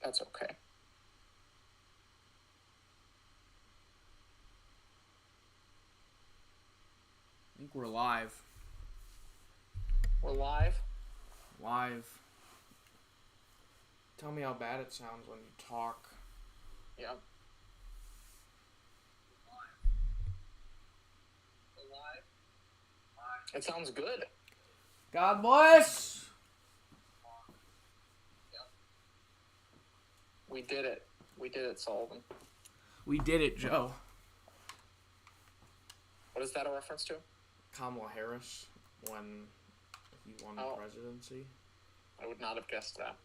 That's okay. I think we're live. We're live. Live. Tell me how bad it sounds when you talk. Yeah. It sounds good. God bless! We did it. We did it, Sullivan. We did it, Joe. What is that a reference to? Kamala Harris, when he won the presidency. I would not have guessed that.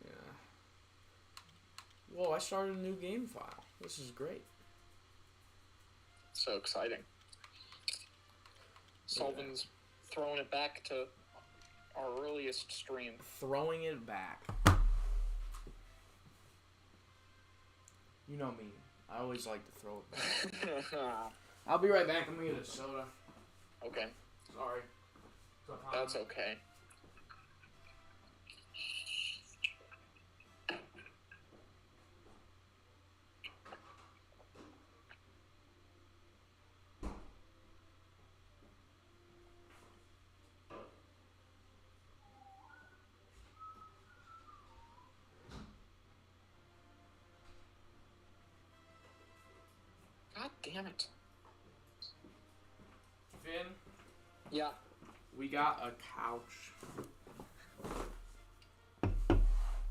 Yeah. Whoa, I started a new game file. This is great. So exciting. Sullivan's throwing it back to our earliest stream. Throwing it back. You know me. I always like to throw it back. I'll be right back. I'm going to get a soda. Okay. Sorry. That's okay. God damn it. Finn? Yeah. We got a couch.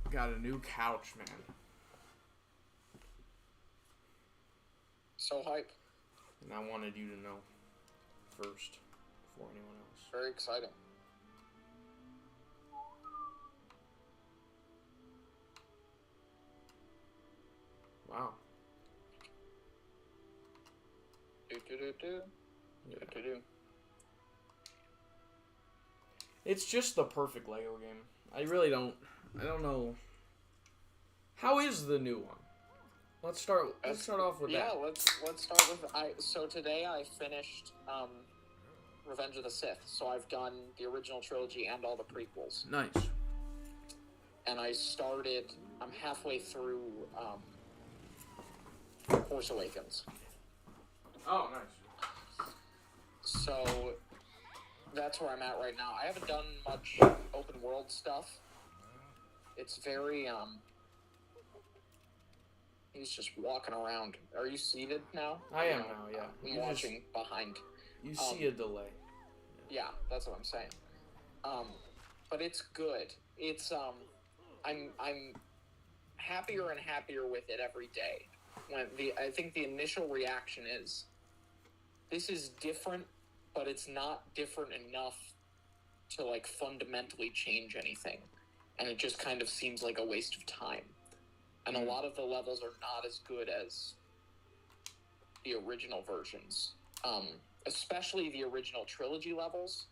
Got a new couch, man. So hype. And I wanted you to know first, before anyone else. Very exciting. Wow. Do. It's just the perfect Lego game. I don't know. How is the new one? Let's start off with that. Yeah, let's start with so today I finished Revenge of the Sith. So I've done the original trilogy and all the prequels. Nice. And I'm halfway through Force Awakens. Oh, nice. So that's where I'm at right now. I haven't done much open world stuff. It's very he's just walking around. Are you seated now? I am now, yeah. I'm watching behind. You see a delay. Yeah, that's what I'm saying. But it's good. It's I'm happier and happier with it every day. I think the initial reaction is, this is different, but it's not different enough to like fundamentally change anything, and it just kind of seems like a waste of time. And a lot of the levels are not as good as the original versions, especially the original trilogy levels.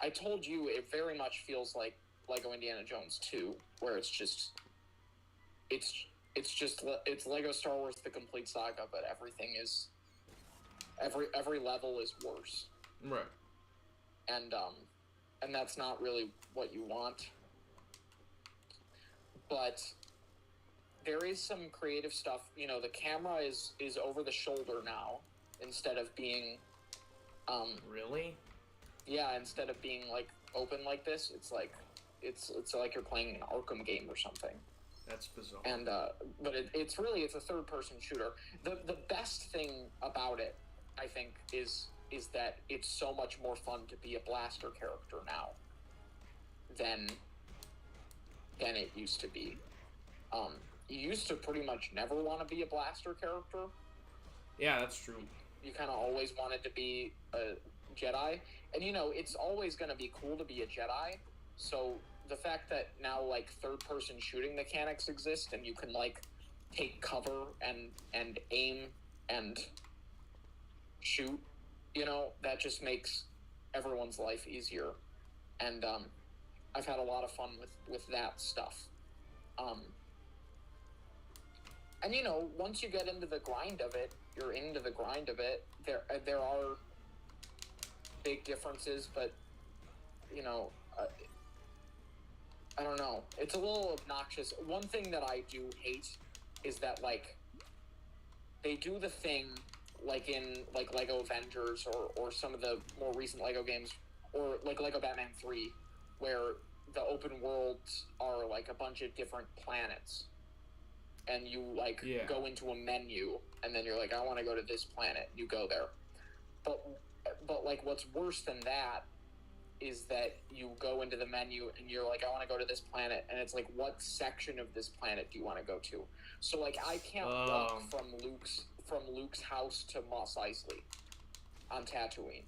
I told you it very much feels like Lego Indiana Jones 2, where it's Lego Star Wars: The Complete Saga, but everything is every level is worse. Right. And that's not really what you want. But there is some creative stuff. You know, the camera is over the shoulder now instead of being Really? Yeah, instead of being like open like this, it's like you're playing an Arkham game or something. That's bizarre. And but it's a third person shooter. The best thing about it, I think, is that it's so much more fun to be a blaster character now than it used to be. You used to pretty much never want to be a blaster character. Yeah, that's true. You kind of always wanted to be a Jedi, and it's always going to be cool to be a Jedi. So the fact that now like third person shooting mechanics exist, and you can like take cover and aim and shoot, that just makes everyone's life easier. And I've had a lot of fun with that stuff. And once you get into the grind of it, you're into the grind of it. There are big differences, but I don't know. It's a little obnoxious. One thing that I do hate is that, like, they do the thing, like in, like, Lego Avengers or some of the more recent Lego games, or, like, Lego Batman 3, where the open worlds are, like, a bunch of different planets. And you, like, go into a menu, and then you're like, I want to go to this planet. You go there. But, like, what's worse than that is that you go into the menu and you're like, I want to go to this planet, and it's like, what section of this planet do you want to go to? So, like, I can't walk from Luke's house to Mos Eisley on Tatooine.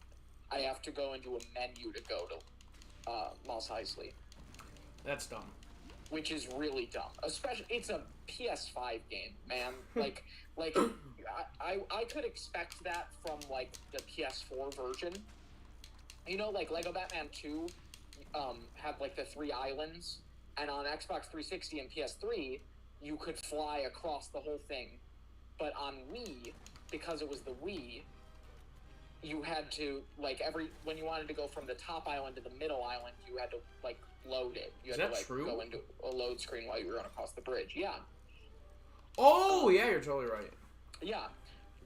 I have to go into a menu to go to Mos Eisley. That's dumb. Which is really dumb. Especially, it's a PS5 game, man. like I could expect that from, like, the PS4 version. You know, like, Lego Batman 2 had, like, the 3 islands, and on Xbox 360 and PS3, you could fly across the whole thing. But on Wii, because it was the Wii, you had to, like, when you wanted to go from the top island to the middle island, you had to, like, load it. You had to, like, go into a load screen while you were going across the bridge. Yeah. Oh, yeah, you're totally right. Yeah.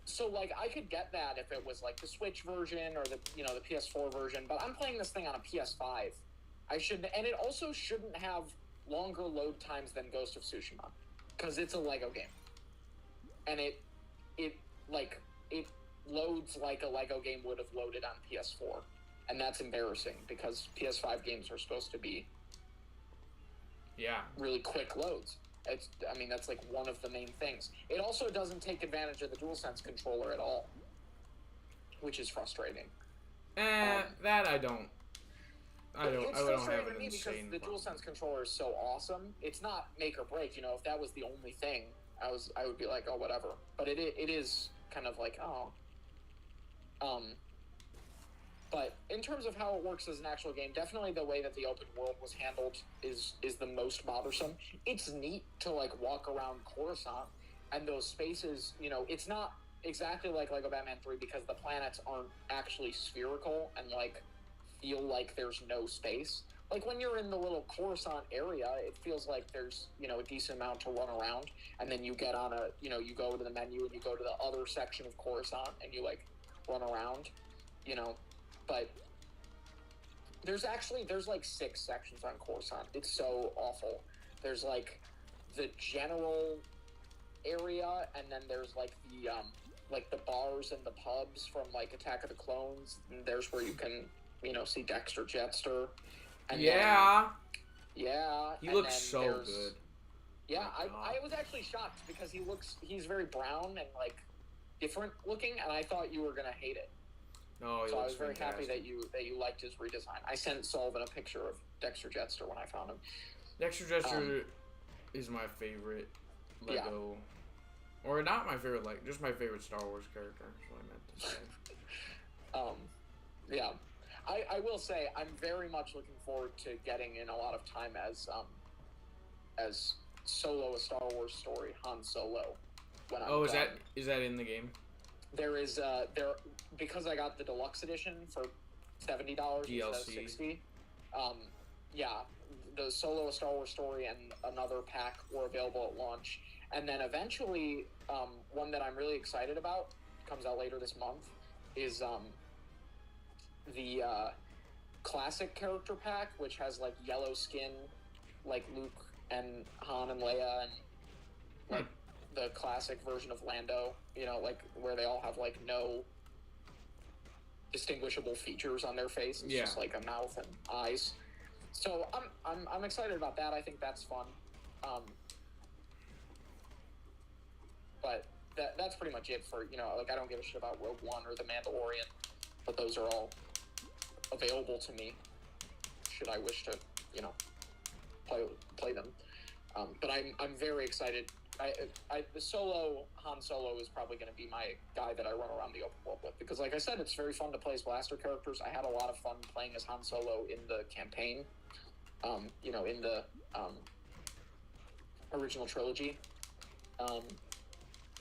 So, like, I could get that if it was, like, the Switch version or the PS4 version, but I'm playing this thing on a PS5. And it also shouldn't have longer load times than Ghost of Tsushima, because it's a Lego game. And it loads like a Lego game would have loaded on PS4. And that's embarrassing, because PS5 games are supposed to be really quick loads. That's, like, one of the main things. It also doesn't take advantage of the DualSense controller at all, which is frustrating. That I don't. It's frustrating to me because the problem. DualSense controller is so awesome. It's not make or break. You know, if that was the only thing, I would be like, oh, whatever. But it is kind of like, oh. But in terms of how it works as an actual game, definitely the way that the open world was handled is the most bothersome. It's neat to, like, walk around Coruscant, and those spaces, you know, it's not exactly like Lego Batman 3 because the planets aren't actually spherical and, like, feel like there's no space. Like, when you're in the little Coruscant area, it feels like there's, you know, a decent amount to run around, and then you get on you go to the menu and you go to the other section of Coruscant and you, like, run around, you know. But there's like 6 sections on Coruscant. It's so awful. There's, like, the general area, and then there's, like, the bars and the pubs from, like, Attack of the Clones. And there's where you can, you know, see Dexter Jetster. And he looks so good. Yeah, I was actually shocked because he's very brown and, like, different looking, and I thought you were gonna hate it. No, so I was very happy that you liked his redesign. I sent Sullivan a picture of Dexter Jetster when I found him. Dexter Jetster is my favorite Lego, or not my favorite, like, just my favorite Star Wars character. Is what I meant to say. Yeah. I will say I'm very much looking forward to getting in a lot of time as Solo, a Star Wars story, Han Solo. Is that in the game? There is because I got the deluxe edition for $70 instead of $60. The Solo, a Star Wars story, and another pack were available at launch, and then eventually one that I'm really excited about, comes out later this month, is the classic character pack, which has, like, yellow skin, like Luke and Han and Leia, and, like, the classic version of Lando, you know, like, where they all have, like, no distinguishable features on their face. It's just, like, a mouth and eyes. So I'm excited about that. I think that's fun. But that's pretty much it for, you know, like, I don't give a shit about Rogue One or The Mandalorian, but those are all available to me should I wish to, you know, play them. But I'm very excited. The Han Solo is probably going to be my guy that I run around the open world with, because, like I said, it's very fun to play as blaster characters. I had a lot of fun playing as Han Solo in the campaign, you know, in the original trilogy.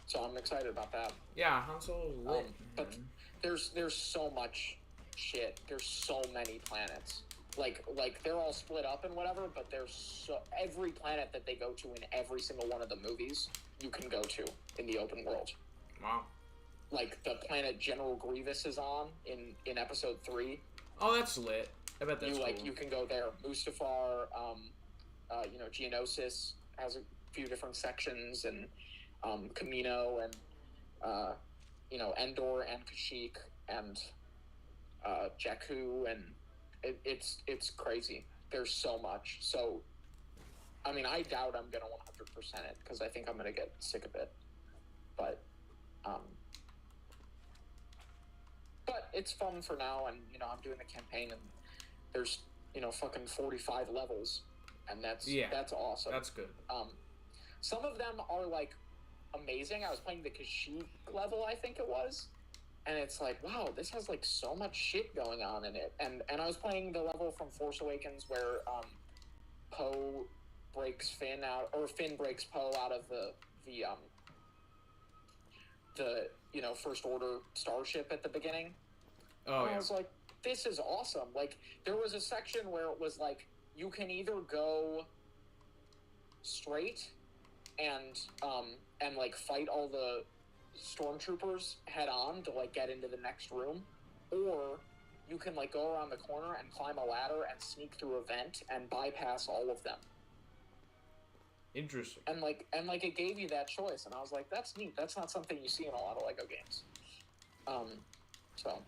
So I'm excited about that. Yeah, Han Solo's lit. But there's so much shit. There's so many planets. Like they're all split up and whatever, but there's every planet that they go to in every single one of the movies you can go to in the open world. Wow. Like the planet General Grievous is on in episode 3. Oh, that's lit. I bet that's cool. You can go there. Mustafar, Geonosis has a few different sections, and Kamino, and Endor and Kashyyyk and Jakku, and it's crazy. There's so much. So, I mean, I doubt I'm gonna 100% it because I think I'm gonna get sick of it. But it's fun for now, and I'm doing the campaign, and there's fucking 45 levels, and that's awesome. That's good. Some of them are like amazing. I was playing the Kashyyyk level, I think it was, and it's like, wow, this has like so much shit going on in it. And I was playing the level from Force Awakens where Poe breaks Finn out, or Finn breaks Poe out of the First Order starship at the beginning. Oh, and I was like, this is awesome. Like, there was a section where it was like, you can either go straight and like fight all the stormtroopers head on to like get into the next room, or you can like go around the corner and climb a ladder and sneak through a vent and bypass all of them. Interesting. And it gave you that choice, and I was like, that's neat. That's not something you see in a lot of LEGO games. So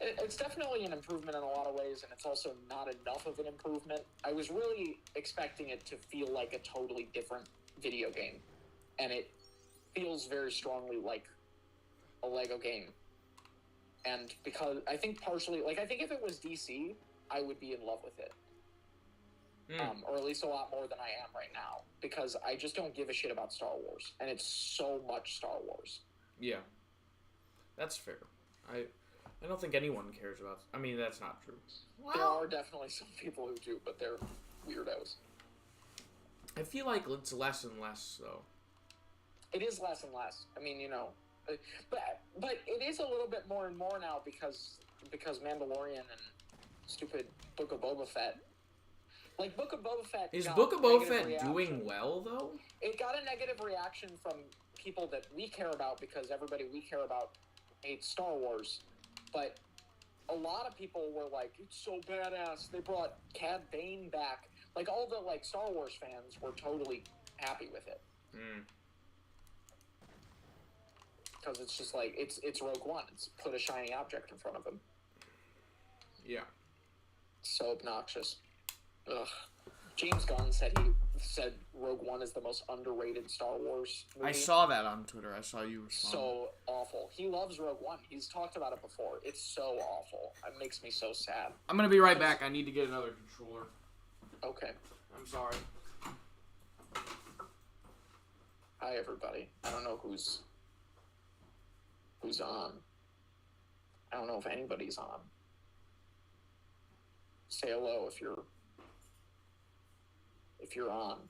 it's definitely an improvement in a lot of ways, and it's also not enough of an improvement. I was really expecting it to feel like a totally different video game, and it feels very strongly like a LEGO game. And because I think partially, like, I think if it was DC, I would be in love with it. Or at least a lot more than I am right now, because I just don't give a shit about Star Wars, and it's so much Star Wars. Yeah, that's fair. I don't think anyone cares about. I mean, that's not true. Well, there are definitely some people who do, but they're weirdos. I feel like it's less and less, though. It is less and less. I mean, but it is a little bit more and more now because Mandalorian and stupid Book of Boba Fett. Like, Book of Boba Fett... Is Book of Boba Fett doing well, though? It got a negative reaction from people that we care about because everybody we care about hates Star Wars. But a lot of people were like, it's so badass. They brought Cad Bane back. Like, all the, like, Star Wars fans were totally happy with it. Because it's just like, it's Rogue One. It's put a shiny object in front of him. Yeah. So obnoxious. Ugh. James Gunn said Rogue One is the most underrated Star Wars movie. I saw that on Twitter. I saw you respond. So awful. He loves Rogue One. He's talked about it before. It's so awful. It makes me so sad. I'm gonna be right back. I need to get another controller. Okay. I'm sorry. Hi, everybody. I don't know who's on. I don't know if anybody's on. Say hello if you're on.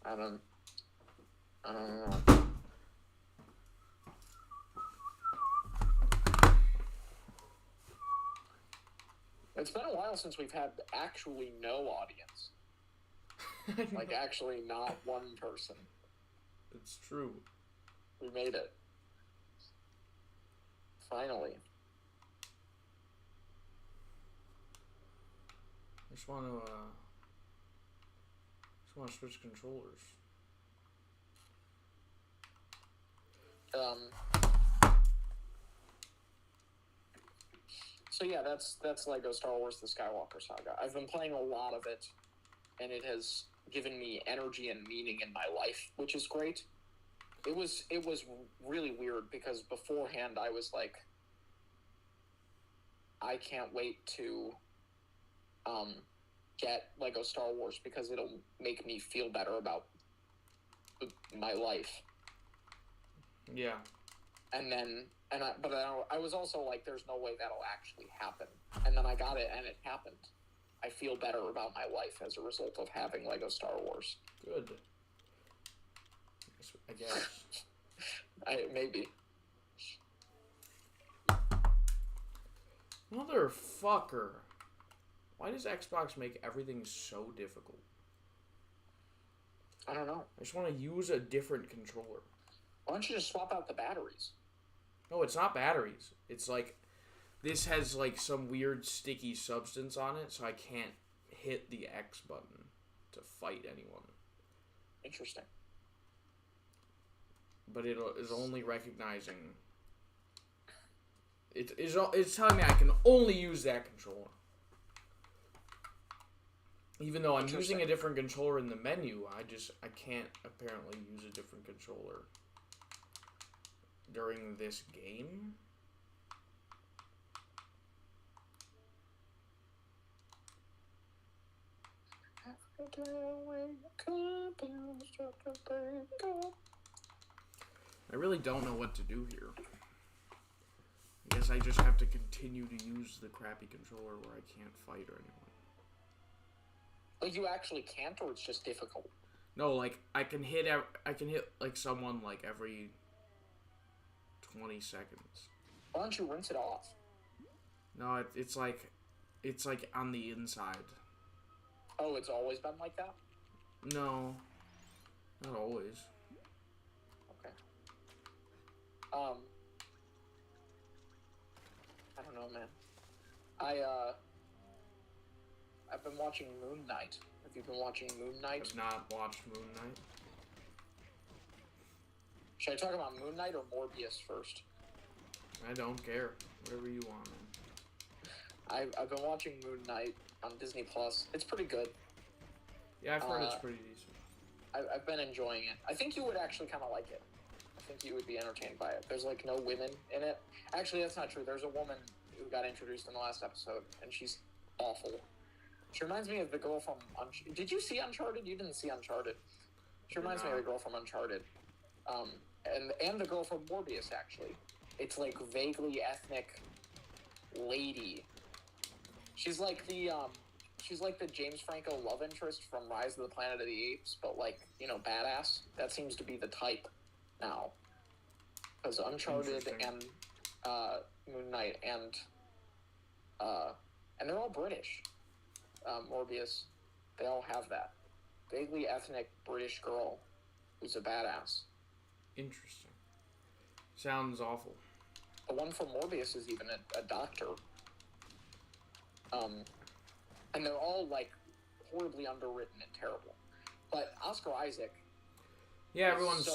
I don't know. It's been a while since we've had actually no audience. Like, actually not one person. It's true. We made it. Finally. I just want to switch controllers. So yeah, that's LEGO Star Wars: The Skywalker Saga. I've been playing a lot of it, and it has given me energy and meaning in my life, which is great. It was really weird because beforehand I was like, I can't wait to get LEGO Star Wars because it'll make me feel better about my life. Yeah. But I was also like, there's no way that'll actually happen. And then I got it, and it happened. I feel better about my life as a result of having LEGO Star Wars. Good. I guess. Maybe. Motherfucker. Why does Xbox make everything so difficult? I don't know. I just want to use a different controller. Why don't you just swap out the batteries? No, it's not batteries. It's like, this has like some weird sticky substance on it, so I can't hit the X button to fight anyone. Interesting. But it is only recognizing... It's telling me I can only use that controller. Even though I'm using a different controller in the menu, I can't apparently use a different controller during this game. I really don't know what to do here. I guess I just have to continue to use the crappy controller where I can't fight or anyone. Like, you actually can't, or it's just difficult? No, like, I can hit like someone like every 20 seconds. Why don't you rinse it off? No, it's like on the inside. Oh, it's always been like that? No, not always. Okay. I don't know, man. I've been watching Moon Knight. Have you been watching Moon Knight? I've not watched Moon Knight. Should I talk about Moon Knight or Morbius first? I don't care. Whatever you want, man. I've been watching Moon Knight on Disney Plus. It's pretty good. Yeah, I've heard it's pretty decent. I've been enjoying it. I think you would actually kind of like it. I think you would be entertained by it. There's like no women in it. Actually, that's not true. There's a woman who got introduced in the last episode, and she's awful. She reminds me of the girl from... Did you see Uncharted? You didn't see Uncharted. She reminds me of the girl from Uncharted. And the girl from Morbius, actually. It's like vaguely ethnic lady. She's like the James Franco love interest from Rise of the Planet of the Apes, but like, you know, badass. That seems to be the type now. Because Uncharted and Moon Knight and they're all British. Morbius, they all have that. Vaguely ethnic British girl who's a badass. Interesting. Sounds awful. The one from Morbius is even a doctor. And they're all, like, horribly underwritten and terrible. But Oscar Isaac... Yeah, everyone's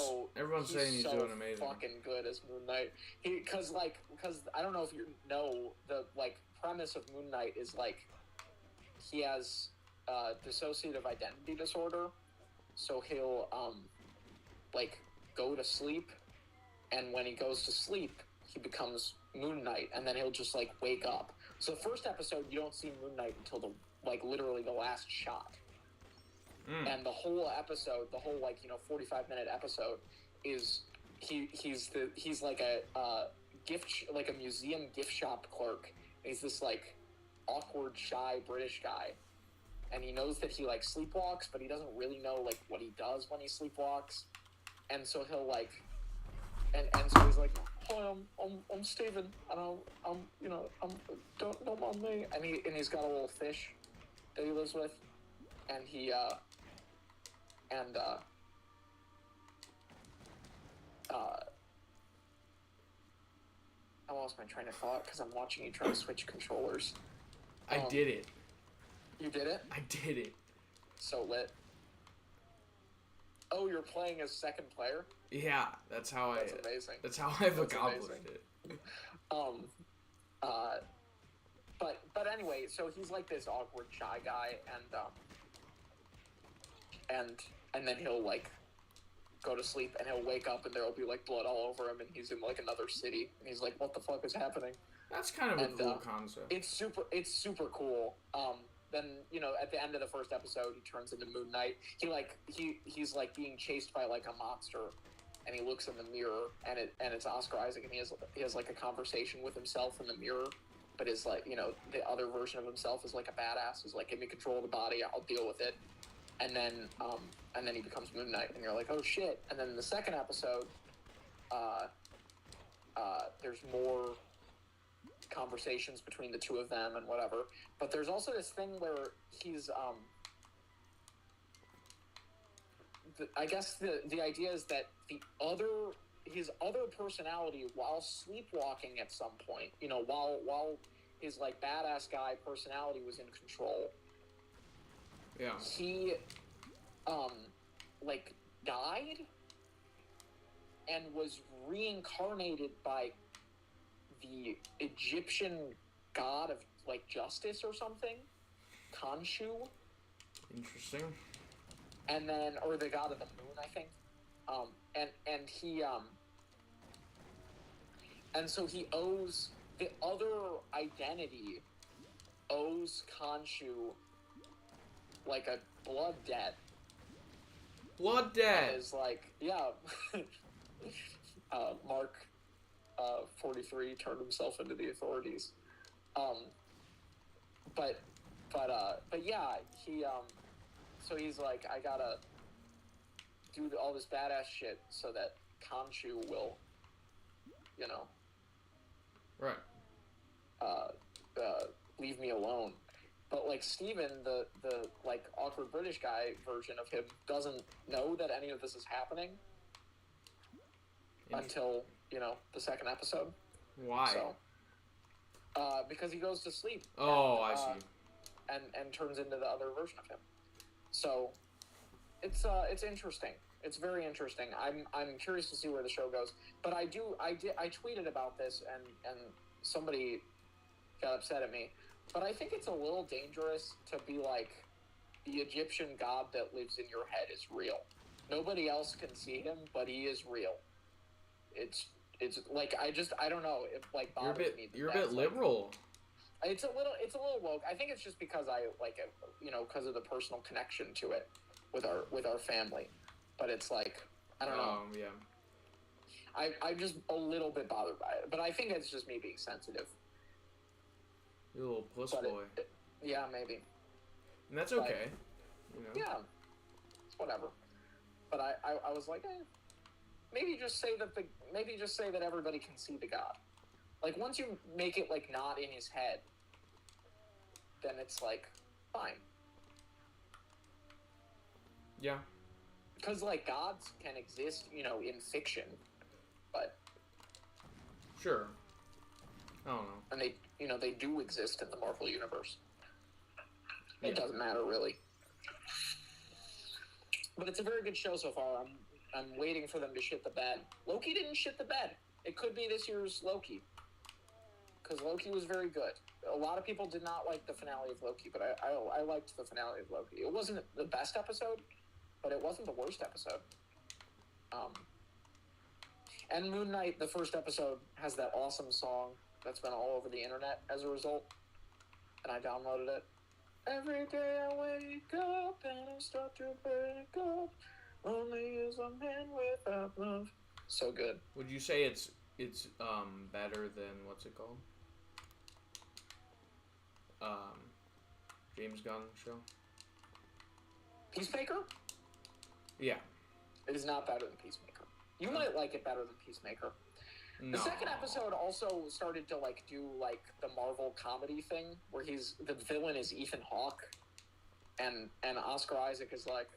saying he's doing amazing. Fucking good as Moon Knight. Because I don't know if you know, the, like, premise of Moon Knight is, like, he has dissociative identity disorder, so he'll, like, go to sleep, and when he goes to sleep, he becomes Moon Knight, and then he'll just, like, wake up. So the first episode, you don't see Moon Knight until literally the last shot. And the whole episode, the whole, like, you know, 45-minute episode is he's like a museum gift shop clerk. He's this, like, awkward, shy British guy, and he knows that he, like, sleepwalks, but he doesn't really know, like, what he does when he sleepwalks. And so he'll, like, and so he's like, "Hi, I'm Steven, and don't mind me." And he's got a little fish that he lives with, and I lost my train of thought because I'm watching you try to switch controllers. I did it. You did it? I did it. So lit. Oh, you're playing as second player? Yeah, that's amazing. That's how I've accomplished it. But anyway, so he's like this awkward shy guy, and then he'll like go to sleep, and he'll wake up, and there'll be like blood all over him, and he's in like another city, and he's like, "What the fuck is happening?" That's kind of a cool concept. It's super cool. Then, you know, at the end of the first episode, he turns into Moon Knight. He's like being chased by like a monster, and he looks in the mirror, and it's Oscar Isaac, and he has like a conversation with himself in the mirror, but is like, you know, the other version of himself is like a badass, is like, "Give me control of the body, I'll deal with it." And then he becomes Moon Knight, and you're like, "Oh shit!" And then in the second episode, there's more conversations between the two of them and whatever. But there's also this thing where he's I guess the idea is that his other personality, while sleepwalking at some point, you know, while his like badass guy personality was in control, yeah, he like died and was reincarnated by the Egyptian god of like justice or something, Khonshu. Interesting. And then, or the god of the moon, I think. And he and so he owes the other identity owes Khonshu like a blood debt. Blood debt is like, yeah. Mark 43 turned himself into the authorities. But yeah, he so he's like, I gotta do all this badass shit so that Khonshu will, you know, right, leave me alone. But like Steven, the like awkward British guy version of him, doesn't know that any of this is happening until, you know, the second episode. Why? So, because he goes to sleep. Oh, I see. And turns into the other version of him. So, it's interesting. It's very interesting. I'm curious to see where the show goes. But I tweeted about this and somebody got upset at me. But I think it's a little dangerous to be like, the Egyptian god that lives in your head is real. Nobody else can see him, but he is real. It's like, I don't know, it like bothers me. You're a bit liberal. Like, it's a little woke. I think it's just because I like it, you know, because of the personal connection to it with our family. But it's like, I don't know. Yeah. I'm just a little bit bothered by it, but I think it's just me being sensitive. You're a little puss boy. Yeah, maybe. And that's okay. You know? Yeah, it's whatever. But I was like, maybe just say that everybody can see the god. Like, once you make it like not in his head, then it's like fine. Yeah. Because like gods can exist, you know, in fiction, but sure. I don't know. And they do exist in the Marvel universe. It doesn't matter really. But it's a very good show so far. I'm waiting for them to shit the bed. Loki didn't shit the bed. It could be this year's Loki. Because Loki was very good. A lot of people did not like the finale of Loki, but I liked the finale of Loki. It wasn't the best episode, but it wasn't the worst episode. And Moon Knight, the first episode, has that awesome song that's been all over the internet as a result. And I downloaded it. Every day I wake up and I start to break up. Only is a man without love. So good. Would you say it's better than what's it called? James Gunn show? Peacemaker? Yeah. It is not better than Peacemaker. You might like it better than Peacemaker. No. The second episode also started to like do like the Marvel comedy thing where the villain is Ethan Hawke, and Oscar Isaac is like,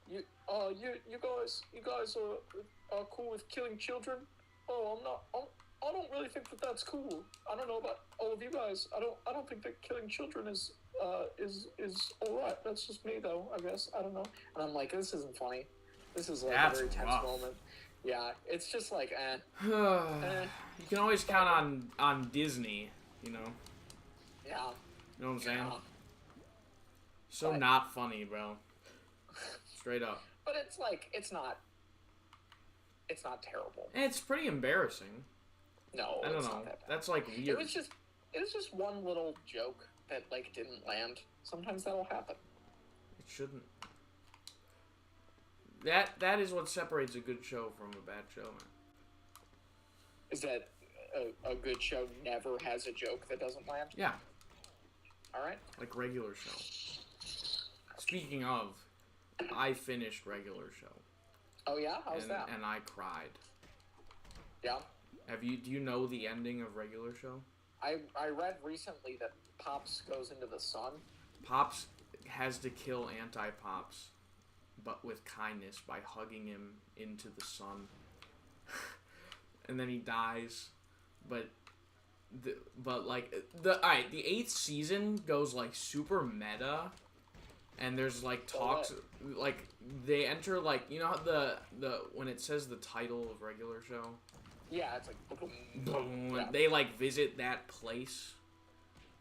you guys are cool with killing children. Oh, I'm not. I don't really think that's cool. I don't know about all of you guys. I don't think that killing children is all right. That's just me though, I guess. I don't know. And I'm like, this isn't funny. This is like a very tense moment. Yeah, it's just like, You can always count on Disney, you know? Yeah. You know what I'm saying? Yeah. So not funny, bro. Straight up. But it's like, it's not terrible. It's pretty embarrassing. No, I don't it's know. not that bad. That's like weird. It was just one little joke that like didn't land. Sometimes that'll happen. It shouldn't. That is what separates a good show from a bad show, man. Is that a good show never has a joke that doesn't land? Yeah. All right. Like regular show. Speaking of, I finished regular show. Oh yeah, how's that? And I cried. Yeah. Do you know the ending of regular show? I read recently that Pops goes into the sun. Pops has to kill Anti-Pops, but with kindness by hugging him into the sun. And then he dies, but the 8th season goes like super meta, and there's like talks like they enter like how the when it says the title of regular show. Yeah, it's like boom. Yeah. They like visit that place,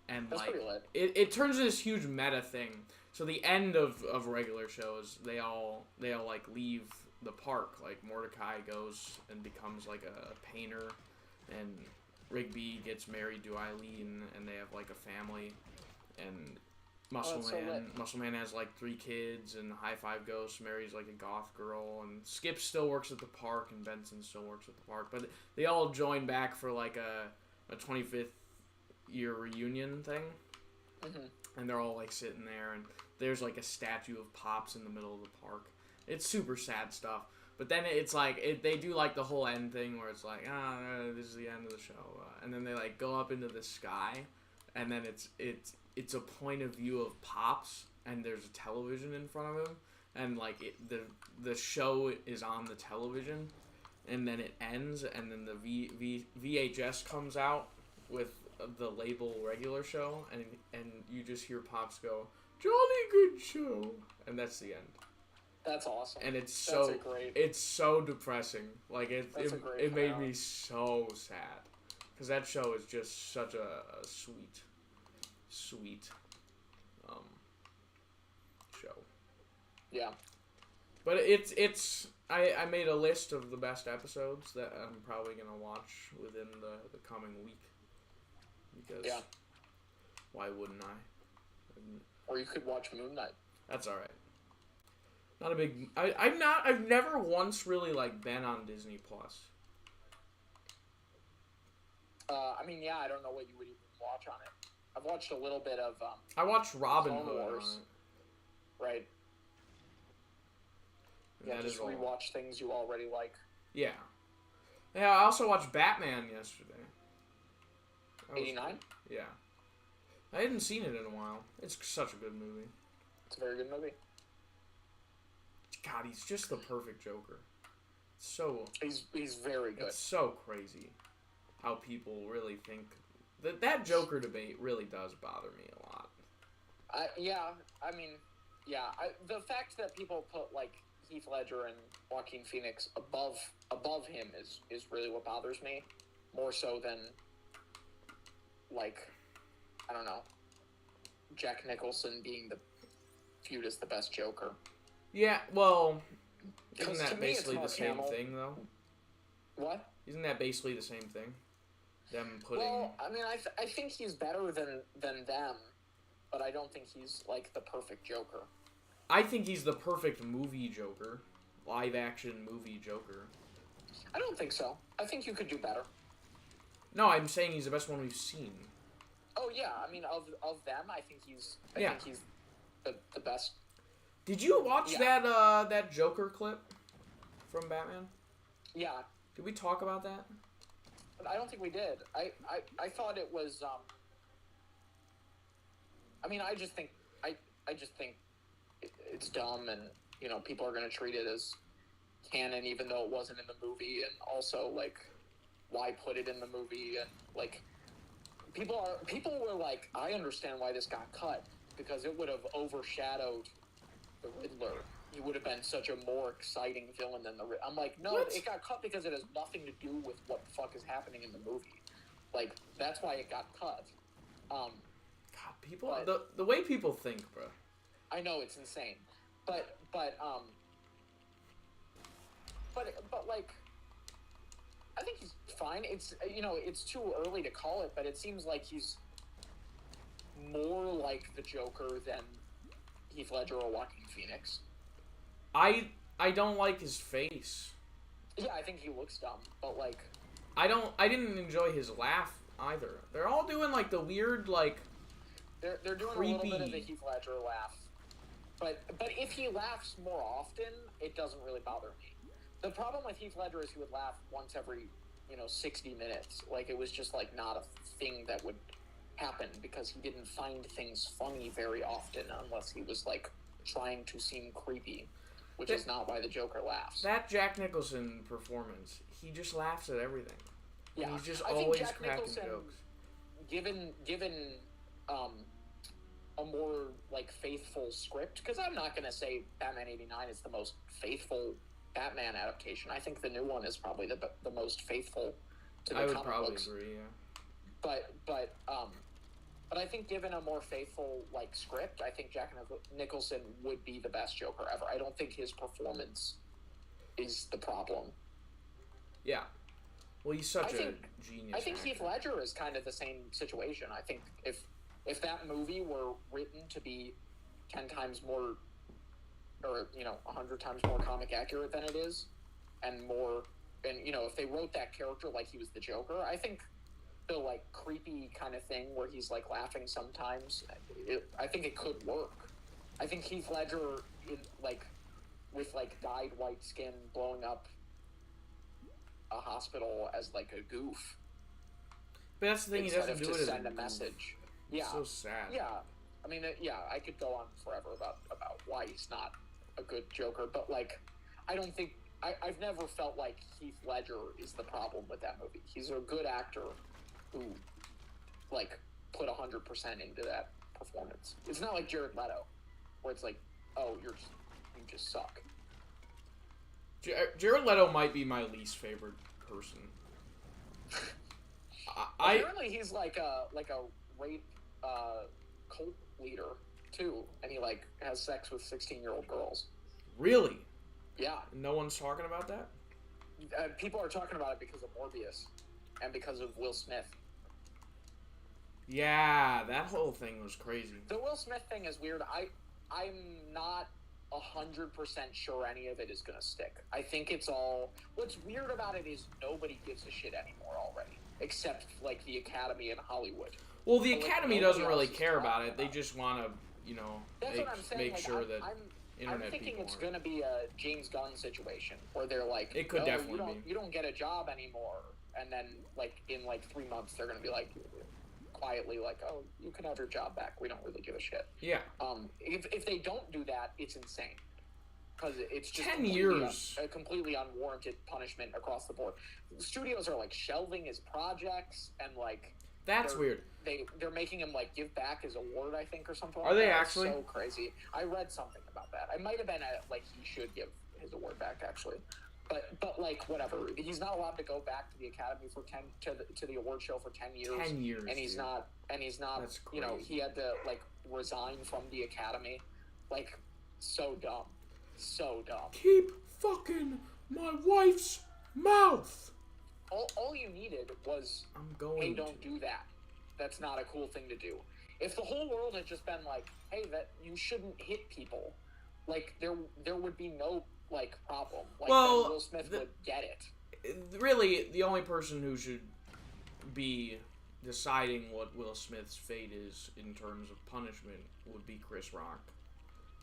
and that's like pretty lit. It turns into this huge meta thing. So the end of regular shows, they all like leave the park. Like Mordecai goes and becomes like a painter, and Rigby gets married to Eileen, and they have like a family, and Muscle Man has like 3 kids, and High Five Ghost marries like a goth girl, and Skip still works at the park, and Benson still works at the park, but they all join back for like a 25th year reunion thing, and they're all like sitting there, and there's like a statue of Pops in the middle of the park. It's super sad stuff. But then it's like they do like the whole end thing where it's like this is the end of the show, and then they like go up into the sky, and then it's a point of view of Pops, and there's a television in front of him, and like the show is on the television, and then it ends, and then the VHS comes out with the label regular show, and you just hear Pops go, "Jolly good show," and that's the end. That's awesome. And it's so depressing. Like it made me so sad, because that show is just such a sweet show. Yeah. But it's I made a list of the best episodes that I'm probably gonna watch within the coming week. Because why wouldn't I? Or you could watch Moon Knight. That's all right. Not a big. I've never once really like been on Disney Plus. I mean, yeah, I don't know what you would even watch on it. I've watched a little bit of. I watched Robin Hood on it. Right. Yeah, just rewatch things you already like. Yeah. Yeah, I also watched Batman yesterday. 89? Yeah. I hadn't seen it in a while. It's such a good movie. It's a very good movie. God, he's just the perfect Joker. He's very good. It's so crazy how people really think that Joker debate really does bother me a lot. The fact that people put like Heath Ledger and Joaquin Phoenix above him is really what bothers me, more so than like, I don't know, Jack Nicholson being viewed as the best Joker. Yeah, well, isn't that basically the same thing, though? What? Isn't that basically the same thing? Them putting... Well, I mean, I think he's better than them, but I don't think he's, like, the perfect Joker. I think he's the perfect movie Joker. Live-action movie Joker. I don't think so. I think you could do better. No, I'm saying he's the best one we've seen. Oh, yeah. I mean, of them, I think he's the best. Did you watch that Joker clip from Batman? Yeah. Did we talk about that? I don't think we did. I thought it was. I mean, I just think it's dumb, and people are gonna treat it as canon, even though it wasn't in the movie, and also like, why put it in the movie? And like, people were like, I understand why this got cut, because it would have overshadowed the Riddler. He would have been such a more exciting villain than the Riddler. I'm like, no, it got cut because it has nothing to do with what the fuck is happening in the movie. Like, that's why it got cut. God, people, the way people think, bro. I know, it's insane. But like, I think he's fine. It's, it's too early to call it, but it seems like he's more like the Joker than Heath Ledger or Joaquin Phoenix. I don't like his face. Yeah, I think he looks dumb, but like... I didn't enjoy his laugh either. They're all doing like the weird, like... They're doing creepy... a little bit of the Heath Ledger laugh. But if he laughs more often, it doesn't really bother me. The problem with Heath Ledger is he would laugh once every, 60 minutes. Like, it was just like not a thing that would happen because he didn't find things funny very often unless he was like trying to seem creepy, which is not why the Joker laughs. That Jack Nicholson performance, he just laughs at everything. Yeah, he's just I always think Jack cracking Nicholson, jokes. Given a more like faithful script, because I'm not gonna say Batman '89 is the most faithful Batman adaptation. I think the new one is probably the most faithful to the I would comic probably books. agree, yeah. But I think given a more faithful like script, I think Jack Nicholson would be the best Joker ever. I don't think his performance is the problem. Yeah. Well, he's such a genius. I think actor. Heath Ledger is kind of the same situation. I think if that movie were written to be 10 times more, or 100 times more comic accurate than it is, and if they wrote that character like he was the Joker, I think the like creepy kind of thing where he's like laughing sometimes, I think it could work. I think Heath Ledger with like dyed white skin blowing up a hospital as like a goof. But that's the thing, he doesn't do it as send a message. Yeah, so sad. Yeah, I mean, I could go on forever about why he's not a good Joker, but like, I don't think I've never felt like Heath Ledger is the problem with that movie. He's a good actor who like put 100% into that performance. It's not like Jared Leto, where it's like, oh, you just suck. Jared Leto might be my least favorite person. Apparently, he's like a rape cult leader too, and he like has sex with 16-year-old girls. Really? Yeah. No one's talking about that? People are talking about it because of Morbius and because of Will Smith. Yeah, that whole thing was crazy. The Will Smith thing is weird. I'm not 100% sure any of it is going to stick. I think it's all... What's weird about it is nobody gives a shit anymore already, except like the Academy and Hollywood. Well, the Academy doesn't really care about it. They just want to, make sure that internet I'm thinking people it's aren't. going to be a James Gunn situation where they're like, it could definitely be. You don't get a job anymore, and then like in like 3 months they're going to be like quietly like, oh, you can have your job back. We don't really give a shit. Yeah. If they don't do that, it's insane. Because it's just 10 years. A completely unwarranted punishment across the board. Studios are like shelving his projects and like that's weird. They're making him like give back his award, I think, or something. Are they actually? It's so crazy. I read something about that. I might have been like he should give his award back actually. But like whatever, he's not allowed to go back to the Academy for to the award show for 10 years. 10 years, and he's not. That's crazy. He had to like resign from the Academy, like so dumb, so dumb. Keep fucking my wife's mouth. All you needed was, hey, don't do that. That's not a cool thing to do. If the whole world had just been like, hey, that you shouldn't hit people, like there would be no like problem. Like, well, Will Smith would get it. Really, the only person who should be deciding what Will Smith's fate is in terms of punishment would be Chris Rock.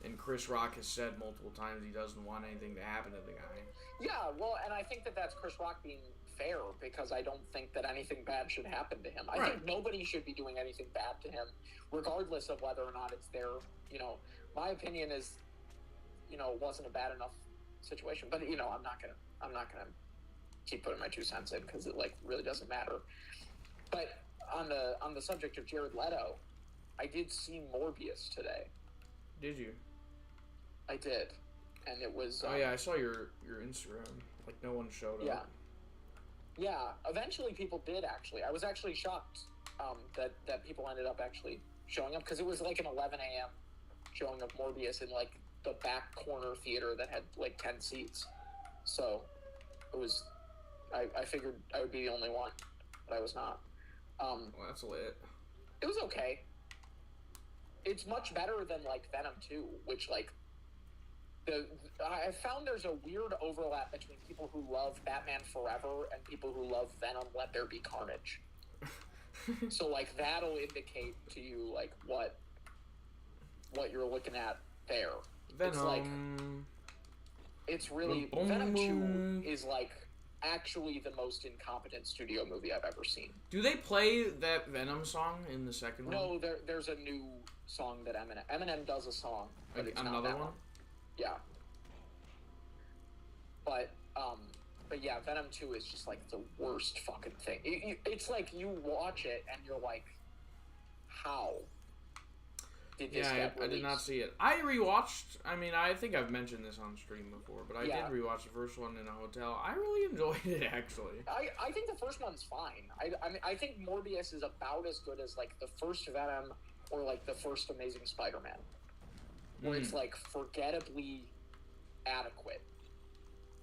And Chris Rock has said multiple times he doesn't want anything to happen to the guy. Yeah, well, and I think that's Chris Rock being fair, because I don't think that anything bad should happen to him. I think nobody should be doing anything bad to him, regardless of whether or not it's their, my opinion is, it wasn't a bad enough situation. But, I'm not gonna keep putting my 2 cents in, because it, like, really doesn't matter. But on the subject of Jared Leto, I did see Morbius today. Did you? I did. And it was... oh, yeah, I saw your Instagram. Like, no one showed up. Yeah, eventually people did, actually. I was actually shocked that people ended up actually showing up, because it was like an 11 a.m. showing of Morbius in, like, the back corner theater that had, like, 10 seats. So, it was... I figured I would be the only one, but I was not. Well, that's lit. It was okay. It's much better than, like, Venom 2, which, like... I found there's a weird overlap between people who love Batman Forever and people who love Venom Let There Be Carnage. So, like, that'll indicate to you, like, what you're looking at there. Venom. It's like... It's really... Venom 2 is, like... actually the most incompetent studio movie I've ever seen. Do they play that Venom song in the second one? No, there's a new song that Eminem does a song, but Like it's not another that one? Yeah. But yeah, Venom 2 is just like the worst fucking thing. It's like you watch it and you're like, how did this get released? I did not see it. I rewatched. I mean, I think I've mentioned this on stream before, but I did rewatch the first one in a hotel. I really enjoyed it, actually. I think the first one's fine. I mean, I think Morbius is about as good as like the first Venom or like the first Amazing Spider-Man, where it's like forgettably adequate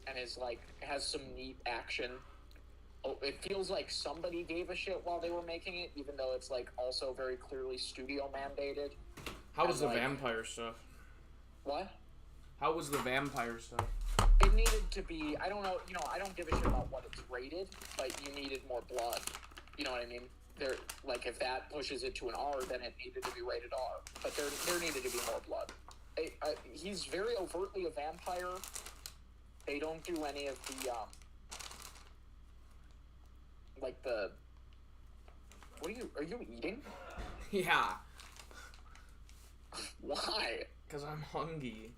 and is like has some neat action. Oh, it feels like somebody gave a shit while they were making it, even though it's like also very clearly studio mandated. How was the vampire stuff? What? How was the vampire stuff? It needed to be. I don't know. You know, I don't give a shit about what it's rated, but you needed more blood. You know what I mean? There, like, if that pushes it to an R, then it needed to be rated R. But there needed to be more blood. He's very overtly a vampire. They don't do any of the like the. What are you eating? Yeah. Why? Because I'm hungry.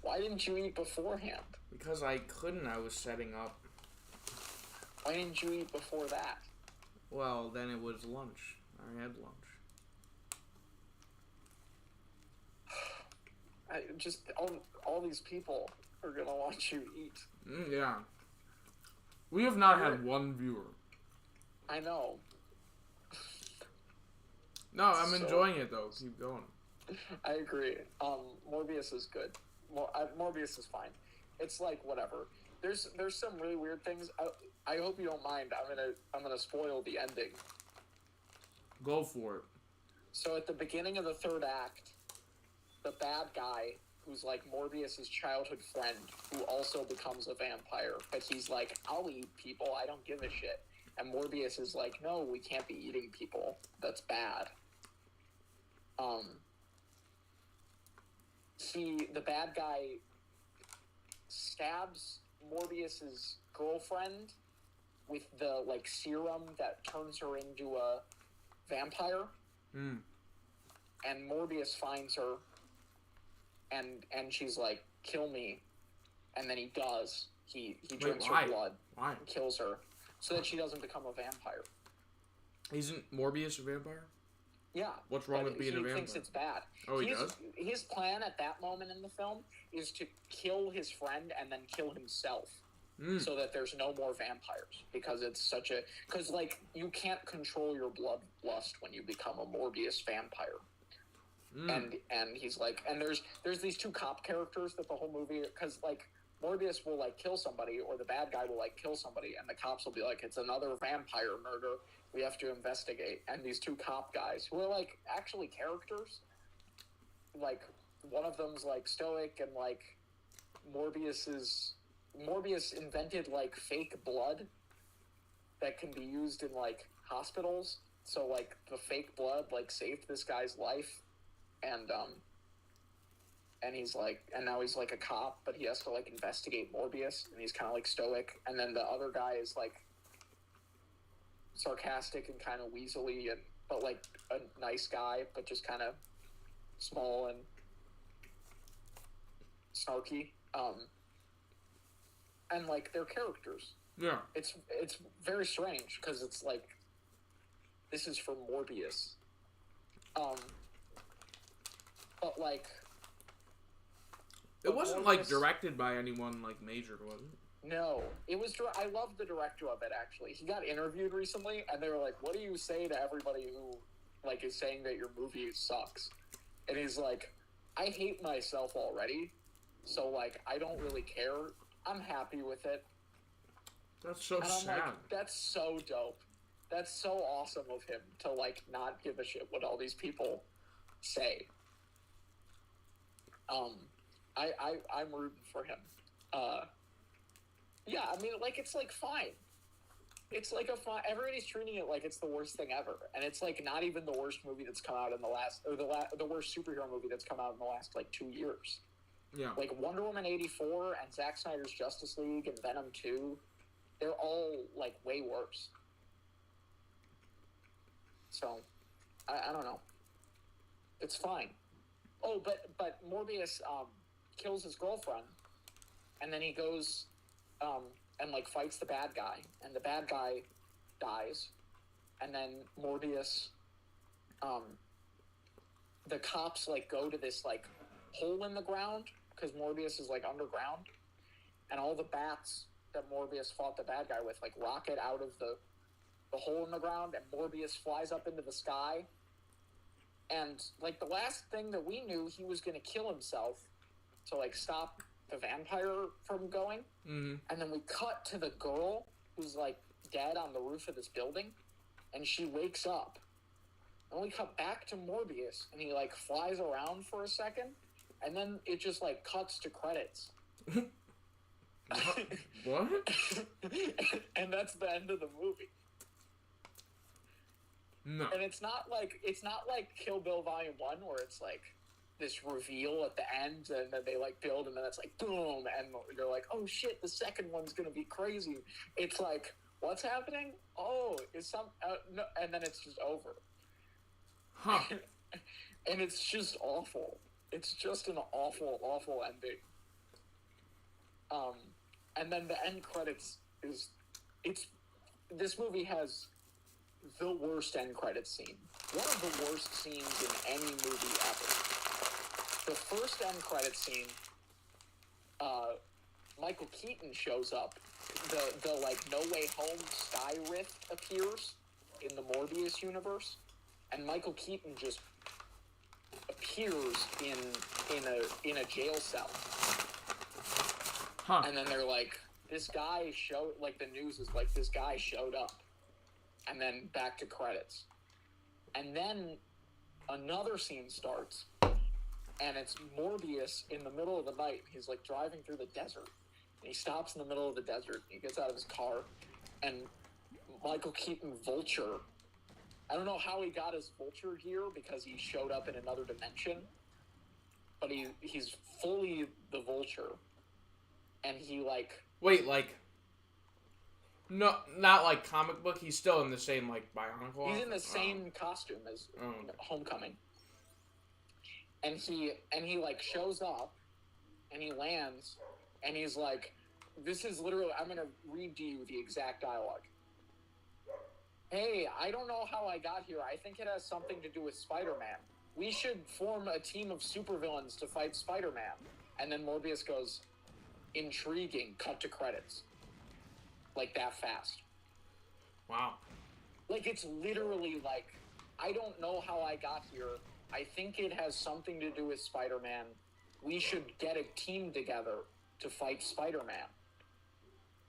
Why didn't you eat beforehand? Because I couldn't. I was setting up. Why didn't you eat before that? Well, then it was lunch. I had lunch. All these people are gonna watch you eat. Yeah. We have not had one viewer. I know. No, I'm enjoying it though. Keep going. I agree. Morbius is good. Morbius is fine. It's like whatever. There's some really weird things. I hope you don't mind. I'm gonna spoil the ending. Go for it. So at the beginning of the third act, the bad guy, who's like Morbius's childhood friend, who also becomes a vampire, but he's like, I'll eat people. I don't give a shit. And Morbius is like, no, we can't be eating people. That's bad. The bad guy stabs Morbius's girlfriend with the like serum that turns her into a vampire. And Morbius finds her and she's like, kill me. And then he does. He drinks her blood. Why? And kills her so that she doesn't become a vampire. Isn't Morbius a vampire? Yeah. What's wrong with being a vampire? He thinks it's bad. Oh, he does? His plan at that moment in the film is to kill his friend and then kill himself. So that there's no more vampires. Because it's such a... Because, like, you can't control your bloodlust when you become a Morbius vampire. And he's like... And there's these two cop characters that the whole movie... Because, like, Morbius will, like, kill somebody, or the bad guy will, like, kill somebody, and the cops will be like, it's another vampire murder. We have to investigate. And these two cop guys, who are, like, actually characters, like, one of them's, like, stoic, and, like, Morbius invented, like, fake blood that can be used in, like, hospitals. So, like, the fake blood, like, saved this guy's life. And he's, like, and now he's, like, a cop, but he has to, like, investigate Morbius, and he's kind of, like, stoic. And then the other guy is, like, sarcastic and kind of weaselly, but, like, a nice guy, but just kind of small and snarky. And, like, they're characters. Yeah. It's very strange, because it's, like, this is for Morbius. But, like... It wasn't, Morbius, like, directed by anyone, like, major, was it? No. It was... I love the director of it, actually. He got interviewed recently, and they were like, what do you say to everybody who, like, is saying that your movie sucks? And he's like, I hate myself already, so, like, I don't really care. I'm happy with it. That's so sad. Like, that's so dope. That's so awesome of him to, like, not give a shit what all these people say. I'm rooting for him. Yeah, I mean, like, it's, like, fine. It's, like, everybody's treating it like it's the worst thing ever. And it's, like, not even the worst movie that's come out in the last... Or the worst superhero movie that's come out in the last, like, 2 years. Yeah. Like, Wonder Woman 84 and Zack Snyder's Justice League and Venom 2, they're all like way worse. So, I don't know. It's fine. Oh, but Morbius kills his girlfriend, and then he goes and like fights the bad guy, and the bad guy dies, and then Morbius, the cops like go to this like hole in the ground because Morbius is like underground, and all the bats that Morbius fought the bad guy with like rocket out of the hole in the ground, and Morbius flies up into the sky. And like the last thing that we knew, he was going to kill himself to like stop the vampire from going. Mm-hmm. And then we cut to the girl who's like dead on the roof of this building, and she wakes up. And we cut back to Morbius, and he like flies around for a second, and then it just like cuts to credits. What? And that's the end of the movie. No. And it's not like Kill Bill Volume 1 where it's like this reveal at the end, and then they like build, and then it's like boom, and you're like, oh shit, the second one's gonna be crazy. It's like, what's happening? Oh, is some no, and then it's just over. Huh. And it's just awful. It's just an awful, awful ending. And then the end credits this movie has the worst end credits scene. One of the worst scenes in any movie ever. The first end credits scene, Michael Keaton shows up. The like No Way Home Sky Rift appears in the Morbius universe, and Michael Keaton just appears in a jail cell. Huh. And then they're like, this guy showed, like the news is like, this guy showed up. And then back to credits. And then another scene starts, and it's Morbius in the middle of the night. He's like driving through the desert, and he stops in the middle of the desert. He gets out of his car, and Michael Keaton Vulture. I don't know how he got his Vulture gear because he showed up in another dimension, but he's fully the Vulture, and he like Wait, like. No, not like comic book. He's still in the same like Bionicle. He's in the same costume as Homecoming, and he like shows up, and he lands, and he's like, "This is literally." I'm gonna read to you the exact dialogue. Hey, I don't know how I got here. I think it has something to do with Spider-Man. We should form a team of supervillains to fight Spider-Man. And then Morbius goes, "Intriguing." Cut to credits. Like that fast. Wow. Like it's literally like, I don't know how I got here. I think it has something to do with Spider-Man. We should get a team together to fight Spider-Man.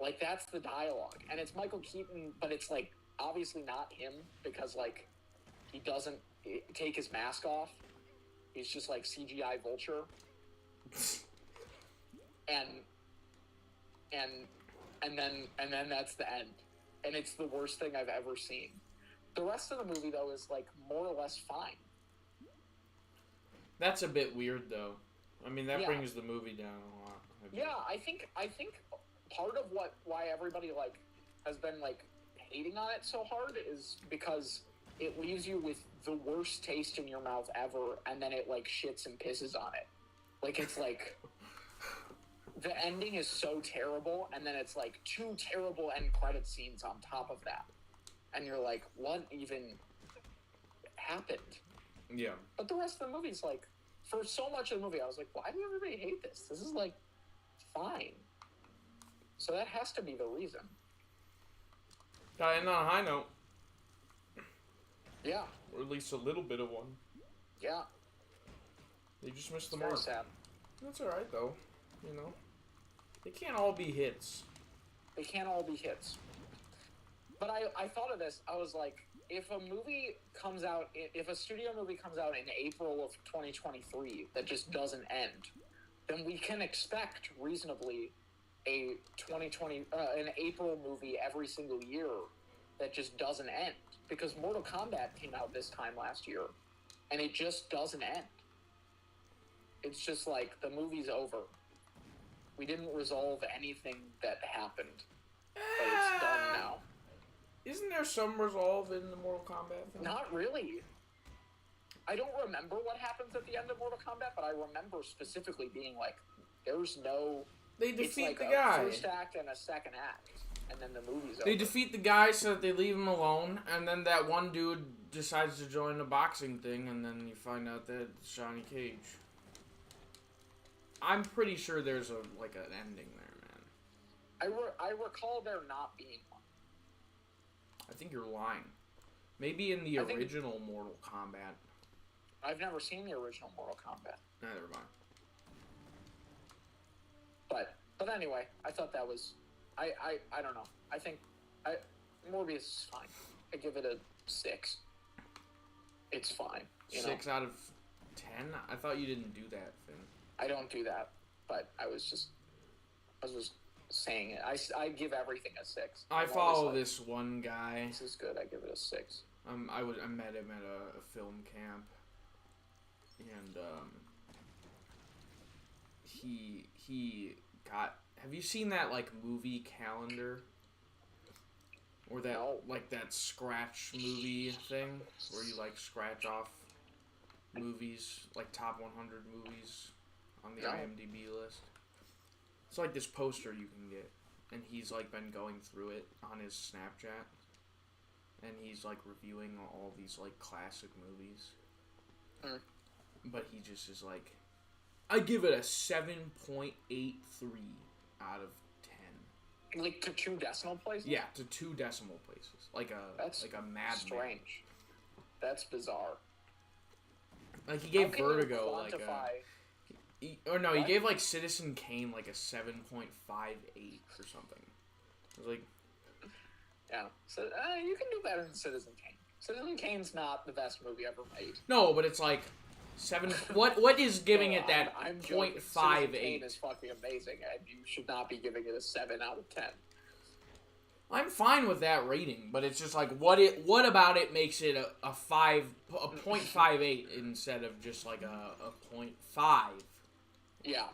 Like that's the dialogue. And it's Michael Keaton, but it's like obviously not him because like he doesn't take his mask off. He's just like CGI Vulture. And then that's the end. And it's the worst thing I've ever seen. The rest of the movie, though, is, like, more or less fine. That's a bit weird, though. I mean, that Yeah. brings the movie down a lot. Yeah, I think part of why everybody, like, has been, like, hating on it so hard is because it leaves you with the worst taste in your mouth ever, and then it, like, shits and pisses on it. Like, it's, like... The ending is so terrible, and then it's like 2 terrible end credit scenes on top of that. And you're like, what even happened? Yeah. But the rest of the movie's like, for so much of the movie, I was like, why do everybody hate this? This is like, fine. So that has to be the reason. And on a high note. Yeah. Or at least a little bit of one. Yeah. They just missed the Very mark. sad. That's alright, though. You know? They can't all be hits. They can't all be hits. But I thought of this. I was like, if a movie comes out, if a studio movie comes out in April of 2023 that just doesn't end, then we can expect reasonably an April movie every single year that just doesn't end. Because Mortal Kombat came out this time last year, and it just doesn't end. It's just like, the movie's over. We didn't resolve anything that happened. but it's done now. Isn't there some resolve in the Mortal Kombat film? Not really. I don't remember what happens at the end of Mortal Kombat, but I remember specifically being like, there's no... They defeat it's like the guy. a first act and a second act, and then the movie's over. They defeat the guy so that they leave him alone, and then that one dude decides to join the boxing thing, and then you find out that it's Johnny Cage. I'm pretty sure there's an ending there, man. I recall there not being one. I think you're lying. Maybe in the original Mortal Kombat. I've never seen the original Mortal Kombat. Neither have I. But anyway, I thought that was... I don't know. I think... Morbius is fine. I give it a 6. It's fine. 6 out of 10? I thought you didn't do that, Finn. I don't do that, but I was just saying it. I give everything a 6. I follow this one guy. This is good. I give it a 6. I met him at a film camp, and he got. Have you seen that movie calendar? Or that that scratch movie thing where you scratch off movies, top 100 movies on the IMDb list. It's like this poster you can get, and he's been going through it on his Snapchat, and he's reviewing all these classic movies. But he just is I give it a 7.83 out of 10. To 2 decimal places? Yeah, to 2 decimal places. That's a madman. Strange. That's bizarre. He gave Vertigo he gave Citizen Kane a 7.58 or something. It was yeah. So you can do better than Citizen Kane. Citizen Kane's not the best movie ever made. No, but it's 7. What is giving it that I'm 0.58? Citizen Kane is fucking amazing, and you should not be giving it a 7 out of 10. I'm fine with that rating, but it's just what about it makes it a 0.58 instead of just a 0.5? Yeah.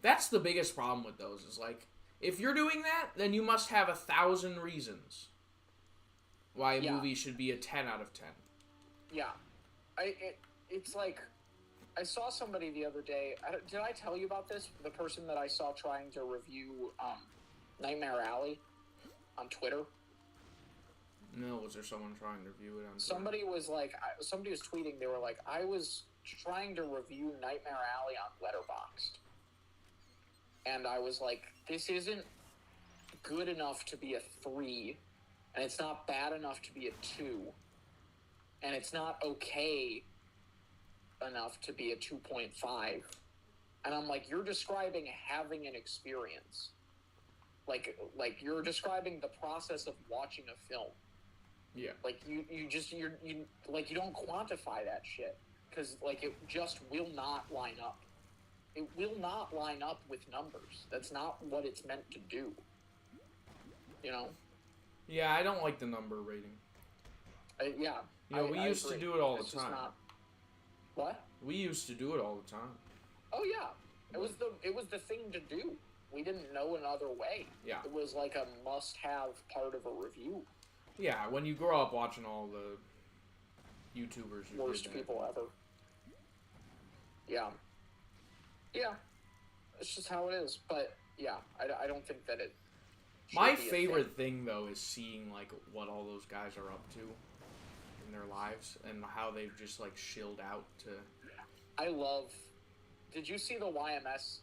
That's the biggest problem with those is if you're doing that, then you must have 1,000 reasons why a movie should be a 10 out of 10. Yeah. It's I saw somebody the other day. Did I tell you about this? The person that I saw trying to review Nightmare Alley on Twitter. No, was there someone trying to review it on Twitter? Somebody was tweeting. They were I was trying to review Nightmare Alley on Letterboxd, and I was this isn't good enough to be a 3, and it's not bad enough to be a 2, and it's not okay enough to be a 2.5. And I'm you're describing having an experience. You're describing the process of watching a film. Yeah. You don't quantify that shit. Because, it just will not line up. It will not line up with numbers. That's not what it's meant to do. Yeah, I don't like the number rating. Yeah. We used to do it all the time. What? We used to do it all the time. Oh yeah, it was the thing to do. We didn't know another way. Yeah. It was a must-have part of a review. Yeah, when you grow up watching all the YouTubers who worst people ever. Yeah. Yeah. It's just how it is. But yeah, I don't think that it. My favorite thing though is seeing what all those guys are up to in their lives and how they've just chilled out to. I love. Did you see the YMS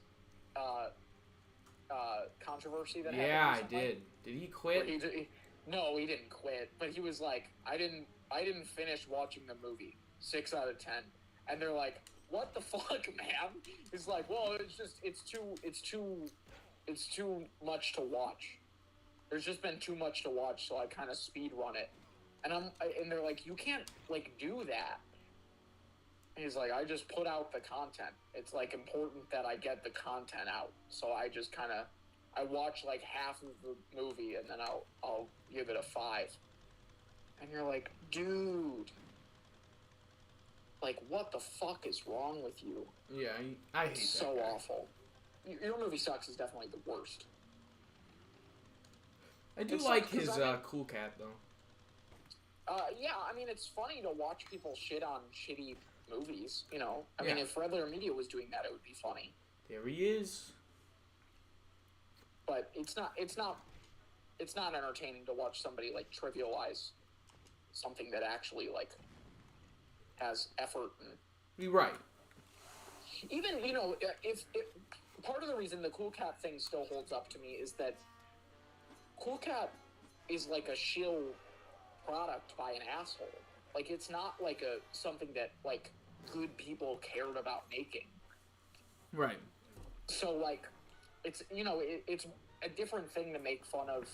controversy that happened? Yeah, I did. Did he quit? No, he didn't quit. But he was I didn't finish watching the movie. 6 out of 10. And they're what the fuck, man? He's well, it's too much to watch. There's just been too much to watch, so I kind of speed run it. And they're you can't do that. And he's I just put out the content. It's important that I get the content out. So I just I watch half of the movie and then I'll give it a 5. And you're dude, what the fuck is wrong with you? Yeah, I hate that. So awful. Your Movie Sucks is definitely the worst. I do It like sucks 'cause, his I mean, Cool Cat though. Yeah, I mean, it's funny to watch people shit on shitty movies. You know, I mean, Yeah. if Red Letter Media was doing that, it would be funny. There he is. But it's not. It's not entertaining to watch somebody like trivialize something that actually like has effort and You're right. even if part of the reason the Cool Cat thing still holds up to me is that Cool Cat is like a shill product by an asshole. Like it's not like a something that like good people cared about making. Right. So like it's it's a different thing to make fun of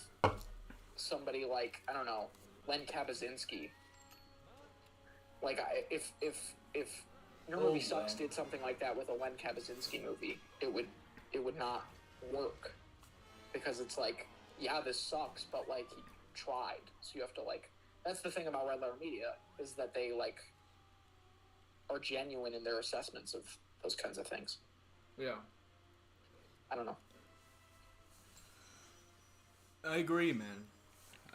somebody like I don't know Len Kabaczynski. Like if Your Movie Sucks did something like that with a Len Kabaczynski movie, it would not work because it's like, yeah, this sucks, but like he tried, so you have to like. That's the thing about Red Letter Media is that they like are genuine in their assessments of those kinds of things. Yeah. I don't know. I agree, man.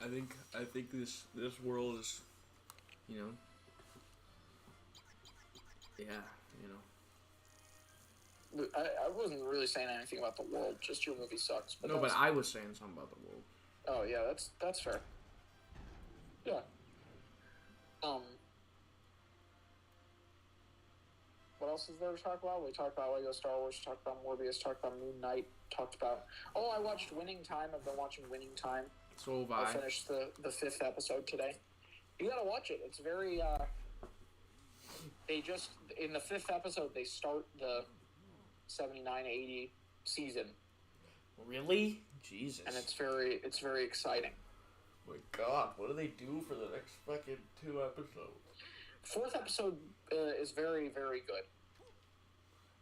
I think this world is, you know. Yeah, you know. I wasn't really saying anything about the world. Just Your Movie Sucks. No, but I was saying something about the world. Oh yeah, that's fair. Yeah. What else is there to talk about? We talked about Lego Star Wars. Talked about Morbius. Talked about Moon Knight. Talked about. Oh, I watched Winning Time. I've been watching Winning Time. So have I I. finished the 5th episode today. You gotta watch it. It's very. They just in the 5th episode they start the 79-80 season. Really? Jesus. And it's very exciting. My God, what do they do for the next fucking 2 episodes? 4th episode is very, very good.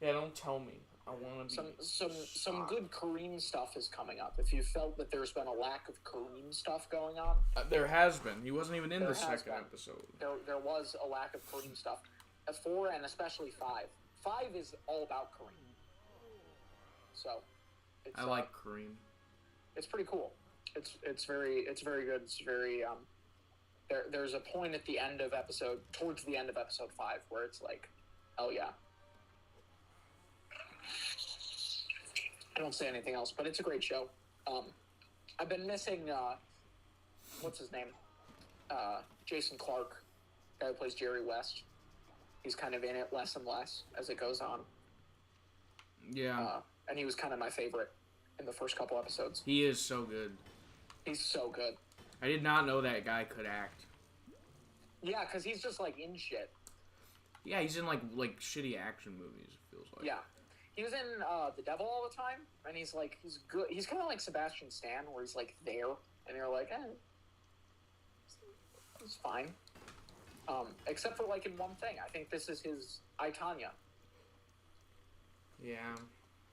Yeah, don't tell me. I want to be some good Kareem stuff is coming up. If you felt that there's been a lack of Kareem stuff going on, there has been. He wasn't even in the second been. episode. There was a lack of Kareem stuff. At 4 and especially 5. 5 is all about Kareem. So, I like Kareem. It's pretty cool. It's very good. It's very there's a point at the end of towards the end of episode 5 where it's like, oh yeah. I don't say anything else, but it's a great show. I've been missing what's his name? Jason Clarke, guy who plays Jerry West. He's kind of in it less and less as it goes on. Yeah. And he was kind of my favorite in the first couple episodes. He is so good. He's so good. I did not know that guy could act. Yeah, because he's just like in shit. Yeah, he's in like shitty action movies, it feels like. Yeah. He was in The Devil all the time, and he's good. He's kind of like Sebastian Stan, where he's like there, and you're like, it's fine. Except for like in one thing. I think this is his I, Tonya. Yeah.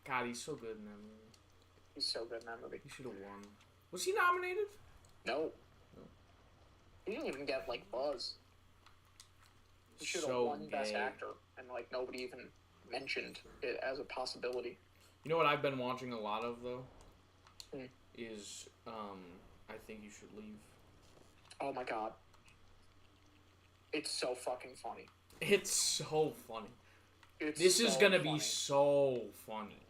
God, he's so good in that movie. He's so good in that movie. He should have won. Was he nominated? No. He didn't even get like buzz. He should have So won Best gay. Actor, and like nobody even mentioned it as a possibility. You know what I've been watching a lot of though? Hmm. Is I Think You Should Leave. Oh my god. It's so fucking funny. It's so funny. This is gonna be so funny.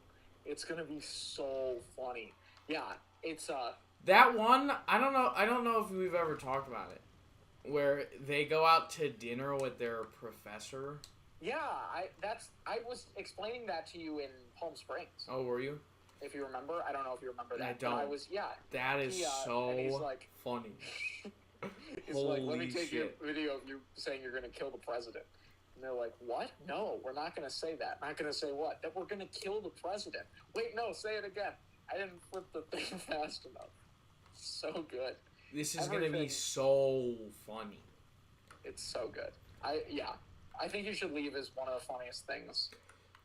It's gonna be so funny. Yeah, it's That one, I don't know if we've ever talked about it. Where they go out to dinner with their professor. Yeah, I was explaining that to you in Palm Springs. Oh, were you? If you remember, I don't know if you remember that. I don't. But That is so and he's like, funny. he's like, let me Holy take shit. a video of you saying you're gonna kill the president. And they're like, what? No, we're not gonna say that. Not gonna say what? That we're gonna kill the president. Wait, no, say it again. I didn't flip the thing fast enough. So good. This is gonna be so funny. It's so good. I think You Should Leave is one of the funniest things.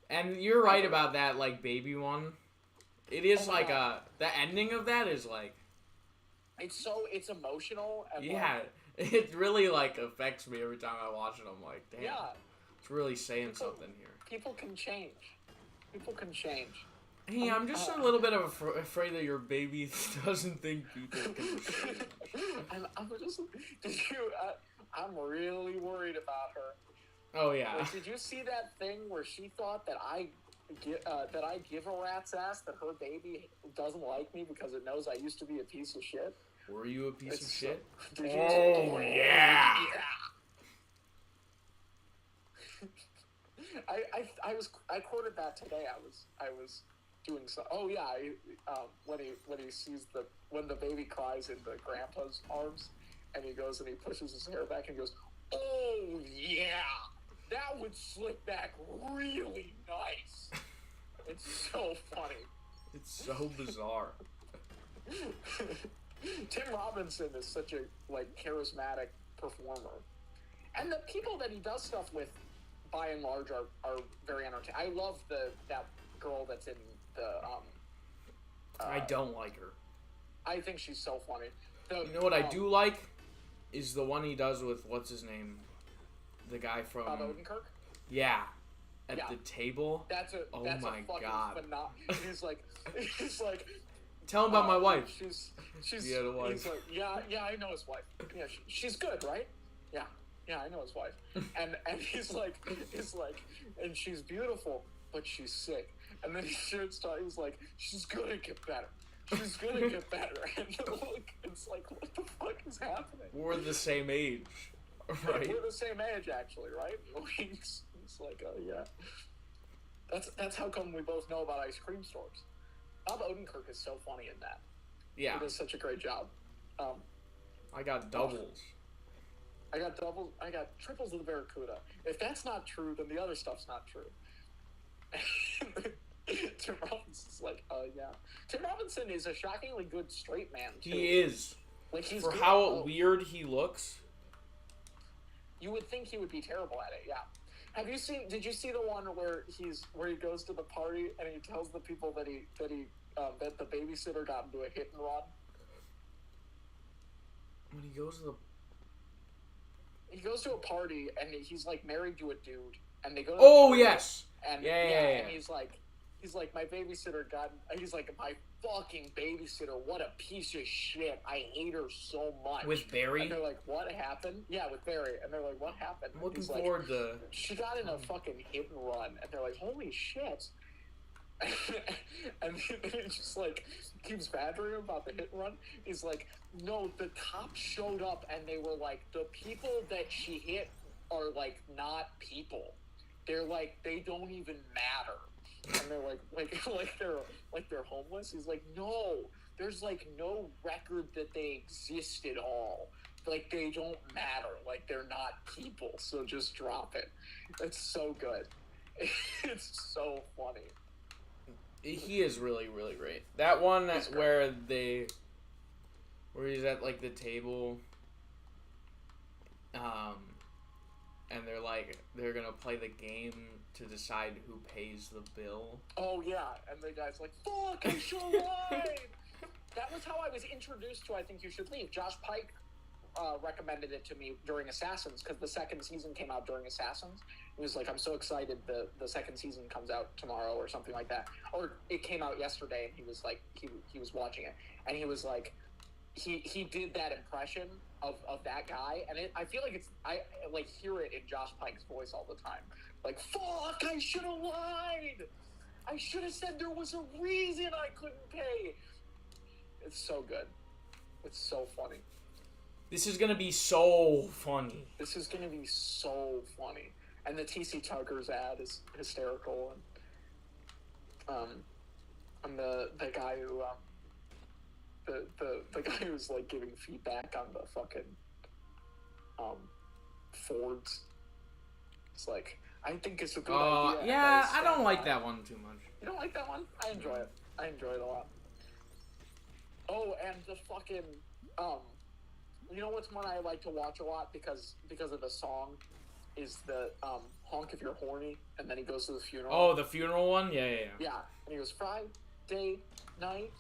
And you're right about that, like, baby one. It is Oh my like God. the ending of that is like, It's emotional. And yeah, it really like affects me every time I watch it. I'm like, damn, Yeah. it's really saying something here. People can change. People can change. Hey, I'm just a little bit of afraid that your baby doesn't think people can see. I'm just. Did you? I'm really worried about her. Oh yeah. Like, did you see that thing where she thought that I give a rat's ass that her baby doesn't like me because it knows I used to be a piece of shit? Were you a piece of shit? Did you? Oh yeah. I quoted that today. I was doing so. Oh yeah. When he sees when the baby cries in the grandpa's arms, and he goes and he pushes his hair back and goes, "Oh yeah, that would slip back really nice." It's so funny. It's so bizarre. Tim Robinson is such a charismatic performer, and the people that he does stuff with, by and large, are very entertaining. I love that girl that's in the. I don't like her. I think she's so funny. You know what I do like is the one he does with what's his name, the guy from Bob Odenkirk. Yeah, at the table. That's a fucking God. He's like. Tell him about my wife. She's He had a wife. He's like, yeah, I know his wife. Yeah, she's good, right? Yeah, I know his wife. And he's like, and she's beautiful, but she's sick. And then he's like, she's gonna get better. She's gonna get better. And it's like, what the fuck is happening? We're the same age, right? We're the same age, actually, right? It's like, oh yeah. That's how come we both know about ice cream stores. Bob Odenkirk is so funny in that. Yeah. He does such a great job. I got doubles. I got doubles. I got triples of the Barracuda. If that's not true, then the other stuff's not true. Tim Robinson's like, yeah. Tim Robinson is a shockingly good straight man, too. He is. He's For good how weird he looks. You would think he would be terrible at it, yeah. Did you see the one where he goes to the party and he tells the people that that the babysitter got into a hit and run? When he goes to a party and he's like married to a dude, and they go to yes. And yeah. And he's like my babysitter he's like, my fucking babysitter, what a piece of shit, I hate her so much. With Barry? And they're like, what happened? Yeah, with Barry. And they're like, what happened? I'm looking forward to... She got in a fucking hit and run. And they're like, holy shit. And then he just keeps badgering him about the hit and run. He's like, no, the cops showed up and they were like, the people that she hit are not people. They're they don't even matter. And they're they're homeless. He's like, no, there's no record that they exist at all. They don't matter. They're not people. So just drop it. It's so good. It's so funny. He is really, really great. That one where he's at the table, and they're gonna play the game to decide who pays the bill. Oh yeah, and the guy's like, "Fuck, I should lied." That was how I was introduced to I Think You Should Leave. Josh Pike recommended it to me during Assassins, because the second season came out during Assassins. He was like, I'm so excited the second season comes out tomorrow or something like that. Or it came out yesterday, and he was like, he was watching it, and he was like, he did that impression of that guy, and I feel like I hear it in Josh Pike's voice all the time. Fuck, I should have lied. I should have said there was a reason I couldn't pay. It's so good. It's so funny. This is gonna be so funny. This is gonna be so funny. And the TC Tucker's ad is hysterical. And the guy who the guy who's giving feedback on the fucking Fords. It's I think it's a good idea. Yeah, I don't like that one too much. You don't like that one? I enjoy it. I enjoy it a lot. Oh, and the fucking you know what's one I like to watch a lot because of the song is the Honk If You're Horny, and then he goes to the funeral. Oh, the funeral one? Yeah. Yeah, and he goes, Friday night,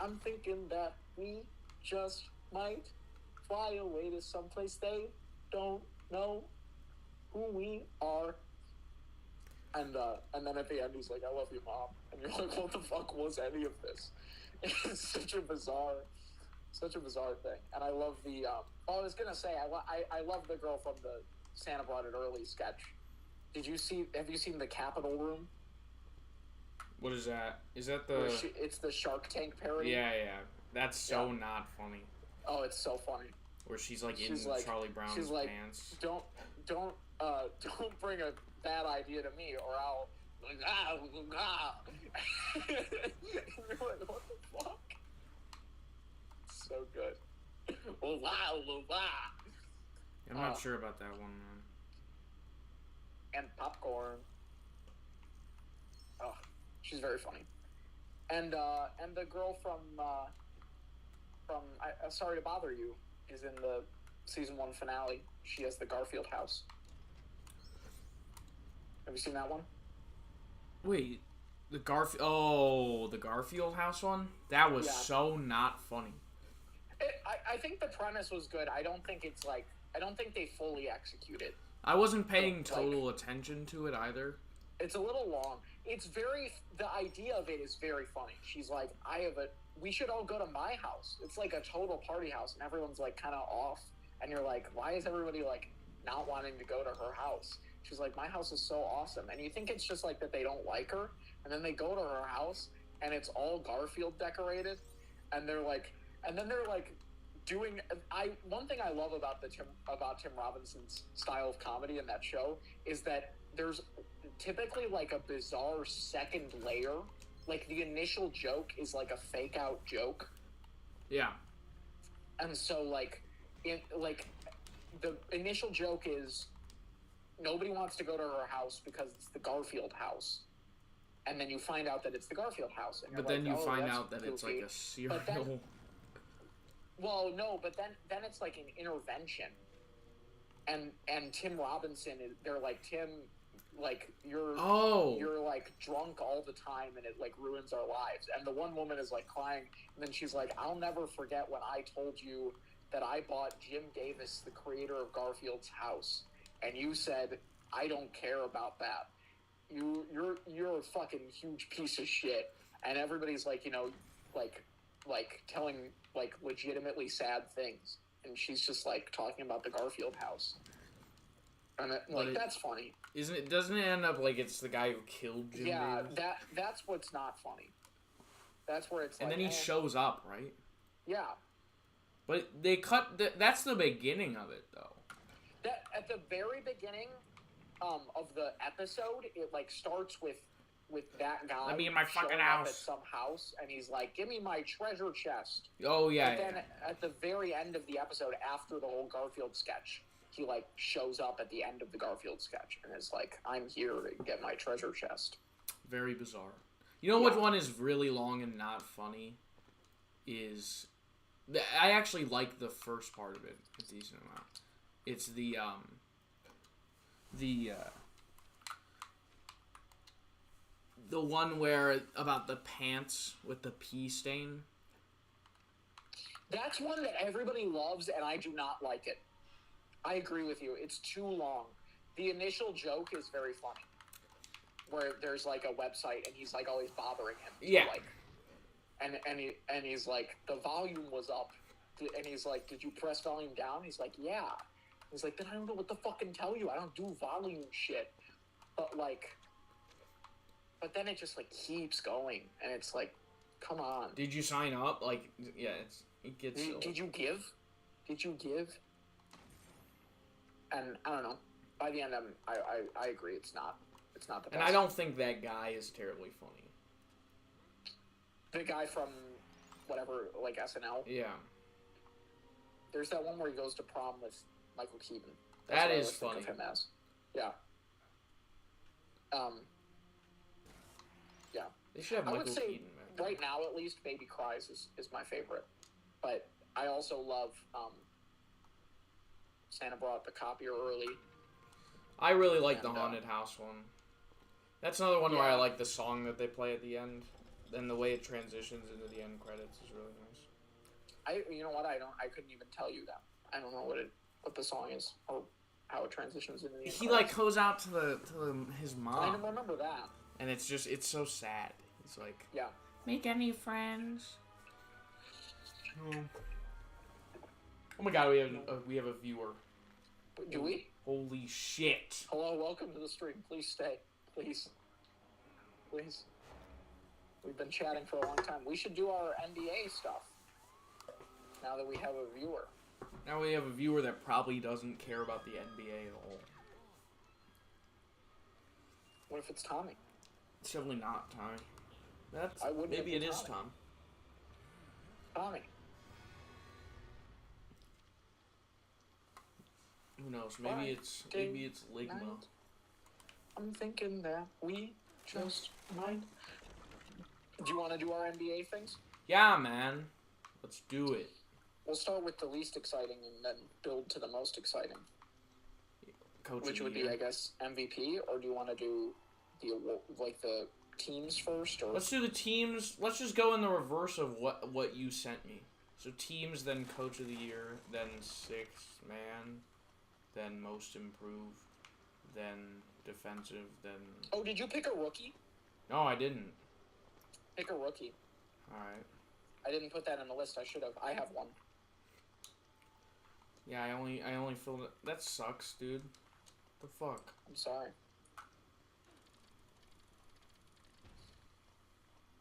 I'm thinking that we just might fly away to someplace they don't know who we are. And then at the end he's like, "I love you, Mom," and you're like, "What the fuck was any of this?" It's such a bizarre thing. And I love the. I was gonna say I love the girl from the Santa Brought It Early sketch. Have you seen the Capitol Room? What is that? Is that Where the? it's the Shark Tank parody. Yeah. That's so not funny. Oh, it's so funny. Where she's in Charlie Brown's pants. Don't bring a bad idea to me, or I'll. You're like, what the fuck? It's so good. I'm not sure about that one, man. And popcorn. Oh, she's very funny. And the girl from Sorry to Bother You is in the season 1 finale. She has the Garfield house. Have you seen that one? Wait, the Garfield house one? That was so not funny. I think the premise was good. I don't think they fully executed. I wasn't paying total attention to it either. It's a little long. The idea of it is very funny. She's like, we should all go to my house. It's like a total party house, and everyone's like kind of off. And you're like, why is everybody like not wanting to go to her house? She's like, my house is so awesome. And you think it's just like that they don't like her. And then they go to her house, and it's all Garfield decorated. And they're like doing. One thing I love about Tim Robinson's style of comedy in that show is that there's typically like a bizarre second layer. Like the initial joke is like a fake out joke. Yeah. And so the initial joke is nobody wants to go to her house because it's the Garfield house. And then you find out that it's the Garfield house. And but then you find out that it's like a serial. Well, no, but then it's like an intervention. And Tim Robinson they're like, Tim, like you're like drunk all the time and it like ruins our lives. And the one woman is like crying, and then she's like, I'll never forget when I told you that I bought Jim Davis, the creator of Garfield's house, and you said I don't care about that. You're a fucking huge piece of shit. And everybody's like, like telling like legitimately sad things, and she's just like talking about the Garfield house. And that's funny. Doesn't it end up like it's the guy who killed Jim Davis? That's what's not funny. That's where it's and then he shows up, right? Yeah. But they cut that's the beginning of it though. That at the very beginning of the episode, it like starts with that guy. Let me in my fucking house. At some house, and he's like, "Give me my treasure chest." Oh yeah. But then at the very end of the episode, after the whole Garfield sketch, he like shows up at the end of the Garfield sketch and is like, "I'm here to get my treasure chest." Very bizarre. You know which one is really long and not funny? I actually like the first part of it a decent amount. It's the one where about the pants with the pee stain. That's one that everybody loves, and I do not like it. I agree with you. It's too long. The initial joke is very funny, where there's like a website, and he's like always bothering him. Yeah. Like, and he's like, the volume was up, and he's like, did you press volume down? He's like, yeah. He's like, then I don't know what to fucking tell you. I don't do volume shit. But then it just like keeps going, and it's like, come on. Did you sign up? Like, yeah, it gets. Did you give? Did you give? And I don't know. By the end, I agree. It's not the best. And I don't think that guy is terribly funny. The guy from whatever, like SNL. Yeah. There's that one where he goes to prom with Michael Keaton. That is funny. Think of him as. Yeah. Yeah. They should have Michael Keaton. Right now, at least, Baby Cries is my favorite. But I also love Santa Brought the Copier Early. I really like the Haunted House one. That's another one where I like the song that they play at the end. And the way it transitions into the end credits is really nice. You know what? I couldn't even tell you that. I don't know what the song is, or how it transitions into the. He like goes out to his I mom, don't remember that. and it's so sad. He's like, Yeah. make any friends. Oh my god, we have a viewer. Do we? Holy shit! Hello, welcome to the stream. Please stay. Please. We've been chatting for a long time. We should do our NBA stuff. Now that we have a viewer. Now we have a viewer that probably doesn't care about the NBA at all. What if it's Tommy? It's definitely not Tommy. Maybe it is Tom. Tommy. Who knows? Maybe it's Ligma. I'm thinking that we just might. Do you want to do our NBA things? Yeah, man. Let's do it. We'll start with the least exciting and then build to the most exciting. Which would be, I guess, MVP, or do you want to do the teams first? Or let's do the teams. Let's just go in the reverse of what you sent me. So teams, then coach of the year, then sixth man, then most improved, then defensive, then. Oh, did you pick a rookie? No, I didn't. Pick a rookie. All right. I didn't put that on the list. I should have. I have one. Yeah, I only filled it. That sucks, dude. The fuck. I'm sorry.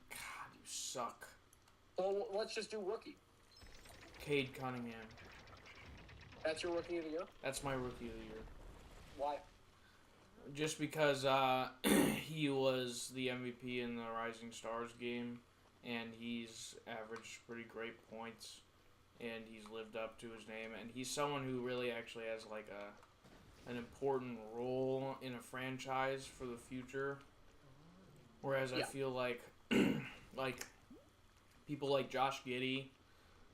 God, you suck. Well, let's just do rookie. Cade Cunningham. That's your rookie of the year? That's my rookie of the year. Why? Just because he was the MVP in the Rising Stars game, and he's averaged pretty great points, and he's lived up to his name, and he's someone who really actually has like an important role in a franchise for the future. Whereas I feel like like people like Josh Giddey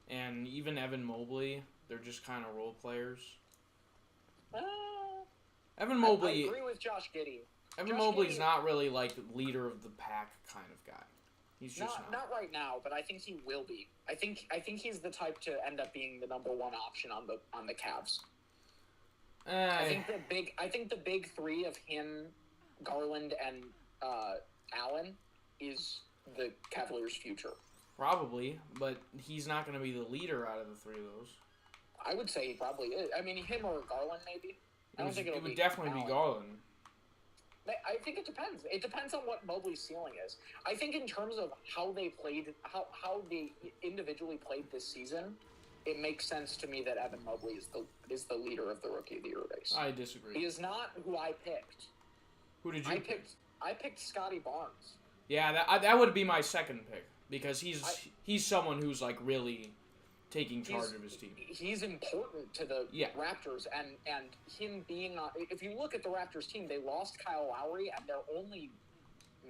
and even Evan Mobley, they're just kind of role players. Evan Mobley. I agree with Josh Giddey. Evan Mobley's not really like leader of the pack kind of guy. He's just not right now, but I think he will be. I think he's the type to end up being the number one option on the Cavs. I think the big three of him, Garland, and Allen is the Cavaliers' future. Probably, but he's not going to be the leader out of the three of those. I would say he probably is. I mean, him or Garland, maybe. It would definitely be Garland. I think it depends. It depends on what Mobley's ceiling is. I think in terms of how they played, how they individually played this season, it makes sense to me that Evan Mobley is the leader of the Rookie of the Year race. I disagree. He is not who I picked. Who did you pick? I picked Scotty Barnes. Yeah, that would be my second pick because he's someone who's like really taking charge of his team. He's important to the Raptors, and him being if you look at the Raptors team, they lost Kyle Lowry, and their only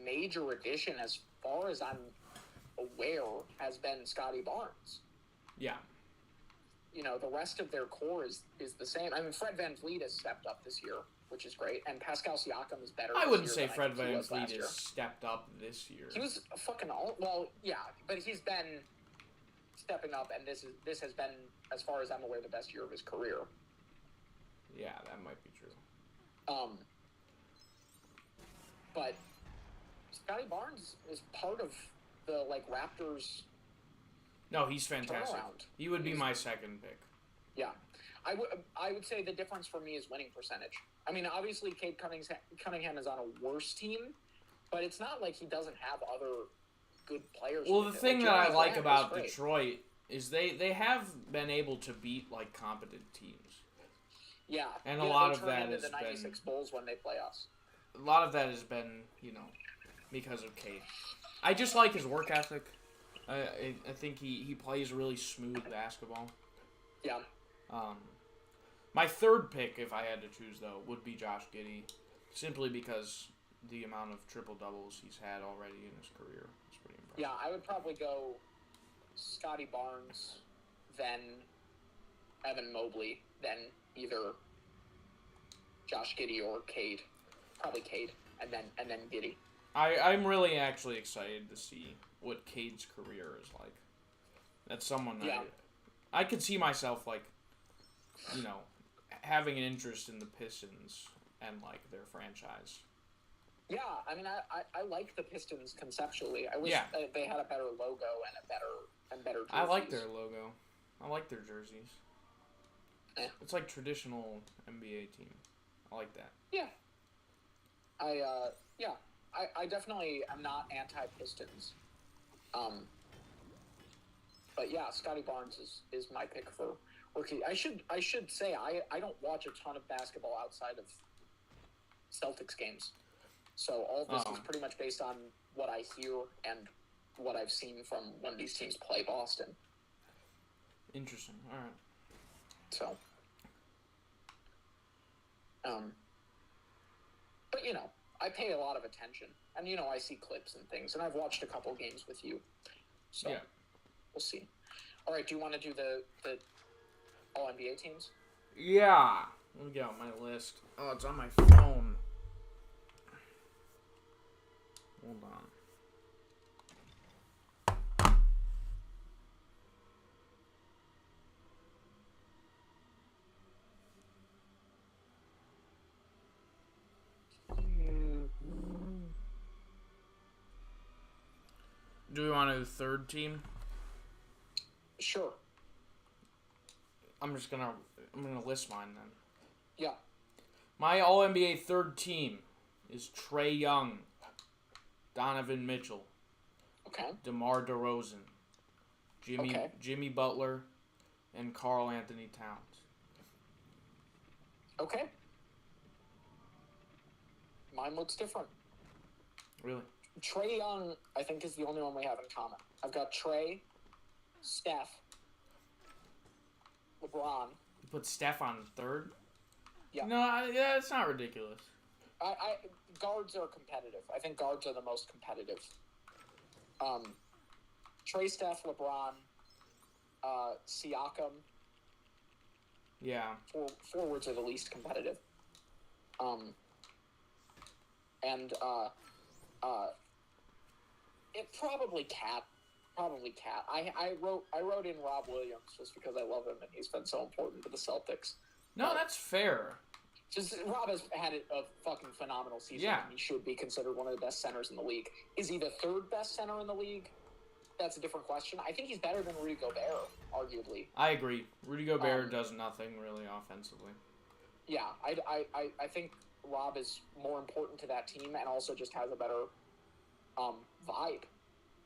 major addition, as far as I'm aware, has been Scotty Barnes. Yeah. You know, the rest of their core is the same. I mean, Fred VanVleet has stepped up this year, which is great, and Pascal Siakam is better. I wouldn't say Fred VanVleet has stepped up this year. He was fucking but he's been stepping up, and this has been, as far as I'm aware, the best year of his career. Yeah, that might be true. But Scotty Barnes is part of the Raptors. No, he's fantastic. Turnaround. He would be my second pick. Yeah, I would say the difference for me is winning percentage. I mean, obviously, Cade Cunningham is on a worse team, but it's not like he doesn't have other good players. Well, the thing that I like about Detroit is they have been able to beat competent teams. Yeah, and a lot of that is the 96 Bulls when they play us. A lot of that has been because of Cade. I just like his work ethic. I think he plays really smooth basketball. Yeah. My third pick, if I had to choose though, would be Josh Giddey, simply because the amount of triple doubles he's had already in his career is pretty impressive. Yeah, I would probably go Scotty Barnes, then Evan Mobley, then either Josh Giddey or Cade. Probably Cade, and then Giddey. I'm really actually excited to see what Cade's career is like. That's someone I could see myself having an interest in the Pistons and like their franchise. Yeah, I mean, I like the Pistons conceptually. I wish Yeah. they had a better logo and better jerseys. I like their logo. I like their jerseys. Yeah. It's like traditional NBA team. I like that. Yeah. I definitely am not anti-Pistons. But yeah, Scotty Barnes is my pick for rookie. I should say I don't watch a ton of basketball outside of Celtics games. So all of this is pretty much based on what I hear and what I've seen from when these teams play Boston. Interesting. All right. So, but you know, I pay a lot of attention, and you know, I see clips and things, and I've watched a couple games with you. So, yeah. We'll see. All right, do you want to do the All NBA teams? Yeah. Let me get out my list. Oh, it's on my phone. Hold on. Do we want to do the third team? Sure. I'm gonna list mine then. Yeah. My All NBA third team is Trae Young, Donovan Mitchell, Okay. DeMar DeRozan, Jimmy Butler, and Karl Anthony Towns. Okay. Mine looks different. Really? Trae Young, I think, is the only one we have in common. I've got Trae, Steph, LeBron. You put Steph on third? Yeah. No, it's not ridiculous. Guards are competitive. I think guards are the most competitive. Trae, Steph, LeBron, Siakam. Yeah. Forwards are the least competitive. It probably Cat. I wrote in Rob Williams just because I love him and he's been so important to the Celtics. No, that's fair. Just Rob has had a fucking phenomenal season. Yeah. And he should be considered one of the best centers in the league. Is he the third best center in the league? That's a different question. I think he's better than Rudy Gobert, arguably. I agree. Rudy Gobert does nothing really offensively. Yeah, I think Rob is more important to that team and also just has a better vibe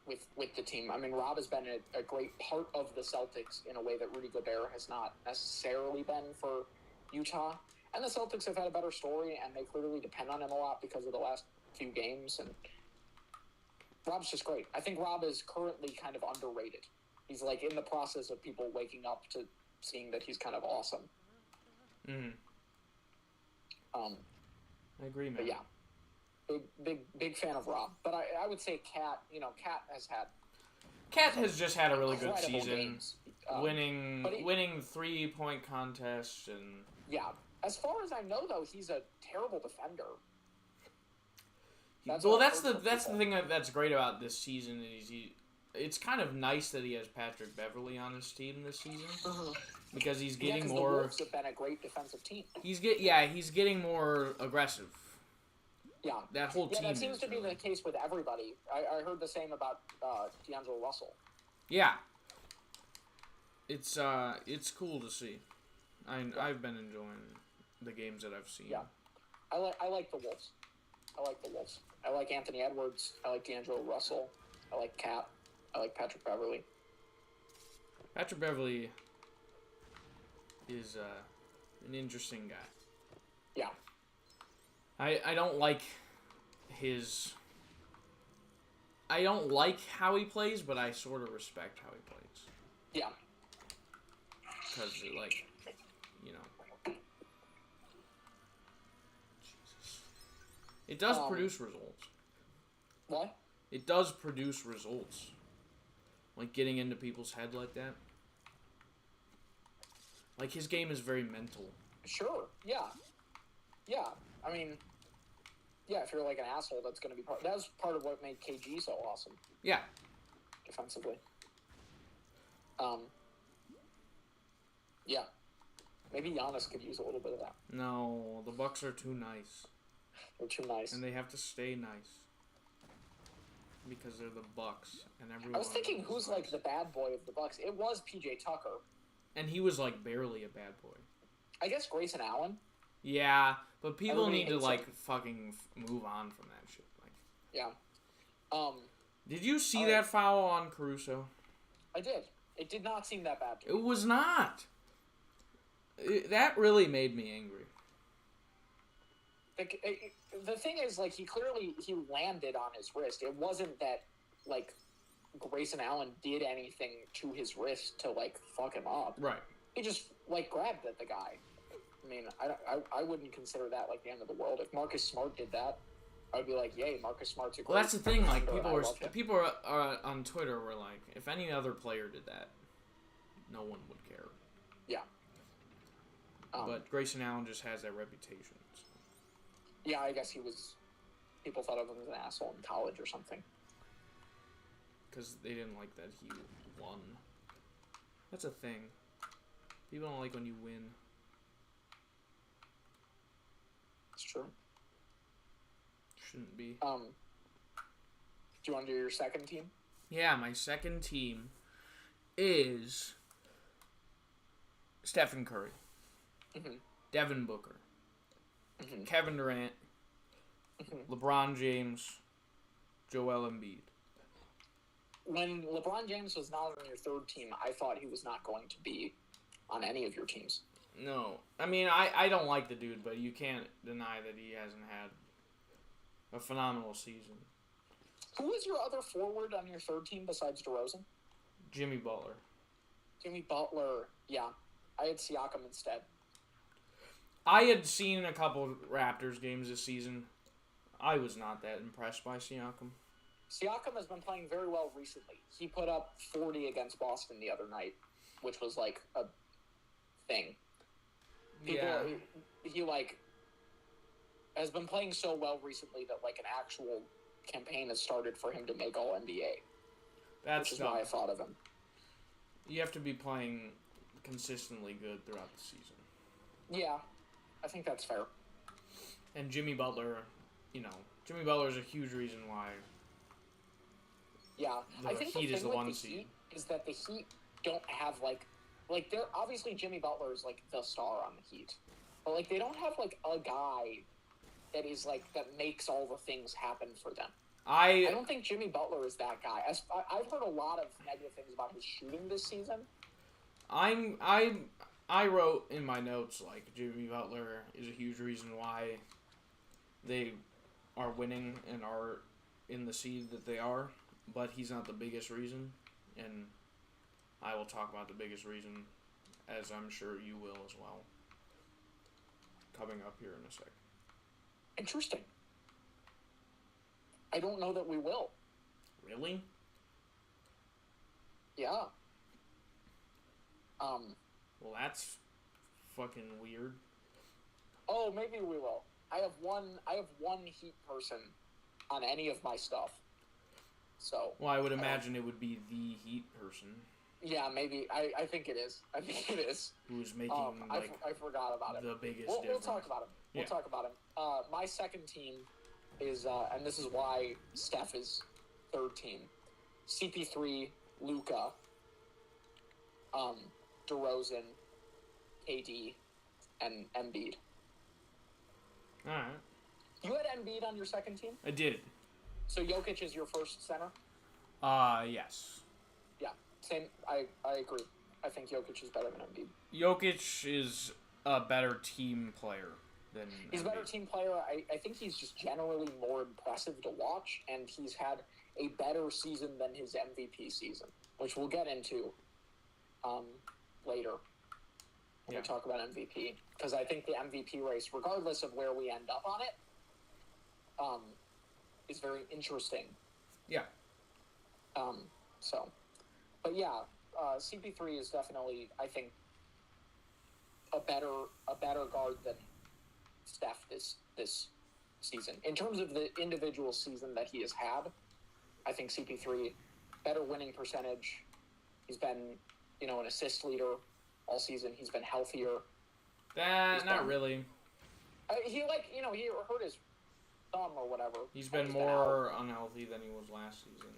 with the team. I mean, Rob has been a great part of the Celtics in a way that Rudy Gobert has not necessarily been for Utah. And the Celtics have had a better story, and they clearly depend on him a lot because of the last few games. And Rob's just great. I think Rob is currently kind of underrated. He's like in the process of people waking up to seeing that he's kind of awesome. Mm-hmm. I agree, man. But yeah, big fan of Rob. But I would say Cat. You know, Cat has just had a really good season, games. winning 3-point contests and yeah. As far as I know, though, he's a terrible defender. That's the thing that's great about this season is it's kind of nice that he has Patrick Beverley on his team this season because he's getting more. The Wolves have been a great defensive team. He's getting more aggressive. Yeah, that whole team. Yeah, that seems to be the case with everybody. I heard the same about D'Angelo Russell. Yeah, it's cool to see. I've been enjoying the games that I've seen. Yeah, I like the Wolves. I like Anthony Edwards. I like D'Angelo Russell. I like Cat. I like Patrick Beverley. Patrick Beverley is an interesting guy. Yeah. I don't like how he plays, but I sort of respect how he plays. Yeah. Because, like, you know. Jesus. It does produce results. What? It does produce results. Like, getting into people's head like that. Like, his game is very mental. Sure, yeah. Yeah, I mean, yeah, if you're like an asshole, that's going to be that was part of what made KG so awesome. Yeah. Defensively. Yeah. Maybe Giannis could use a little bit of that. No, the Bucks are too nice. They're too nice. And they have to stay nice. Because they're the Bucks, and everyone. I was thinking, who's nice. like the bad boy of the Bucks? It was PJ Tucker. And he was like barely a bad boy. I guess Grayson Allen. Yeah, but people Everybody need to hates like him. fucking move on from that shit. Like, Yeah. did you see All that right. foul on Caruso? I did. It did not seem that bad to me. It was not. That really made me angry. The thing is, like, he landed on his wrist. It wasn't that, like, Grayson Allen did anything to his wrist to, like, fuck him up. Right. He just, like, grabbed at the guy. I mean, I wouldn't consider that, like, the end of the world. If Marcus Smart did that, I would be like, yay, Marcus Smart's a great Well, that's the thing. Like, defender, and I love him. people are on Twitter were like, if any other player did that, no one would care. Yeah. But Grayson Allen just has that reputation. So. Yeah, I guess people thought of him as an asshole in college or something. Because they didn't like that he won. That's a thing. People don't like when you win. It's true. Shouldn't be. Do you want to do your second team? Yeah, my second team is Stephen Curry, Mm-hmm. Devin Booker, Mm-hmm. Kevin Durant, Mm-hmm. LeBron James, Joel Embiid. When LeBron James was not on your third team, I thought he was not going to be on any of your teams. No, I mean, I don't like the dude, but you can't deny that he hasn't had a phenomenal season. Who was your other forward on your third team besides DeRozan? Jimmy Butler. Jimmy Butler. Yeah, I had Siakam instead. I had seen a couple Raptors games this season. I was not that impressed by Siakam. Siakam has been playing very well recently. He put up 40 against Boston the other night, which was like a thing. He like has been playing so well recently that like an actual campaign has started for him to make All NBA. That's which is why I thought of him. You have to be playing consistently good throughout the season. Yeah, I think that's fair. And Jimmy Butler, Jimmy Butler is a huge reason why. Yeah, The I think Heat the is thing the with one the seed. Heat is that the Heat don't have like they're obviously Jimmy Butler is like the star on the Heat, but like they don't have like a guy that is like that makes all the things happen for them. I don't think Jimmy Butler is that guy. I've heard a lot of negative things about his shooting this season. I wrote in my notes like Jimmy Butler is a huge reason why they are winning and are in the seed that they are, but he's not the biggest reason, and I will talk about the biggest reason, as I'm sure you will as well, coming up here in a sec. Interesting. I don't know that we will. Really? Yeah. Well, that's fucking weird. Oh, maybe we will. I have one Heat person on any of my stuff. So. Well, I would imagine it would be the Heat person Yeah, maybe. I think it is. I think it is. who's making I forgot about it. the biggest We'll difference. talk about him. We'll talk about him. My second team is, and this is why Steph is third team. CP3, Luka, DeRozan, KD, and Embiid. All right. You had Embiid on your second team? I did. So Jokic is your first center? Yes. Yeah, same. I agree. I think Jokic is better than Embiid. Jokic is a better team player than He's a Embiid. better team player. I think he's just generally more impressive to watch, and he's had a better season than his MVP season, which we'll get into later when we talk about MVP. Because I think the MVP race, regardless of where we end up on it, is very interesting. Yeah. But yeah, CP3 is definitely, I think, a better guard than Steph this season. In terms of the individual season that he has had, I think CP3, better winning percentage. He's been, an assist leader all season. He's been healthier. Not done. really. He he hurt his thumb or whatever. He's been out. more unhealthy than he was last season.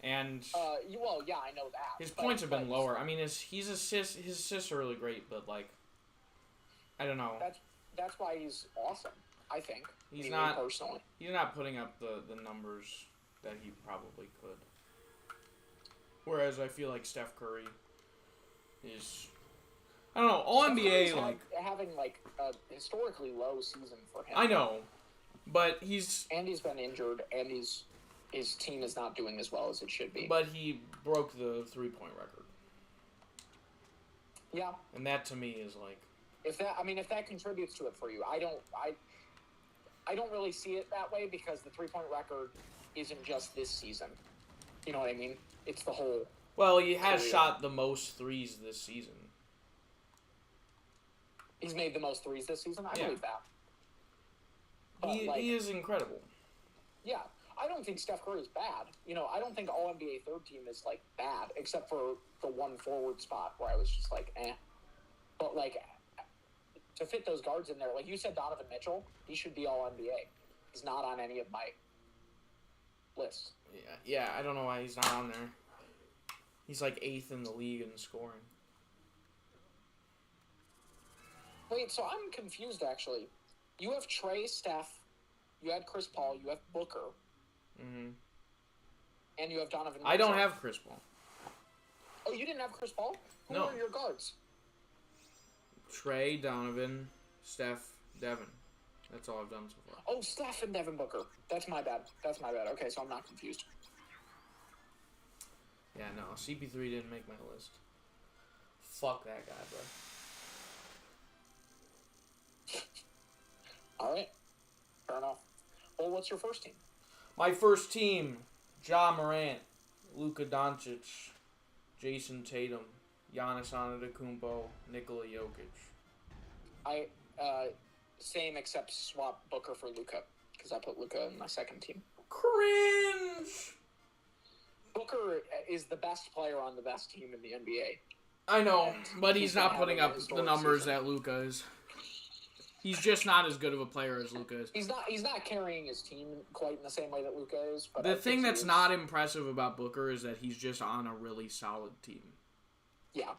And well, yeah, I know that. his points have been lower. I mean, his assists are really great, but like, I don't know. That's why he's awesome. I think He's not personally. He's not putting up the numbers that he probably could. Whereas I feel like Steph Curry is, I don't know, All NBA like having like a historically low season for him. I know, but he's been injured, and his team is not doing as well as it should be. But he broke the 3-point record. Yeah. And that to me is like, if that contributes to it for you, I don't really see it that way, because the 3-point record isn't just this season. You know what I mean? It's the whole. Well, he has shot the most threes this season. He's made the most threes this season. I believe that. But he is incredible. Yeah. I don't think Steph Curry is bad. I don't think All NBA third team is like bad, except for the one forward spot where I was just like, eh. But like, to fit those guards in there, like you said, Donovan Mitchell, he should be All NBA. He's not on any of my lists. Yeah, I don't know why he's not on there. He's like 8th in the league in scoring. Wait, so I'm confused actually. You have Trey, Steph, you had Chris Paul, you have Booker. Mm-hmm. And you have Donovan Mitchell. I don't have Chris Paul. Oh, you didn't have Chris Paul? Who No. are your guards? Trey, Donovan, Steph, Devin. That's all I've done so far. Oh, Steph and Devin Booker. That's my bad. Okay, so I'm not confused. Yeah, no, CP3 didn't make my list. Fuck that guy, bro. All right. Fair enough. Well, what's your first team? My first team, Ja Morant, Luka Doncic, Jason Tatum, Giannis Antetokounmpo, Nikola Jokic. Same, except swap Booker for Luka, because I put Luka in my second team. Cringe! Booker is the best player on the best team in the NBA. I know, And but he's not putting up the historic numbers season. that Luka is. He's just not as good of a player as Luka is. He's not carrying his team quite in the same way that Luka is. But The thing that's not impressive about Booker is that he's just on a really solid team. Yeah.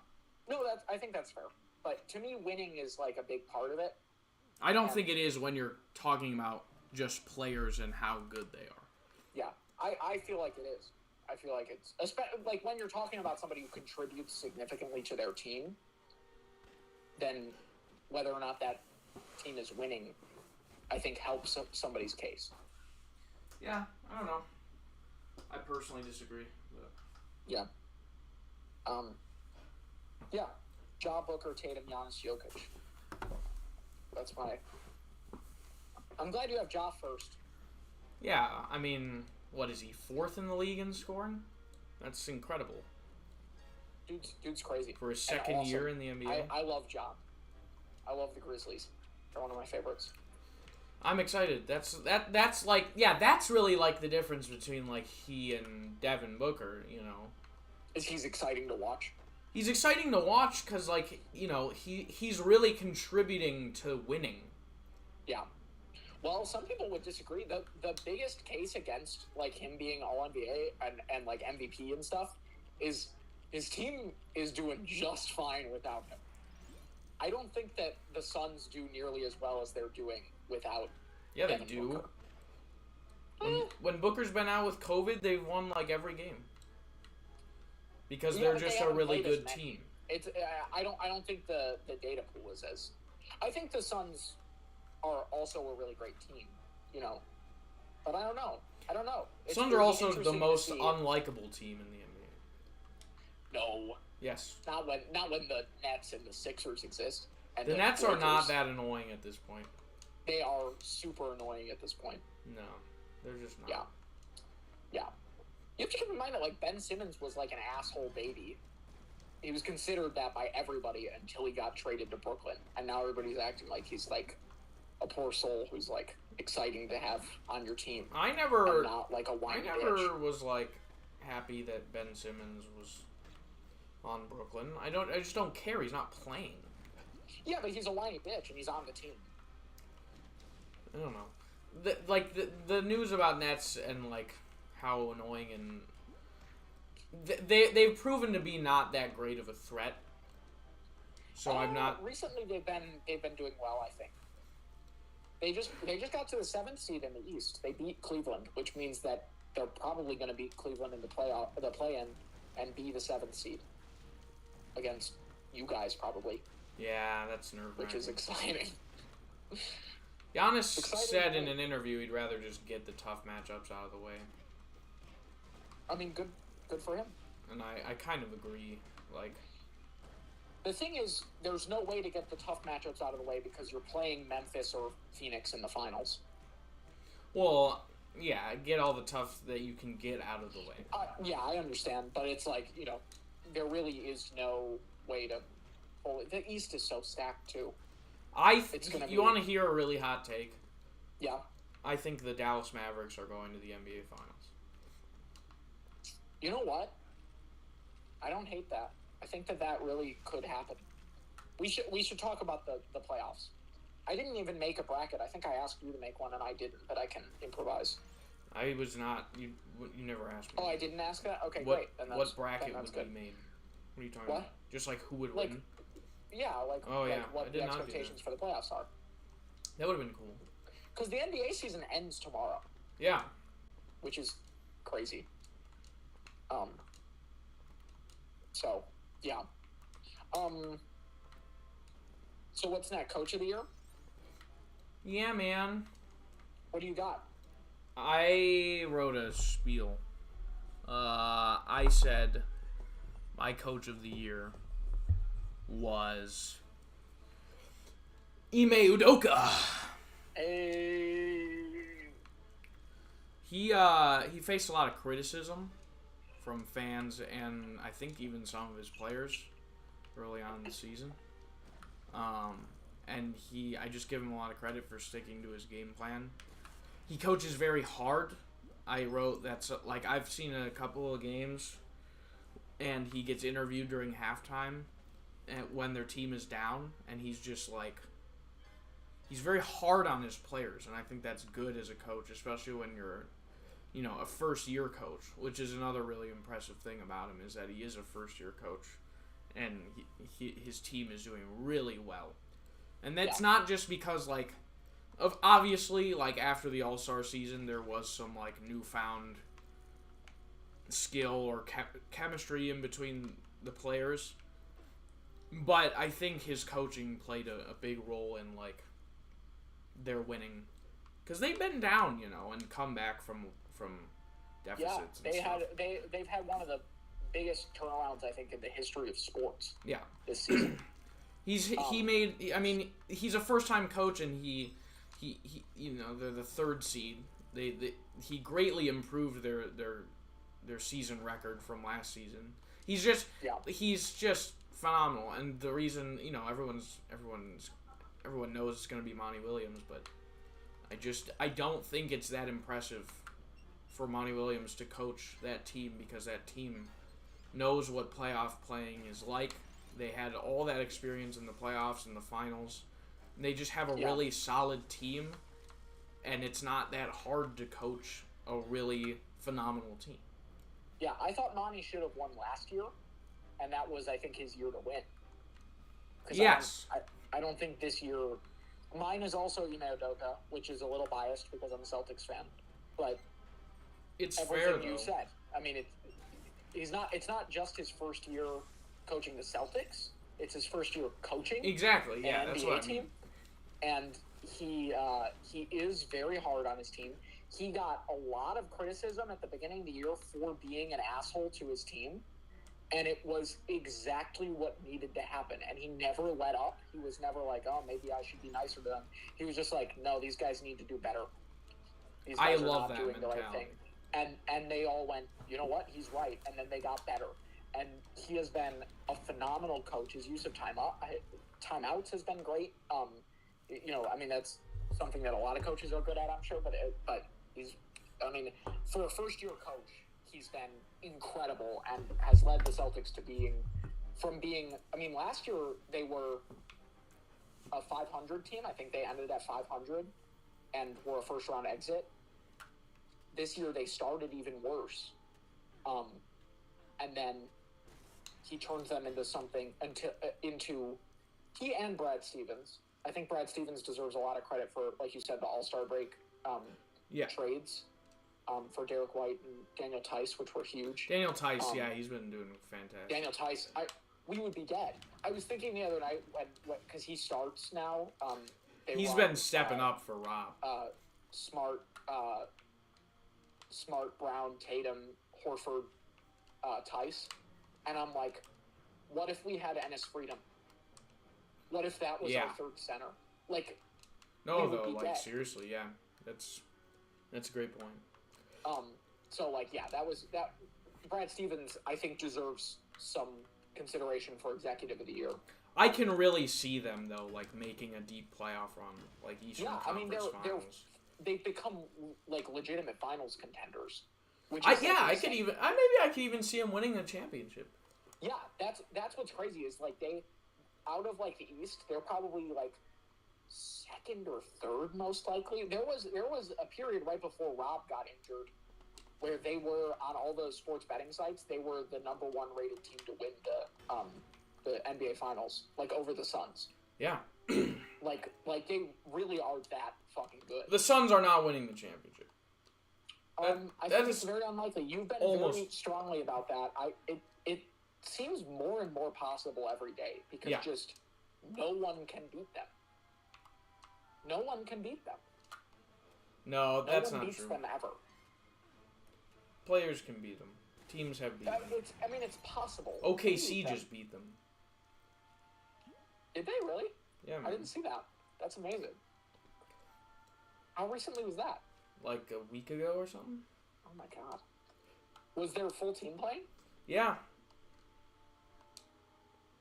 No, I think that's fair. But to me, winning is like a big part of it. I don't think it is when you're talking about just players and how good they are. Yeah, I feel like it is. I feel like it's like when you're talking about somebody who contributes significantly to their team, then whether or not that team is winning, I think helps somebody's case. Yeah, I don't know. I personally disagree. But... Yeah. Yeah. Ja, Booker, Tatum, Giannis, Jokic. That's my... I'm glad you have Ja first. Yeah, I mean, what is he, 4th in the league in scoring? That's incredible. Dude's crazy. For his second year in the NBA. I love Ja. I love the Grizzlies. They're one of my favorites. I'm excited. That's like, yeah, that's really like the difference between like he and Devin Booker, you know. He's exciting to watch. He's exciting to watch because, like, you know, he's really contributing to winning. Yeah. Well, some people would disagree. The biggest case against, like, him being All-NBA and like, MVP and stuff is his team is doing just fine without him. I don't think that the Suns do nearly as well as they're doing without Devin do. Booker. When Booker's been out with COVID, they've won, like, every game. Because Yeah, they're but just they a really haven't played good as many. team. It's I don't think the data pool is as. I think the Suns are also a really great team, you know. But I don't know. Suns are also the most unlikable team in the NBA. No. Yes. Not when the Nets and the Sixers exist. And The Nets are not Lakers, that annoying at this point. They are super annoying at this point. No, they're just not. Yeah. Yeah. You have to keep in mind that, like, Ben Simmons was like an asshole baby. He was considered that by everybody until he got traded to Brooklyn. And now everybody's acting like he's, like, a poor soul who's, like, exciting to have on your team. I never Not, like, a whiny never bitch. was like happy that Ben Simmons was on Brooklyn. I just don't care. He's not playing. Yeah, but he's a whiny bitch, and he's on the team. I don't know. The news about Nets and like how annoying and they've proven to be not that great of a threat. So I'm not. Recently, they've been doing well. I think they just got to the 7th seed in the East. They beat Cleveland, which means that they're probably going to beat Cleveland in the play-in, and be the 7th seed against you guys probably. Yeah, that's nerve-wracking. Which is exciting. Giannis said in an interview he'd rather just get the tough matchups out of the way. I mean, good for him. And I kind of agree. Like, the thing is, there's no way to get the tough matchups out of the way because you're playing Memphis or Phoenix in the finals. Well, yeah, get all the tough that you can get out of the way. Yeah, I understand, but it's like, there really is no way to pull it. The East is so stacked, too. You want to hear a really hot take? Yeah. I think the Dallas Mavericks are going to the NBA Finals. You know what? I don't hate that. I think that really could happen. We should talk about the playoffs. I didn't even make a bracket. I think I asked you to make one, and I didn't, but I can improvise. I was not. You never asked me. Oh, I didn't ask that? Okay, great. Then what bracket would good. be made? What are you talking about? Just like who would win? Yeah, what the expectations for the playoffs are. That would have been cool. Because the NBA season ends tomorrow. Yeah. Which is crazy. So, yeah. So what's next? Coach of the Year? Yeah, man. What do you got? I wrote a spiel. I said my Coach of the Year was Ime Udoka. Hey. He faced a lot of criticism from fans and I think even some of his players early on in the season. And I just give him a lot of credit for sticking to his game plan. He coaches very hard. I wrote that's like I've seen a couple of games and he gets interviewed during halftime when their team is down and he's just like he's very hard on his players and I think that's good as a coach, especially when you're a first-year coach, which is another really impressive thing about him is that he is a first-year coach and his team is doing really well. And that's not just because obviously after the All-Star season there was some newfound skill or chemistry in between the players, but I think his coaching played a big role in their winning because they've been down and come back from deficits. Yeah, they've had one of the biggest turnarounds I think in the history of sports. Yeah, this season. He's a first-time coach and he they're the 3rd seed. He greatly improved their season record from last season. He's just phenomenal, and the reason everyone knows it's going to be Monty Williams, but I don't think it's that impressive for Monty Williams to coach that team because that team knows what playoff playing is like. They had all that experience in the playoffs and the finals. They just have a really solid team, and it's not that hard to coach a really phenomenal team. Yeah, I thought Monty should have won last year, and that was, I think, his year to win. Yes. I don't think this year... Mine is also Ime Udoka, which is a little biased because I'm a Celtics fan, but it's everything fair, you said. I mean, it's not just his first year coaching the Celtics. It's his first year coaching. Exactly. Yeah, an that's NBA what I team. mean. And he is very hard on his team. He got a lot of criticism at the beginning of the year for being an asshole to his team, and it was exactly what needed to happen. And he never let up. He was never like, oh, maybe I should be nicer to them. He was just like, no, these guys need to do better. These guys I are love not that doing mentality. the right thing. And they all went, you know what, he's right. And then they got better. And he has been a phenomenal coach. His use of timeouts has been great. That's something that a lot of coaches are good at, I'm sure. But for a first-year coach, he's been incredible and has led the Celtics to being. Last year they were a 500 team. I think they ended at 500 and were a first round exit. This year they started even worse. And then he turns them into something into he and Brad Stevens. I think Brad Stevens deserves a lot of credit for, like you said, the All-Star break trades for Derek White and Daniel Tice, which were huge. Daniel Tice, he's been doing fantastic. Daniel Tice, we would be dead. I was thinking the other night because he starts now. He's been stepping up for Rob. Smart, Brown, Tatum, Horford, Tice, and I'm like, what if we had Enes Freedom? What if that was our third center? Like, no, though, like dead. Seriously, yeah, that's a great point. So like, yeah, that. Brad Stevens, I think, deserves some consideration for Executive of the Year. I can really see them though, like making a deep playoff run, like Eastern Conference Finals. They've become like legitimate Finals contenders. I could even see them winning a championship. Yeah, that's what's crazy is like they, out of like the East, they're probably like second or third most likely. There was a period right before Rob got injured where they were on all those sports betting sites. They were the number 1 rated team to win the NBA Finals, like over the Suns. Yeah. like they really are that fucking good. The Suns are not winning the championship. I think it's very unlikely. You've been very strongly about that. It seems more and more possible every day because just no one can beat them. No one can beat them. No, that's not true. No one beats them ever. Players can beat them. Teams have beat them. It's possible. OKC just beat them. Did they really? Yeah, man. I didn't see that. That's amazing. How recently was that? Like a week ago or something. Oh my god. Was their full team playing? Yeah.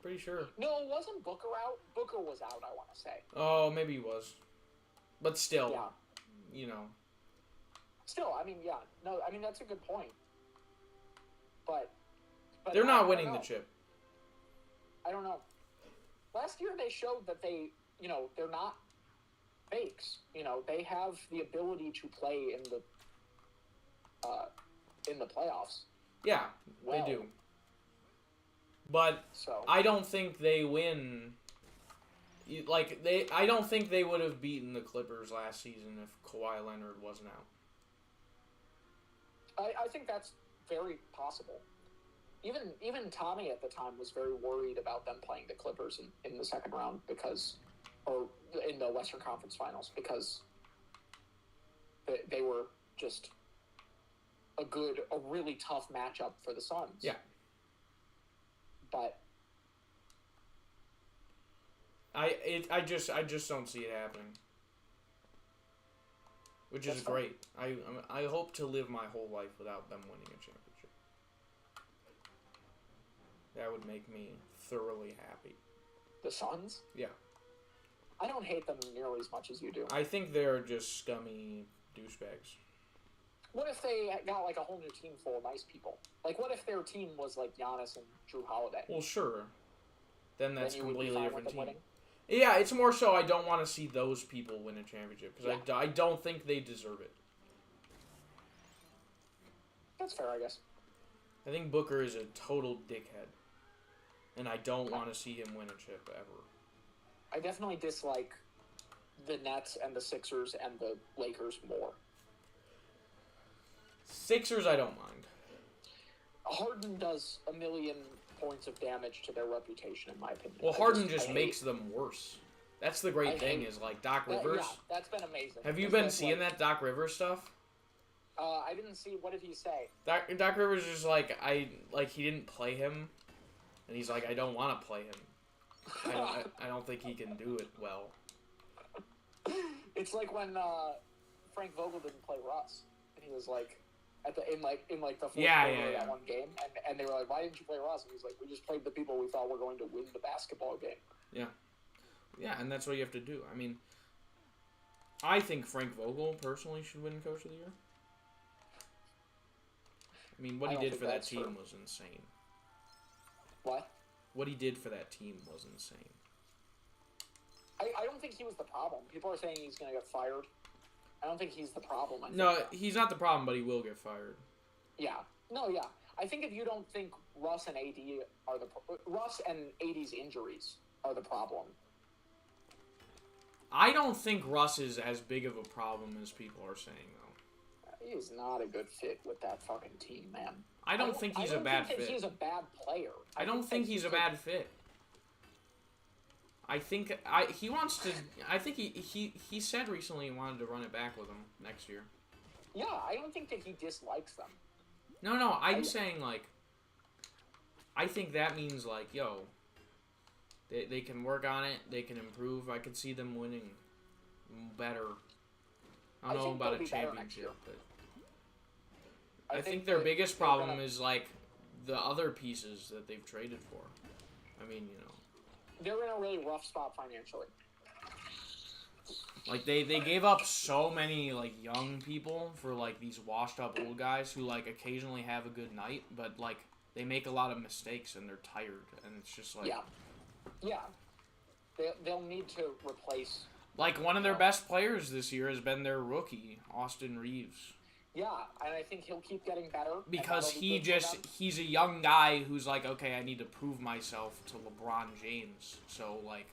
Pretty sure. No, wasn't Booker out? Booker was out, I want to say. Oh, maybe he was. But still, you know. Still, I mean, yeah. No, I mean, that's a good point. But they're not winning the chip. I don't know. Last year they showed that they, they're not fakes. They have the ability to play in the playoffs. Yeah, they do. But I don't think they win. I don't think they would have beaten the Clippers last season if Kawhi Leonard wasn't out. I think that's very possible. Even Tommy at the time was very worried about them playing the Clippers in the second round or in the Western Conference Finals because they were just a really tough matchup for the Suns. Yeah. But I just don't see it happening. Which is great. I hope to live my whole life without them winning a championship. That would make me thoroughly happy. The Suns? Yeah. I don't hate them nearly as much as you do. I think they're just scummy douchebags. What if they got like a whole new team full of nice people? Like, what if their team was like Giannis and Drew Holiday? Well, sure. Then that's a completely different team. Winning? Yeah, it's more so I don't want to see those people win a championship because I don't think they deserve it. That's fair, I guess. I think Booker is a total dickhead, and I don't want to see him win a chip ever. I definitely dislike the Nets and the Sixers and the Lakers more. Sixers, I don't mind. Harden does a million points of damage to their reputation, in my opinion. Well, Harden just makes them worse. That's the great thing is, like, Doc Rivers. Yeah, that's been amazing. Have you been seeing that Doc Rivers stuff? I didn't see. What did he say? Doc Rivers is he didn't play him, and he's like, I don't want to play him. I don't think he can do it well. It's like when Frank Vogel didn't play Russ, and he was like, in the fourth quarter of that one game, and they were like, why didn't you play Russ? And he's like, we just played the people we thought were going to win the basketball game. Yeah. Yeah, and that's what you have to do. I mean, I think Frank Vogel personally should win Coach of the Year. I mean, what he did for that team was insane. What? What he did for that team was insane. I don't think he was the problem. People are saying he's going to get fired. I don't think he's the problem. No, he's not the problem, but he will get fired. Yeah. No, yeah. I think if you don't think Russ and AD's injuries are the problem. I don't think Russ is as big of a problem as people are saying, though. He is not a good fit with that fucking team, man. I don't think he's a bad fit. He's a bad player. I don't think he's a bad fit. I think he wants to. I think he said recently he wanted to run it back with him next year. Yeah, I don't think that he dislikes them. No, I'm saying, like, I think that means, like, yo, they can work on it, they can improve. I could see them winning better. I don't know about a championship, but I think their biggest problem is, like, the other pieces that they've traded for. I mean, you know. They're in a really rough spot financially. Like, they gave up so many, like, young people for, like, these washed-up old guys who, like, occasionally have a good night, but, like, they make a lot of mistakes and they're tired, and it's just, like... Yeah. They'll need to replace... Like, one of their best players this year has been their rookie, Austin Reeves. Yeah, and I think he'll keep getting better. Because he's a young guy who's like, okay, I need to prove myself to LeBron James, so, like...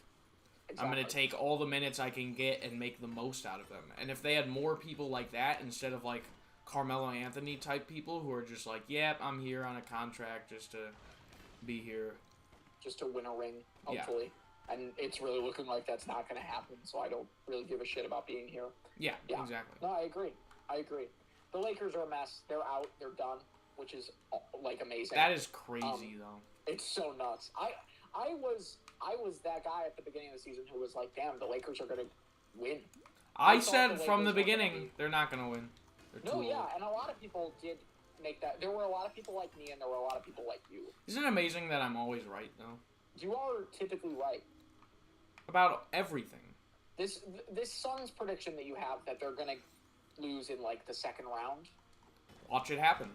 Exactly. I'm going to take all the minutes I can get and make the most out of them. And if they had more people like that instead of, like, Carmelo Anthony type people who are just like, yep, I'm here on a contract just to be here. Just to win a ring, hopefully. Yeah. And it's really looking like that's not going to happen, so I don't really give a shit about being here. Yeah, exactly. No, I agree. The Lakers are a mess. They're out. They're done, which is, like, amazing. That is crazy, though. It's so nuts. I was that guy at the beginning of the season who was like, damn, the Lakers are going to win. I said from the beginning, they're not going to win. No, yeah, and a lot of people did make that. There were a lot of people like me, and there were a lot of people like you. Isn't it amazing that I'm always right, though? You are typically right. About everything. This Suns prediction that you have that they're going to lose in, like, the second round. Watch it happen.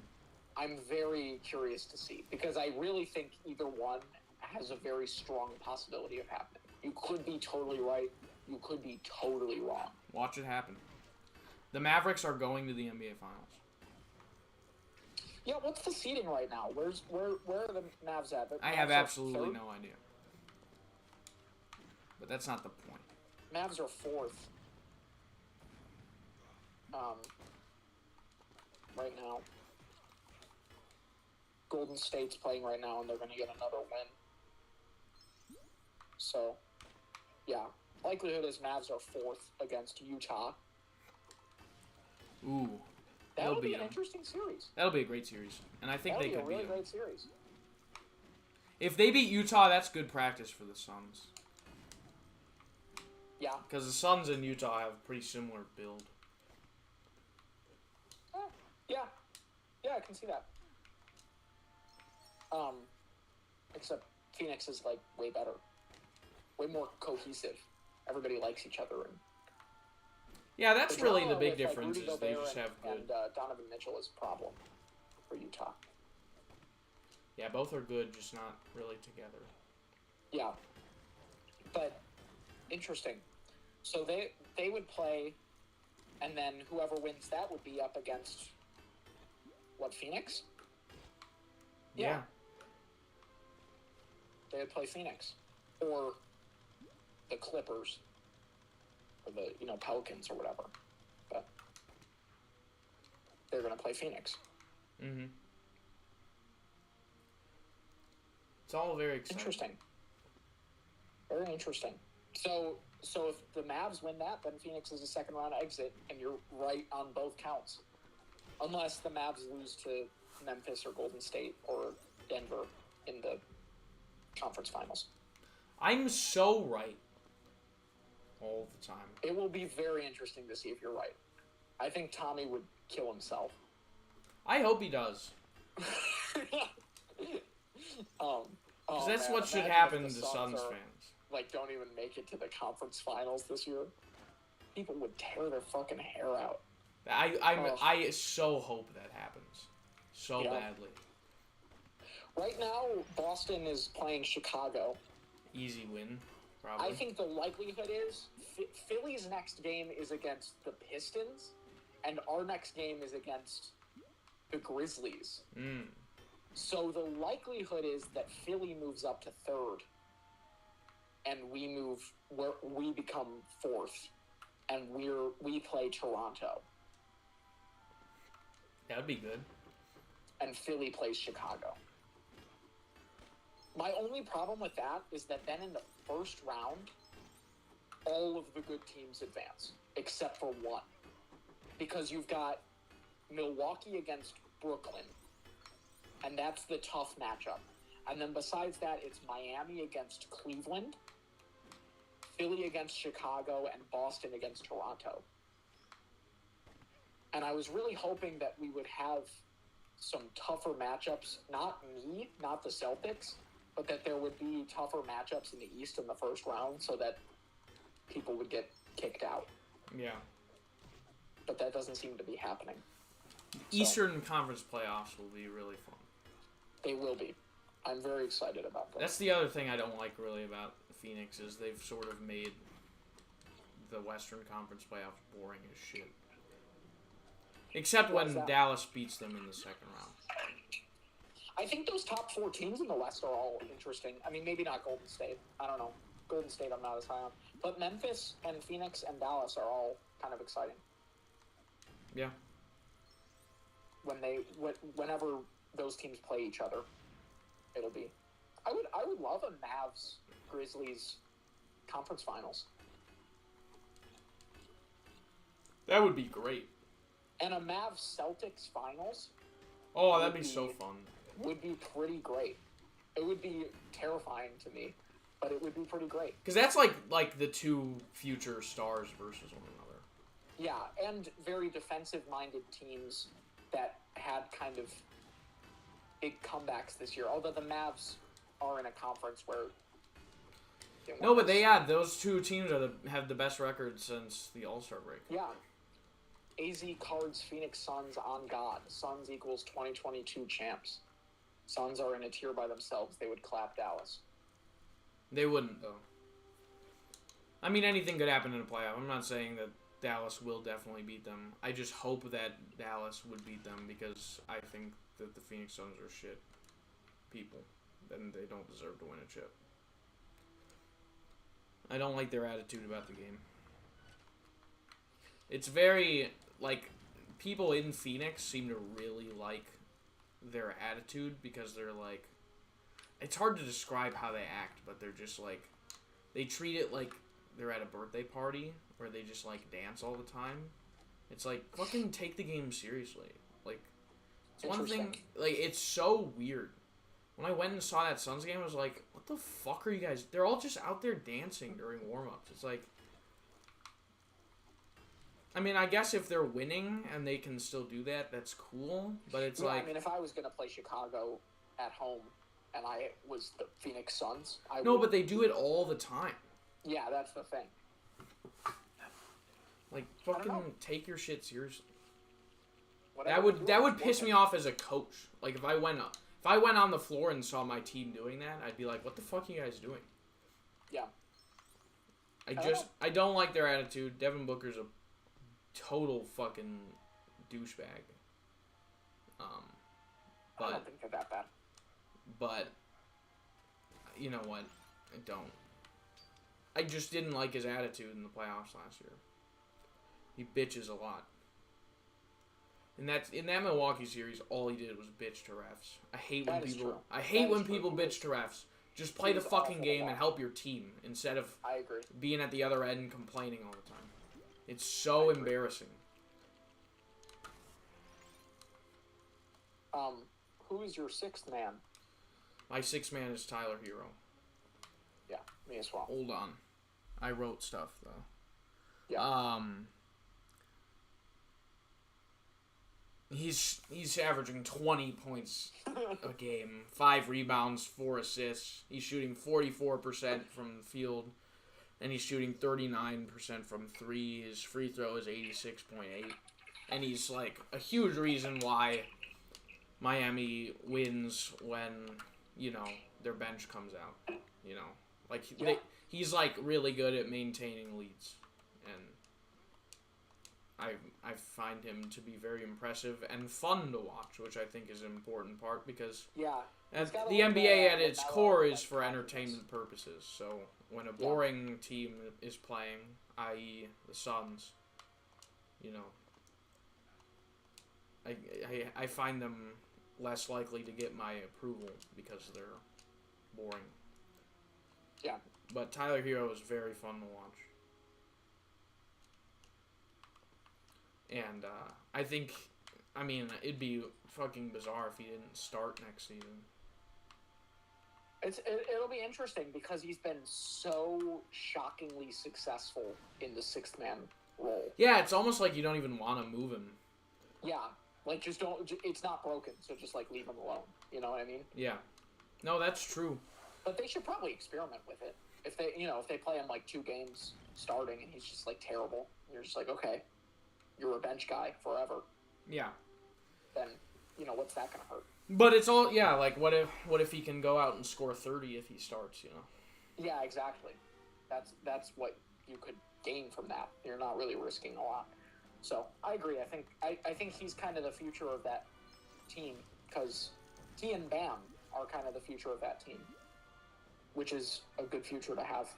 I'm very curious to see, because I really think either one has a very strong possibility of happening. You could be totally right. You could be totally wrong. Watch it happen. The Mavericks are going to the NBA Finals. Yeah, what's the seeding right now? Where are the Mavs at? I have absolutely no idea. But that's not the point. Mavs are fourth. Right now. Golden State's playing right now, and they're going to get another win. So, yeah. Likelihood is Mavs are fourth against Utah. Ooh. That'll be an interesting series. That'll be a great series. And I think they could be a really great series. If they beat Utah, that's good practice for the Suns. Yeah. Because the Suns and Utah have a pretty similar build. Yeah. Yeah, I can see that. Except Phoenix is, like, way better. Way more cohesive. Everybody likes each other. And yeah, that's really the big difference, is they just have good... And Donovan Mitchell is a problem for Utah. Yeah, both are good, just not really together. Yeah. But, interesting. So they would play, and then whoever wins that would be up against, what, Phoenix? Yeah. They would play Phoenix. Or the Clippers. Or the, Pelicans or whatever. But they're going to play Phoenix. Mm-hmm. It's all very exciting. Interesting. Very interesting. So if the Mavs win that, then Phoenix is a second-round exit, and you're right on both counts. Unless the Mavs lose to Memphis or Golden State or Denver in the conference finals. I'm so right all the time. It will be very interesting to see if you're right. I think Tommy would kill himself. I hope he does. Because that's what should happen to Suns fans. Like, don't even make it to the conference finals this year. People would tear their fucking hair out. I so hope that happens. So badly. Right now, Boston is playing Chicago. Easy win. probably. I think the likelihood is Philly's next game is against the Pistons, and our next game is against the Grizzlies. So the likelihood is that Philly moves up to third, and we become fourth, and we play Toronto. That'd be good. And Philly plays Chicago. My only problem with that is that then in the first round, all of the good teams advance, except for one. Because you've got Milwaukee against Brooklyn, and that's the tough matchup. And then besides that, it's Miami against Cleveland, Philly against Chicago, and Boston against Toronto. And I was really hoping that we would have some tougher matchups, not the Celtics, but that there would be tougher matchups in the East in the first round so that people would get kicked out. Yeah. But that doesn't seem to be happening. Eastern Conference playoffs will be really fun. They will be. I'm very excited about that. That's the other thing I don't like really about Phoenix is they've sort of made the Western Conference playoffs boring as shit. Except when Dallas beats them in the second round. I think those top 4 teams in the West are all interesting. I mean, maybe not Golden State. I don't know. Golden State I'm not as high on. But Memphis and Phoenix and Dallas are all kind of exciting. Yeah. Whenever those teams play each other, it'll be. I would love a Mavs Grizzlies conference finals. That would be great. And a Mavs Celtics finals. Oh, that'd be so fun. Would be pretty great. It would be terrifying to me, but it would be pretty great. Because that's like the two future stars versus one another. Yeah, and very defensive-minded teams that had kind of big comebacks this year. Although the Mavs are in a conference where... No, but those two teams have the best record since the All-Star break. Yeah. AZ Cards Phoenix Suns on God. Suns equals 2022 champs. Suns are in a tier by themselves. They would clap Dallas. They wouldn't, though. I mean, anything could happen in a playoff. I'm not saying that Dallas will definitely beat them. I just hope that Dallas would beat them because I think that the Phoenix Suns are shit people. And they don't deserve to win a chip. I don't like their attitude about the game. It's very, people in Phoenix seem to really like their attitude because they're it's hard to describe how they act, but they're just they treat it like they're at a birthday party where they just dance all the time. It's fucking take the game seriously. It's one thing, it's so weird. When I went and saw that Suns game, I was like, what the fuck are you guys? They're all just out there dancing during warm-ups. It's I mean, I guess if they're winning and they can still do that, that's cool. But it's I mean, if I was going to play Chicago at home and I was the Phoenix Suns, but they do it all the time. Yeah, that's the thing. Fucking take your shit seriously. Whatever that would piss me off as a coach. If I went on the floor and saw my team doing that, I'd be like, what the fuck are you guys doing? Yeah. I don't like their attitude. Devin Booker's a total fucking douchebag. But I don't think they're that bad. But you know what? I don't. I just didn't like his attitude in the playoffs last year. He bitches a lot. And in that Milwaukee series, all he did was bitch to refs. I hate when people bitch to refs. Just play the fucking game and help your team instead of I agree. being at the other end complaining all the time. It's so embarrassing. Who is your sixth man? My sixth man is Tyler Hero. Yeah, me as well. Hold on. I wrote stuff, though. Yeah. He's averaging 20 points a game, 5 rebounds, 4 assists. He's shooting 44% from the field, and he's shooting 39% from 3. His free throw is 86.8. And he's a huge reason why Miami wins when, their bench comes out. Like Yeah. he's like really good at maintaining leads, and I find him to be very impressive and fun to watch, which I think is an important part because Yeah. He's got a the little bit NBA of at its LaMelo, core is like, for confidence. entertainment purposes. So when a boring team is playing, i.e. the Suns, you know, I find them less likely to get my approval because they're boring. Yeah. But Tyler Hero is very fun to watch. And I think, I mean, it'd be fucking bizarre if he didn't start next season. It'll be interesting because he's been so shockingly successful in the sixth man role. Yeah, it's almost like you don't even want to move him. Yeah, like just don't. It's not broken, so just like leave him alone. You know what I mean? Yeah. No, that's true. But they should probably experiment with it. If they play him like 2 games starting and he's just like terrible, and you're just like, okay, you're a bench guy forever. Yeah. Then what's that gonna hurt? But it's all, yeah, like what if he can go out and score 30 if he starts, you know? Yeah, exactly. That's what you could gain from that. You're not really risking a lot. So I agree. I think he's kind of the future of that team because T and Bam are kind of the future of that team, which is a good future to have.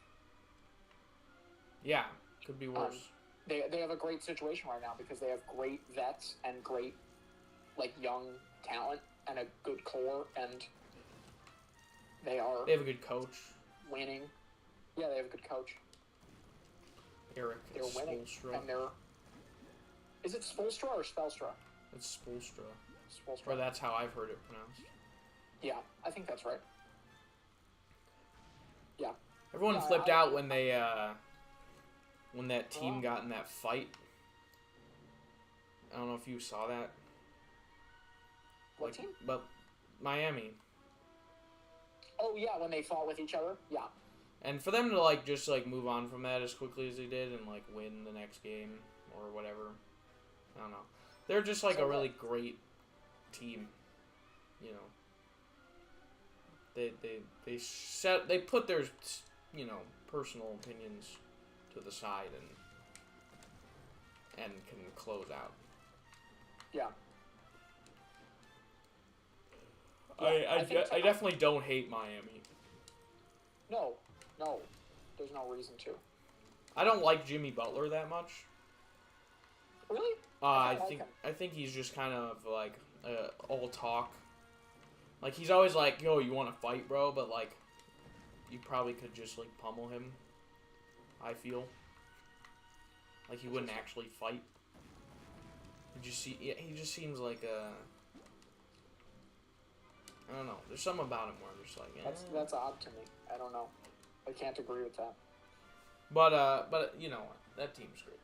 Yeah, could be worse. They have a great situation right now because they have great vets and great like young talent and a good core, and they They have a good coach, winning. Yeah, they have a good coach. Eric They're winning, Spoelstra. and they're. Is it Spoelstra or Spelstra? It's Spoelstra. Spoelstra. Or that's how I've heard it pronounced. Yeah, I think that's right. Yeah. Everyone Yeah, flipped out when they when that team Oh. got in that fight. I don't know if you saw that. What team? But Miami. Oh yeah, when they fought with each other. Yeah. And for them to just move on from that as quickly as they did and win the next game or whatever, I don't know. They're just a really great team, you know. They put their personal opinions to the side and can close out. Yeah. I think so. definitely don't hate Miami. No, there's no reason to. I don't like Jimmy Butler that much. Really? I like think him. I think he's just kind of all talk. He's always like, "Yo, you want to fight, bro?" But you probably could just pummel him. I feel he wouldn't actually fight. He just seems like a. I don't know. There's something about him where I'm just like, That's odd to me. I don't know. I can't agree with that. But you know what? That team's great.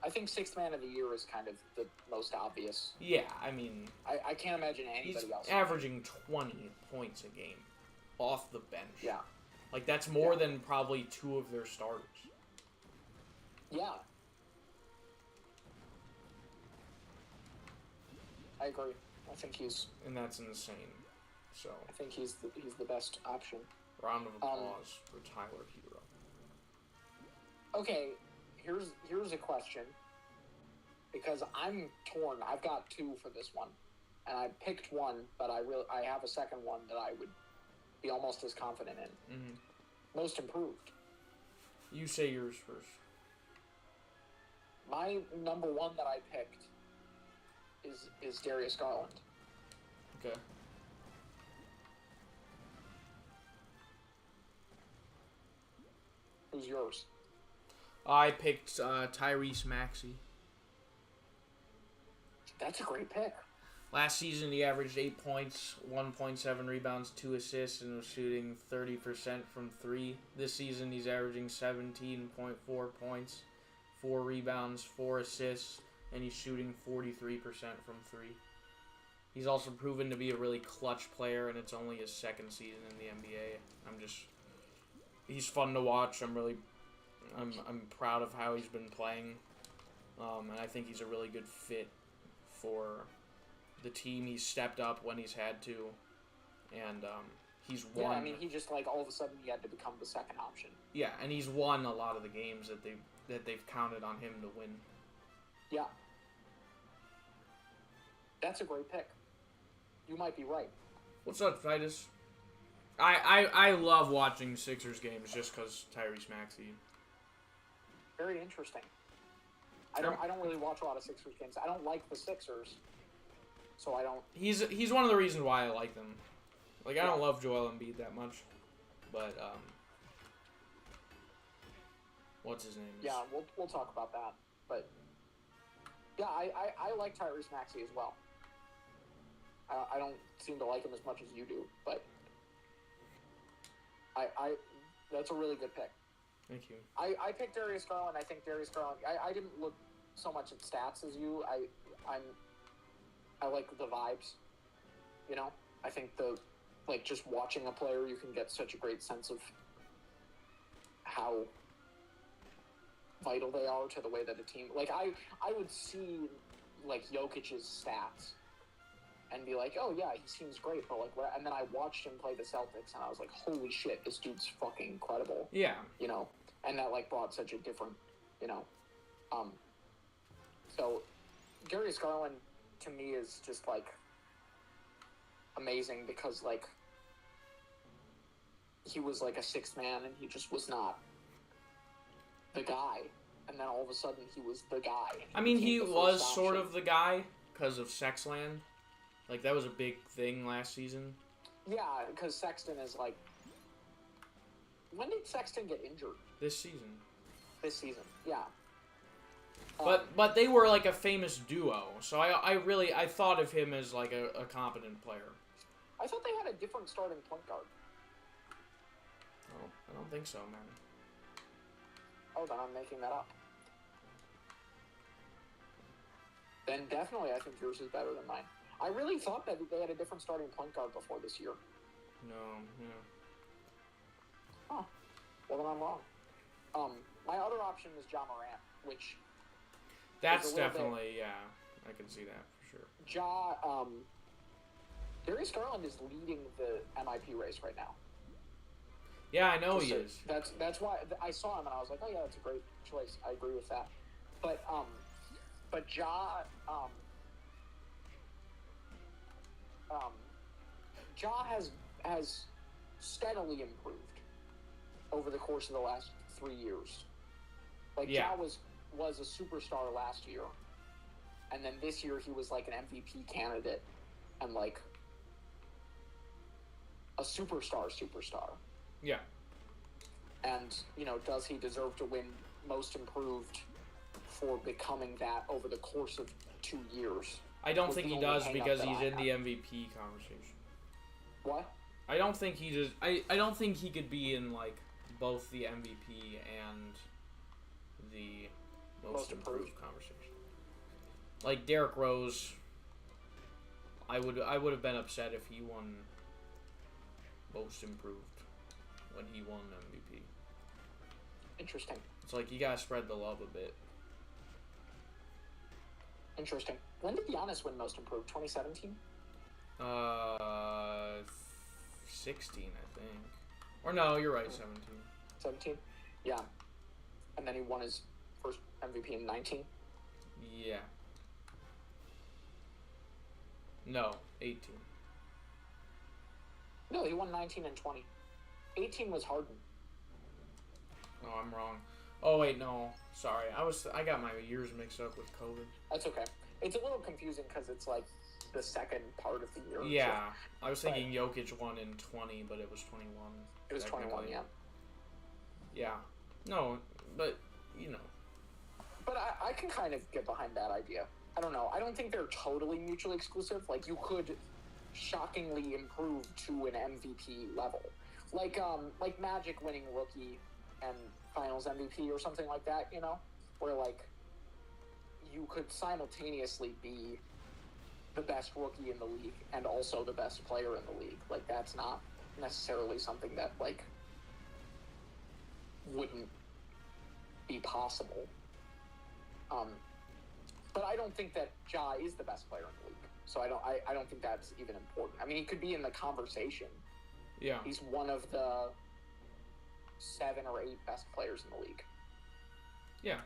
I think sixth man of the year is kind of the most obvious. Yeah, I mean, I can't imagine he's anybody else. averaging 20 points a game off the bench. Yeah. That's more than probably 2 of their starters. Yeah. I agree. I think he's And that's insane. So, the best option. round of applause for Tyler Hero. Okay, here's a question. Because I'm torn. I've got 2 for this one. And I picked one, but I have a second one that I would be almost as confident in. Mm-hmm. Most improved. You say yours first. My number 1 that I picked is Darius Garland. Okay. Who's yours? I picked Tyrese Maxey. That's a great pick. Last season, he averaged 8 points, 1.7 rebounds, 2 assists, and was shooting 30% from 3. This season, he's averaging 17.4 points, 4 rebounds, 4 assists, and he's shooting 43% from 3. He's also proven to be a really clutch player, and it's only his second season in the NBA. He's fun to watch. I'm proud of how he's been playing, and I think he's a really good fit for the team. He's stepped up when he's had to, and he's won. Yeah, I mean, he just, like, all of a sudden he had to become the second option. Yeah, and he's won a lot of the games that they've counted on him to win. Yeah. That's a great pick. You might be right. What's up, Titus? I love watching Sixers games just because Tyrese Maxey. Very interesting. I don't really watch a lot of Sixers games. I don't like the Sixers, so I don't. He's one of the reasons why I like them. Like, I don't love Joel Embiid that much, but what's his name? Yeah, we'll talk about that. But yeah, I like Tyrese Maxey as well. I don't seem to like him as much as you do, but I that's a really good pick. Thank you. I picked Darius Garland. I think Darius Garland. I didn't look so much at stats as you. I like the vibes. You know, I think just watching a player, you can get such a great sense of how vital they are to the way that a team. Like I would see like Jokic's stats and be like, oh yeah, he seems great, but like what? And then I watched him play the Celtics, and I was like, holy shit, this dude's fucking incredible. Yeah. You know, and that like brought such a different, you know, so Darius Garland to me is just like amazing because like he was like a sixth man and he just was not the guy, and then all of a sudden he was the guy. I mean, he was sort of the guy because of Sexland. Like, that was a big thing last season. Yeah, because Sexton is like... When did Sexton get injured? This season. This season, yeah. But they were like a famous duo, so I thought of him as like a competent player. I thought they had a different starting point guard. Oh, I don't think so, man. Oh, then I'm making that up. Then definitely I think yours is better than mine. I really thought that they had a different starting point guard before this year. No, yeah. Huh. Well, then I'm wrong. My other option is Ja Morant, which... That's definitely, yeah. I can see that for sure. Darius Garland is leading the MIP race right now. Yeah, I know he is. That's why I saw him and I was like, oh yeah, that's a great choice. I agree with that. But Ja has steadily improved over the course of the last 3 years. Like, yeah. Ja was a superstar last year, and then this year he was like an MVP candidate and like a superstar. Yeah. And, you know, does he deserve to win Most Improved for becoming that over the course of 2 years? I don't think he does because he's in the MVP conversation. What? I don't think he just. I don't think he could be in like both the MVP and the most improved conversation. Like Derrick Rose, I would have been upset if he won most improved when he won MVP. Interesting. It's like you gotta spread the love a bit. Interesting. When did Giannis win most improved? 2017? 16, I think. Or no, you're right, 17. 17? Yeah. And then he won his first MVP in 19? Yeah. No, 18. No, he won 19 and 20. 18 was Harden. No, I'm wrong. Oh wait, no. Sorry, I got my years mixed up with COVID. That's okay. It's a little confusing because it's like the second part of the year. Yeah, so. I was thinking Jokic won in 20, but it was 21. It was 21, yeah. Yeah. No, but, you know. But I can kind of get behind that idea. I don't know. I don't think they're totally mutually exclusive. Like, you could shockingly improve to an MVP level. Like Magic winning Rookie and Finals MVP or something like that, you know? Where, like, you could simultaneously be the best rookie in the league and also the best player in the league. Like, that's not necessarily something that, like, wouldn't be possible. But I don't think that Ja is the best player in the league. So I don't think that's even important. I mean, he could be in the conversation. Yeah. He's one of the 7 or 8 best players in the league. Yeah.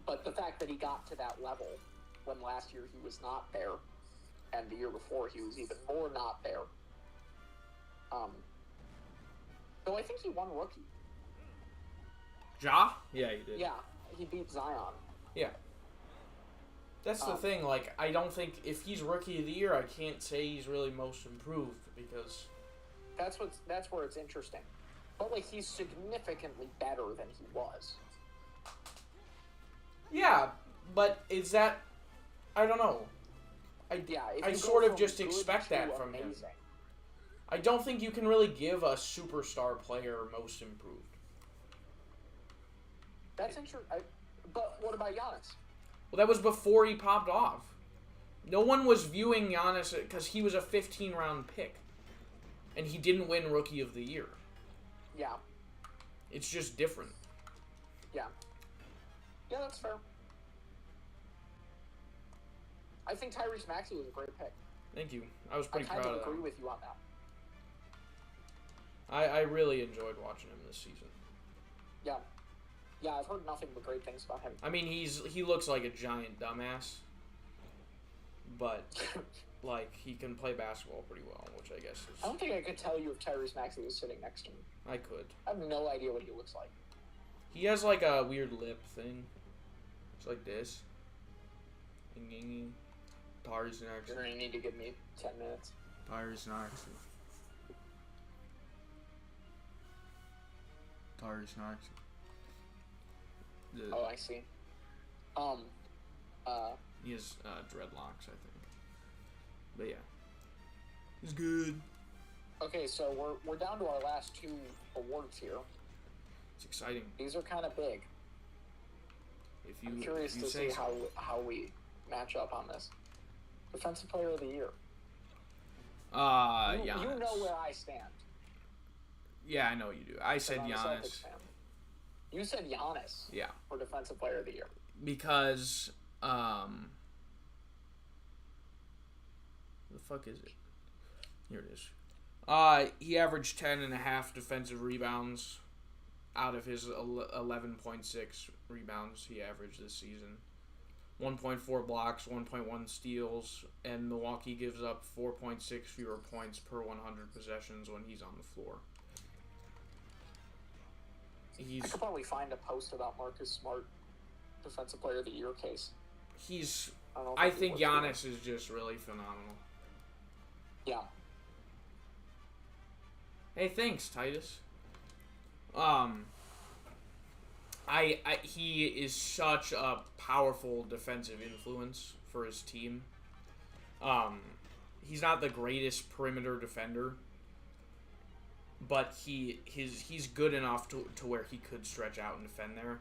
But the fact that he got to that level when last year he was not there, and the year before he was even more not there. So I think he won rookie. Ja? Yeah, he did. Yeah, he beat Zion. Yeah. That's the thing, like, I don't think, if he's Rookie of the Year, I can't say he's really most improved, because... That's where it's interesting. But, like, he's significantly better than he was. Yeah, but is that... I don't know. I sort of just expect that from him. I don't think you can really give a superstar player most improved. That's interesting. But what about Giannis? Well, that was before he popped off. No one was viewing Giannis because he was a 15-round pick. And he didn't win Rookie of the Year. Yeah. It's just different. Yeah. Yeah, that's fair. I think Tyrese Maxey was a great pick. Thank you. I was pretty proud of that. I kind of agree with you on that. I really enjoyed watching him this season. Yeah. Yeah, I've heard nothing but great things about him. I mean, he looks like a giant dumbass. But, like, he can play basketball pretty well, which I guess is... I don't think I could tell you if Tyrese Maxey was sitting next to me. I could. I have no idea what he looks like. He has, like, a weird lip thing. It's like this. Tyrese next. You're going to need to give me 10 minutes. Tyrese next. Tyrese next. Oh, I see. He has dreadlocks, I think. But yeah, he's good. Okay, so we're down to our last 2 awards here. It's exciting. These are kind of big. I'm curious to see how we match up on this. Defensive Player of the Year. Giannis. You know where I stand. Yeah, I know you do. I said Giannis. You said Giannis. Yeah. For Defensive Player of the Year. Because, the fuck is it? Here it is. He averaged 10.5 defensive rebounds out of his 11.6 rebounds he averaged this season. 1.4 blocks, 1.1 steals, and Milwaukee gives up 4.6 fewer points per 100 possessions when he's on the floor. I could probably find a post about Marcus Smart Defensive Player of the Year case. I think Giannis is just really phenomenal. Yeah. Hey, thanks, Titus. He is such a powerful defensive influence for his team. He's not the greatest perimeter defender, but he's good enough to where he could stretch out and defend there.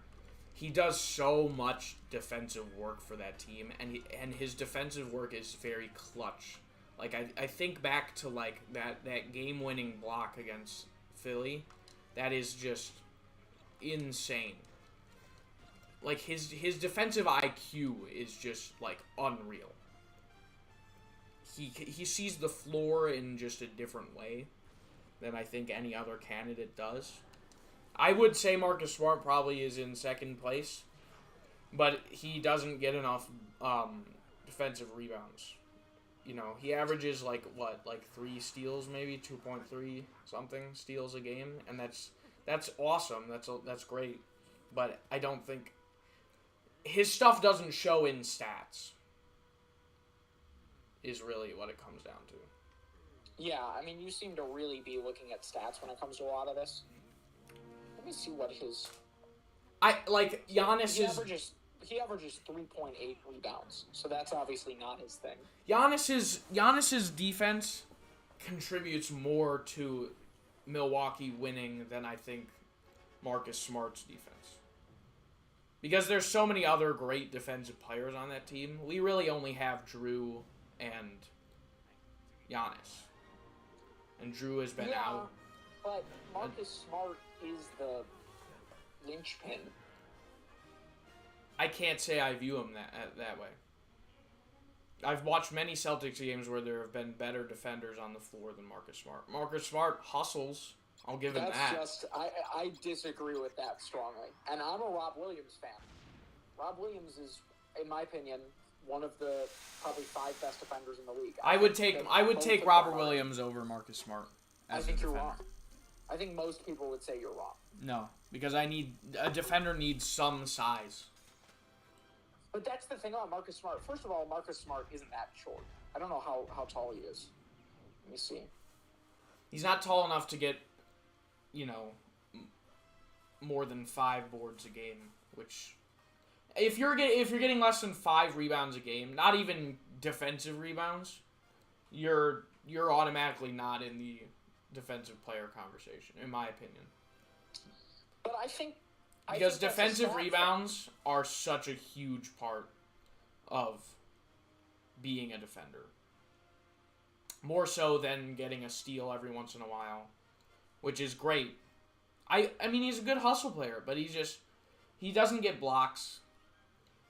He does so much defensive work for that team, and his defensive work is very clutch. Like, I think back to, like, that game-winning block against Philly. That is just insane. Like, his defensive IQ is just, like, unreal. He sees the floor in just a different way than I think any other candidate does. I would say Marcus Smart probably is in second place, but he doesn't get enough defensive rebounds. You know, he averages, like 3 steals, maybe 2.3 something steals a game, and that's awesome. That's great, but I don't think his stuff doesn't show in stats. Is really what it comes down to. Yeah, I mean, you seem to really be looking at stats when it comes to a lot of this. Let me see what his... Giannis He averages 3.8 rebounds, so that's obviously not his thing. Giannis's defense contributes more to Milwaukee winning than I think Marcus Smart's defense. Because there's so many other great defensive players on that team. We really only have Drew and Giannis. And Drew has been out. But Marcus Smart is the linchpin. I can't say I view him that way. I've watched many Celtics games where there have been better defenders on the floor than Marcus Smart. Marcus Smart hustles. I'll give him that. I disagree with that strongly. And I'm a Rob Williams fan. Rob Williams is, in my opinion, one of the probably 5 best defenders in the league. I would take Robert Williams over Marcus Smart. I think you're wrong. I think most people would say you're wrong. No, because a defender needs some size. But that's the thing about Marcus Smart. First of all, Marcus Smart isn't that short. I don't know how tall he is. Let me see. He's not tall enough to get, more than 5 boards a game. Which, if you're getting less than 5 rebounds a game, not even defensive rebounds, you're automatically not in the defensive player conversation, in my opinion. But I think because defensive rebounds are such a huge part of being a defender. More so than getting a steal every once in a while, which is great. I mean, he's a good hustle player, but he doesn't get blocks.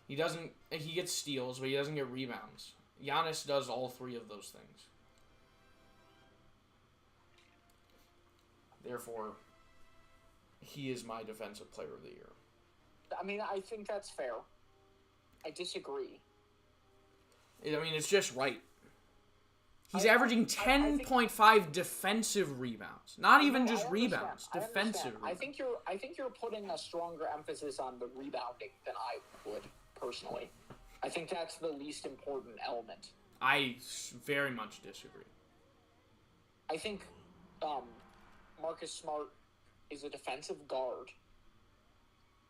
He gets steals, but he doesn't get rebounds. Giannis does all 3 of those things. Therefore, he is my defensive player of the year. I mean, I think that's fair. I disagree. I mean, it's just right. He's averaging 10.5 defensive rebounds. Not even just rebounds. Defensive rebounds. I think you're putting a stronger emphasis on the rebounding than I would, personally. I think that's the least important element. I very much disagree. I think Marcus Smart is a defensive guard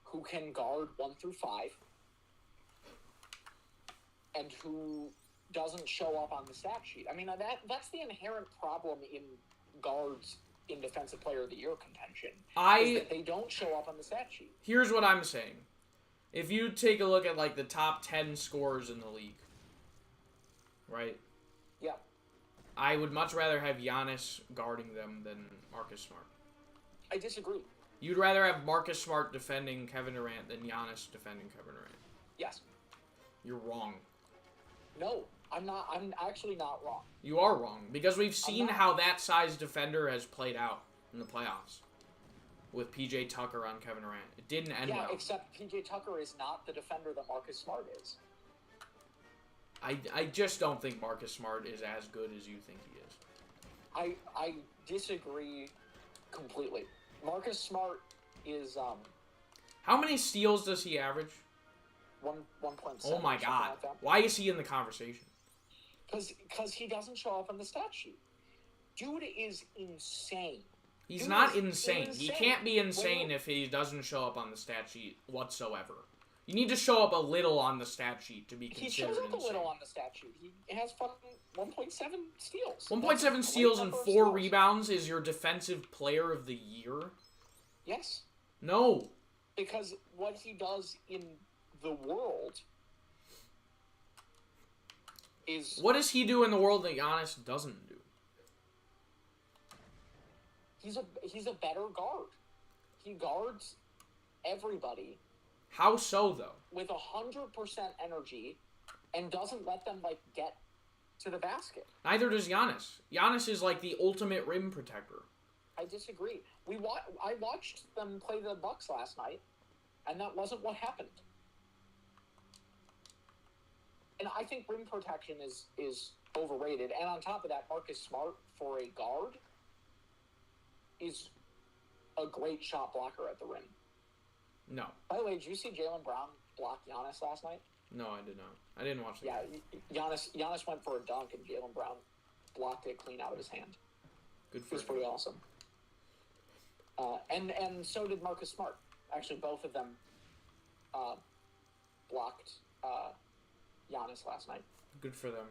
who can guard 1 through 5 and who doesn't show up on the stat sheet. I mean, that's the inherent problem in guards in Defensive Player of the Year contention. Is that they don't show up on the stat sheet. Here's what I'm saying. If you take a look at, like, the top 10 scorers in the league, right? Yeah. I would much rather have Giannis guarding them than Marcus Smart. I disagree. You'd rather have Marcus Smart defending Kevin Durant than Giannis defending Kevin Durant. Yes. You're wrong. No, I'm not. I'm actually not wrong. You are wrong, because we've seen how that size defender has played out in the playoffs with P.J. Tucker on Kevin Durant. It didn't end well. Yeah, except P.J. Tucker is not the defender that Marcus Smart is. I just don't think Marcus Smart is as good as you think he is. I disagree completely. Marcus Smart is How many steals does he average? 1.7. Oh my God! Like why is he in the conversation? Because he doesn't show up on the stat sheet. Dude is insane. He's not insane. He can't be insane if he doesn't show up on the stat sheet whatsoever. You need to show up a little on the stat sheet to be considered insane. He shows up a little on the stat sheet. He has fucking 1.7 steals. 1.7 steals and 4 rebounds is your defensive player of the year? Yes. No. Because what he does in the world is... What does he do in the world that Giannis doesn't do? He's a better guard. He guards everybody. How so, though? With 100% energy and doesn't let them, get to the basket. Neither does Giannis. Giannis is, the ultimate rim protector. I disagree. I watched them play the Bucks last night, and that wasn't what happened. And I think rim protection is overrated. And on top of that, Marcus Smart, for a guard, is a great shot blocker at the rim. No. By the way, did you see Jaylen Brown block Giannis last night? No, I did not. I didn't watch the game. Giannis went for a dunk, and Jaylen Brown blocked it clean out of his hand. Good for him. It was pretty awesome. And so did Marcus Smart. Actually, both of them blocked Giannis last night. Good for them.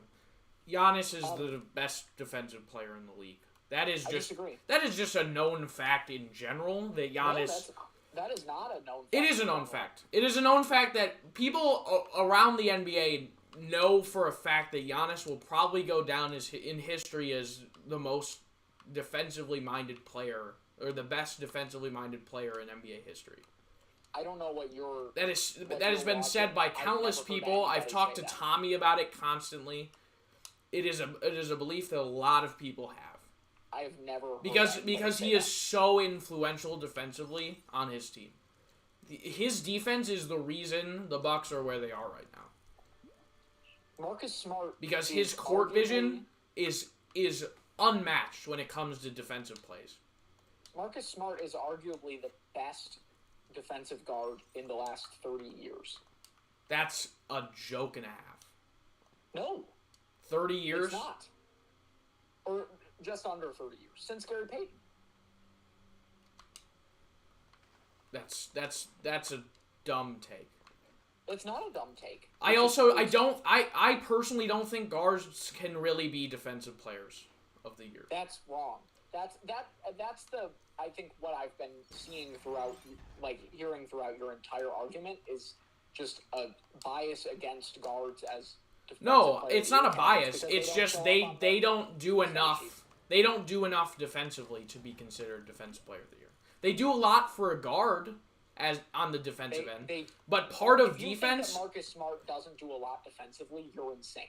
Giannis is the best defensive player in the league. I disagree. That is just a known fact in general that Giannis... No, that is not a known fact. It is a known fact. It is a known fact that people around the NBA know for a fact that Giannis will probably go down in history as the most defensively minded player, or the best defensively minded player in NBA history. I don't know what your That has what that has your been logic- said by I've countless never heard people. I've anybody talked say to that. Tommy about it constantly. It is a belief that a lot of people have. I've never heard Because anybody say he is that. so influential defensively on his team. His defense is the reason the Bucks are where they are right now. Marcus Smart, Because is his court arguably- vision is unmatched when it comes to defensive plays. Marcus Smart is arguably the best defensive guard in the last 30 years. That's a joke and a half. No, 30 years? it's not. Or just under 30 years since Gary Payton. That's a dumb take. It's not a dumb take. I personally don't think guards can really be defensive players of the year. That's wrong. That's the I think what I've been seeing throughout, like hearing throughout your entire argument is just a bias against guards as defensive No, players it's not a of the year bias. because It's don't just show up they on they the don't do stat enough. sheet. They don't do enough defensively to be considered defensive player of the year. They do a lot for a guard as on the defensive end. But part of if you defense, think that Marcus Smart doesn't do a lot defensively, you're insane.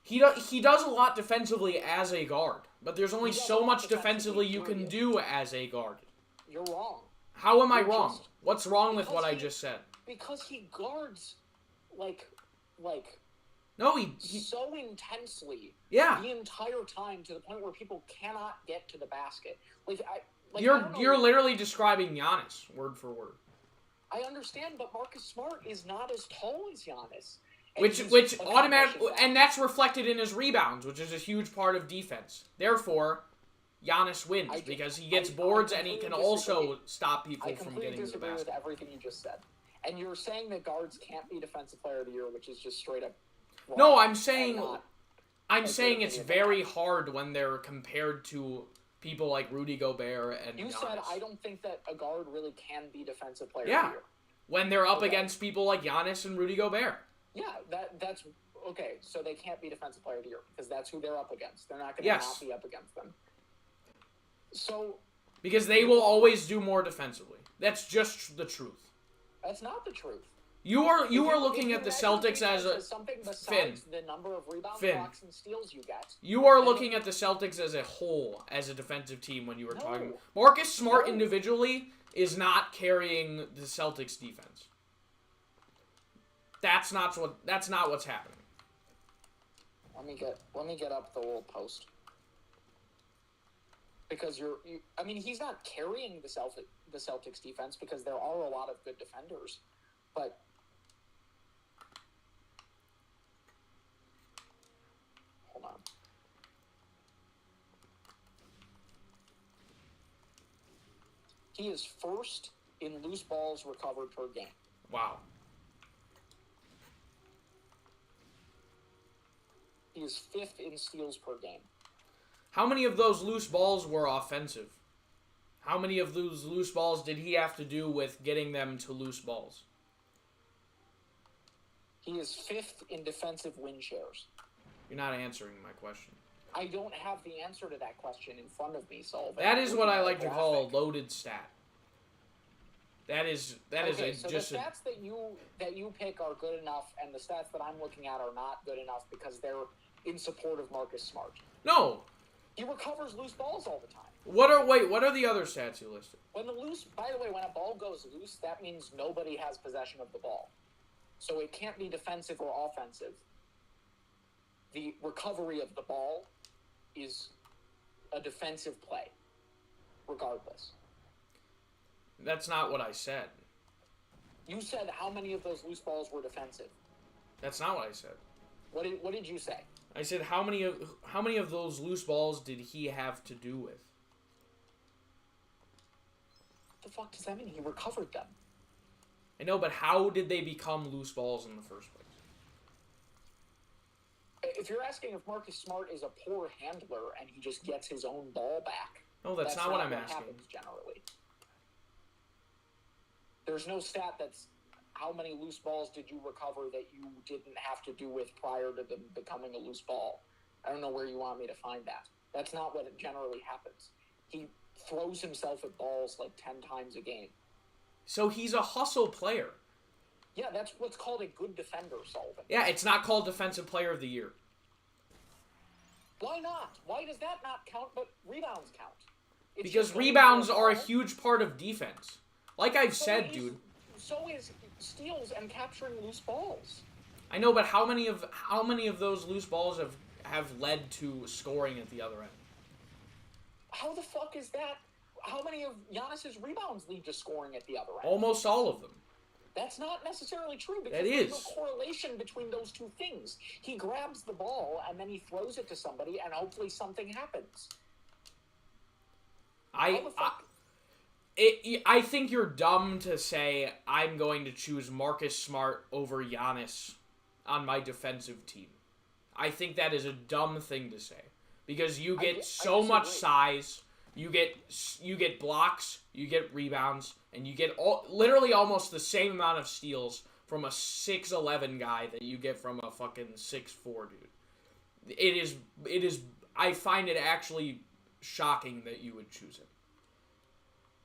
he does a lot defensively as a guard. But there's only He does a so lot much defensively defensively, you can period. do as a guard. You're wrong. How am I You're wrong? just- What's wrong with because what I he- just said? Because he guards like No, he so intensely yeah. the entire time to the point where people cannot get to the basket. I don't know. You're literally describing Giannis word for word. I understand, but Marcus Smart is not as tall as Giannis. And Which he's automatic, accomplishes that. and that's reflected in his rebounds, which is a huge part of defense. Therefore, Giannis wins because he gets boards and he can completely also disagree. stop I people from completely getting to the disagree with basket. everything you just said. And you're saying that guards can't be defensive player of the year, which is just straight up wrong No, I'm and saying not- it's very hard when they're compared to people like Rudy Gobert and You Giannis. said I don't think that a guard really can be defensive player Yeah. of the year. When they're up Okay. against people like Giannis and Rudy Gobert. Yeah, that's okay. So they can't be defensive player of the year because that's who they're up against. They're not going to Yes. not be up against them. So Because they will always do more defensively. That's just the truth. that's not the truth. You are If looking you at the measure Celtics as defense a something Finn. besides the number of rebounds, Finn. blocks, and steals you get. You are looking at the Celtics as a whole, as a defensive team when you were No. talking. Marcus Smart No. individually is not carrying the Celtics defense. That's not what's happening. Let me get up the little post. Because I mean, he's not carrying the Celtics defense because there are a lot of good defenders, but hold on. He is first in loose balls recovered per game. Wow. He is fifth in steals per game. How many of those loose balls were offensive? How many of those loose balls did he have to do with getting them to loose balls? He is fifth in defensive win shares. You're not answering my question. I don't have the answer to that question in front of me, Sullivan. That is what I like to call a Graphic. loaded stat. That is Okay, a, so just the a stats that you pick are good enough, and the stats that I'm looking at are not good enough because they're in support of Marcus Smart. no. He recovers loose balls all the time. What are the other stats you listed? By the way, when a ball goes loose, that means nobody has possession of the ball. So it can't be defensive or offensive. The recovery of the ball is a defensive play, regardless. That's not what I said. You said how many of those loose balls were defensive. That's not what I said. What did you say? I said how many of those loose balls did he have to do with? What the fuck does that mean? He recovered them. I know, but how did they become loose balls in the first place? If you're asking if Marcus Smart is a poor handler and he just gets his own ball back, No, that's not what I'm asking. happens generally. There's no stat that's how many loose balls did you recover that you didn't have to do with prior to them becoming a loose ball. I don't know where you want me to find that. That's not what generally happens. He throws himself at balls like 10 times a game. So he's a hustle player. Yeah, that's what's called a good defender, Sullivan. Yeah, it's not called Defensive Player of the Year. Why not? Why does that not count, but rebounds count? It's Because just going rebounds for a are a ball. huge part of defense. Like I've said, is, dude. So is steals and capturing loose balls. I know, but how many of those loose balls have led to scoring at the other end? How the fuck is that? How many of Giannis's rebounds lead to scoring at the other end? Almost all of them. That's not necessarily true because That there's is. no correlation between those two things. He grabs the ball and then he throws it to somebody and hopefully something happens. How the fuck? I think you're dumb to say I'm going to choose Marcus Smart over Giannis on my defensive team. I think that is a dumb thing to say because you get so much size, you get blocks, you get rebounds, and you get literally almost the same amount of steals from a 6'11" guy that you get from a fucking 6'4" dude. It is. I find it actually shocking that you would choose him.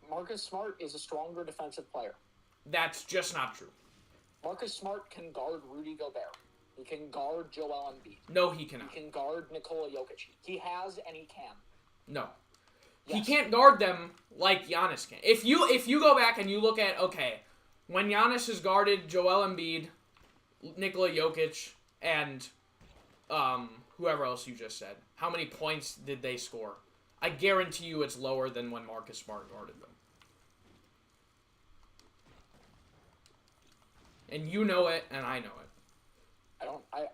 Marcus Smart is a stronger defensive player. That's just not true. Marcus Smart can guard Rudy Gobert. He can guard Joel Embiid. No, he cannot. He can guard Nikola Jokic. He has and he can. No. Yes. He can't guard them like Giannis can. If you go back and you look at, okay, when Giannis has guarded Joel Embiid, Nikola Jokic, and whoever else you just said, how many points did they score? I guarantee you it's lower than when Marcus Smart guarded them. And you know it, and I know it.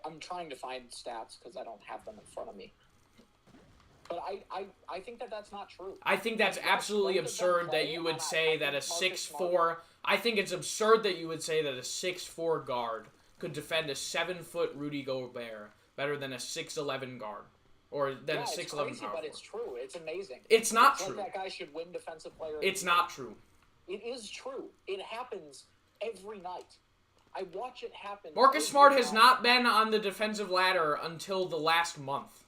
I'm trying to find stats because I don't have them in front of me. But I think that's not true. I think that's absolutely absurd that you would say that a 6'4". I think it's absurd that you would say that a 6'4" guard could defend a 7-foot Rudy Gobert better than a 6'11" guard, or than a 6'11" It's power crazy, but forward. it's true. It's amazing. It's not Like true. that guy should win Defensive Player of the It's Year. not true. It is true. It happens every night. I watch it happen. Marcus every Smart has night. not been on the defensive ladder until the last month.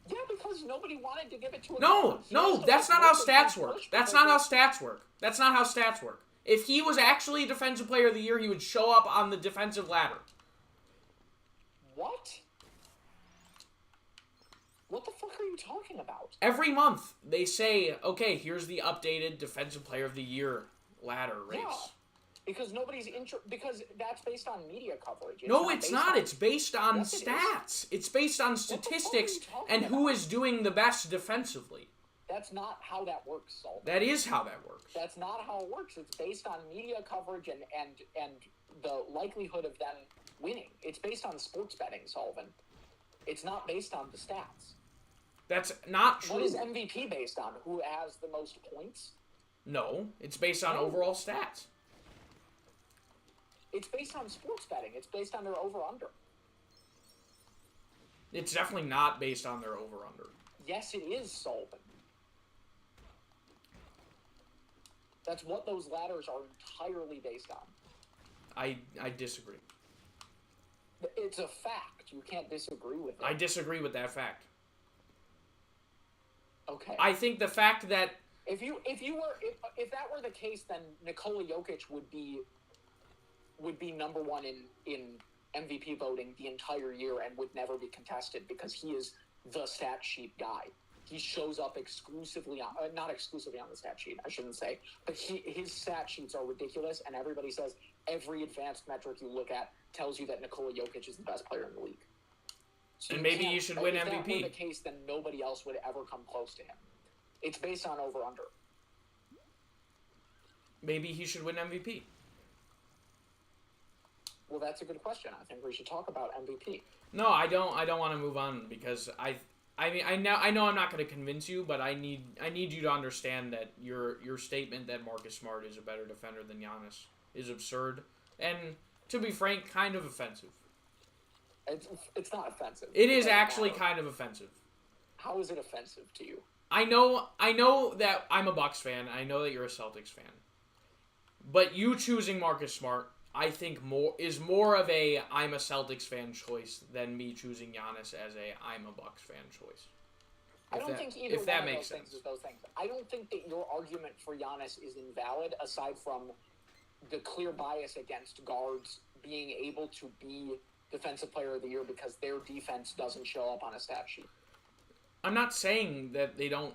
Yeah, because nobody wanted to give it to a No, guard. He no, has to that's make not how most of stats his work. push That's because not how stats work. That's not how stats work. If he was actually Defensive Player of the Year, he would show up on the defensive ladder. What? What the fuck are you talking about? Every month, they say, okay, here's the updated Defensive Player of the Year ladder race. Yeah, because nobody's because that's based on media coverage. No, it's based not. on- It's based on Yes, it is. stats. It's based on the fuck are you statistics talking and who about? is doing the best defensively. That's not how that works, Saul. That is how that works. That's not how it works. It's based on media coverage and the likelihood of them winning. It's based on sports betting, Sullivan. It's not based on the stats. That's not true. What is MVP based on? Who has the most points? No, it's based on No. overall stats. It's based on sports betting. It's based on their over-under. It's definitely not based on their over-under. Yes, it is, Sullivan. That's what those ladders are entirely based on. I disagree. It's a fact. You can't disagree with it. I disagree with that fact. Okay. I think the fact that If that were the case, then Nikola Jokic would be number one in MVP voting the entire year and would never be contested because he is the stat sheet guy. He shows up exclusively on, not exclusively on the stat sheet, I shouldn't say, but his stat sheets are ridiculous, and everybody says every advanced metric you look at tells you that Nikola Jokic is the best player in the league. So And maybe can't- you should win if that MVP. were the case, then nobody else would ever come close to him. It's based on over-under. maybe he should win MVP. Well, that's a good question. I think we should talk about MVP. No, I don't want to move on because I know I'm not going to convince you, but I need you to understand that your statement that Marcus Smart is a better defender than Giannis is absurd and, to be frank, kind of offensive. It's not offensive. It is doesn't actually matter. kind of offensive. How is it offensive to you? I know that I'm a Bucks fan. I know that you're a Celtics fan. But you choosing Marcus Smart, I think is more of a I'm a Celtics fan choice than me choosing Giannis as a I'm a Bucks fan choice. I don't think either if that one of makes those things sense. is those things. I don't think that your argument for Giannis is invalid, aside from the clear bias against guards being able to be Defensive Player of the Year because their defense doesn't show up on a stat sheet. I'm not saying that they don't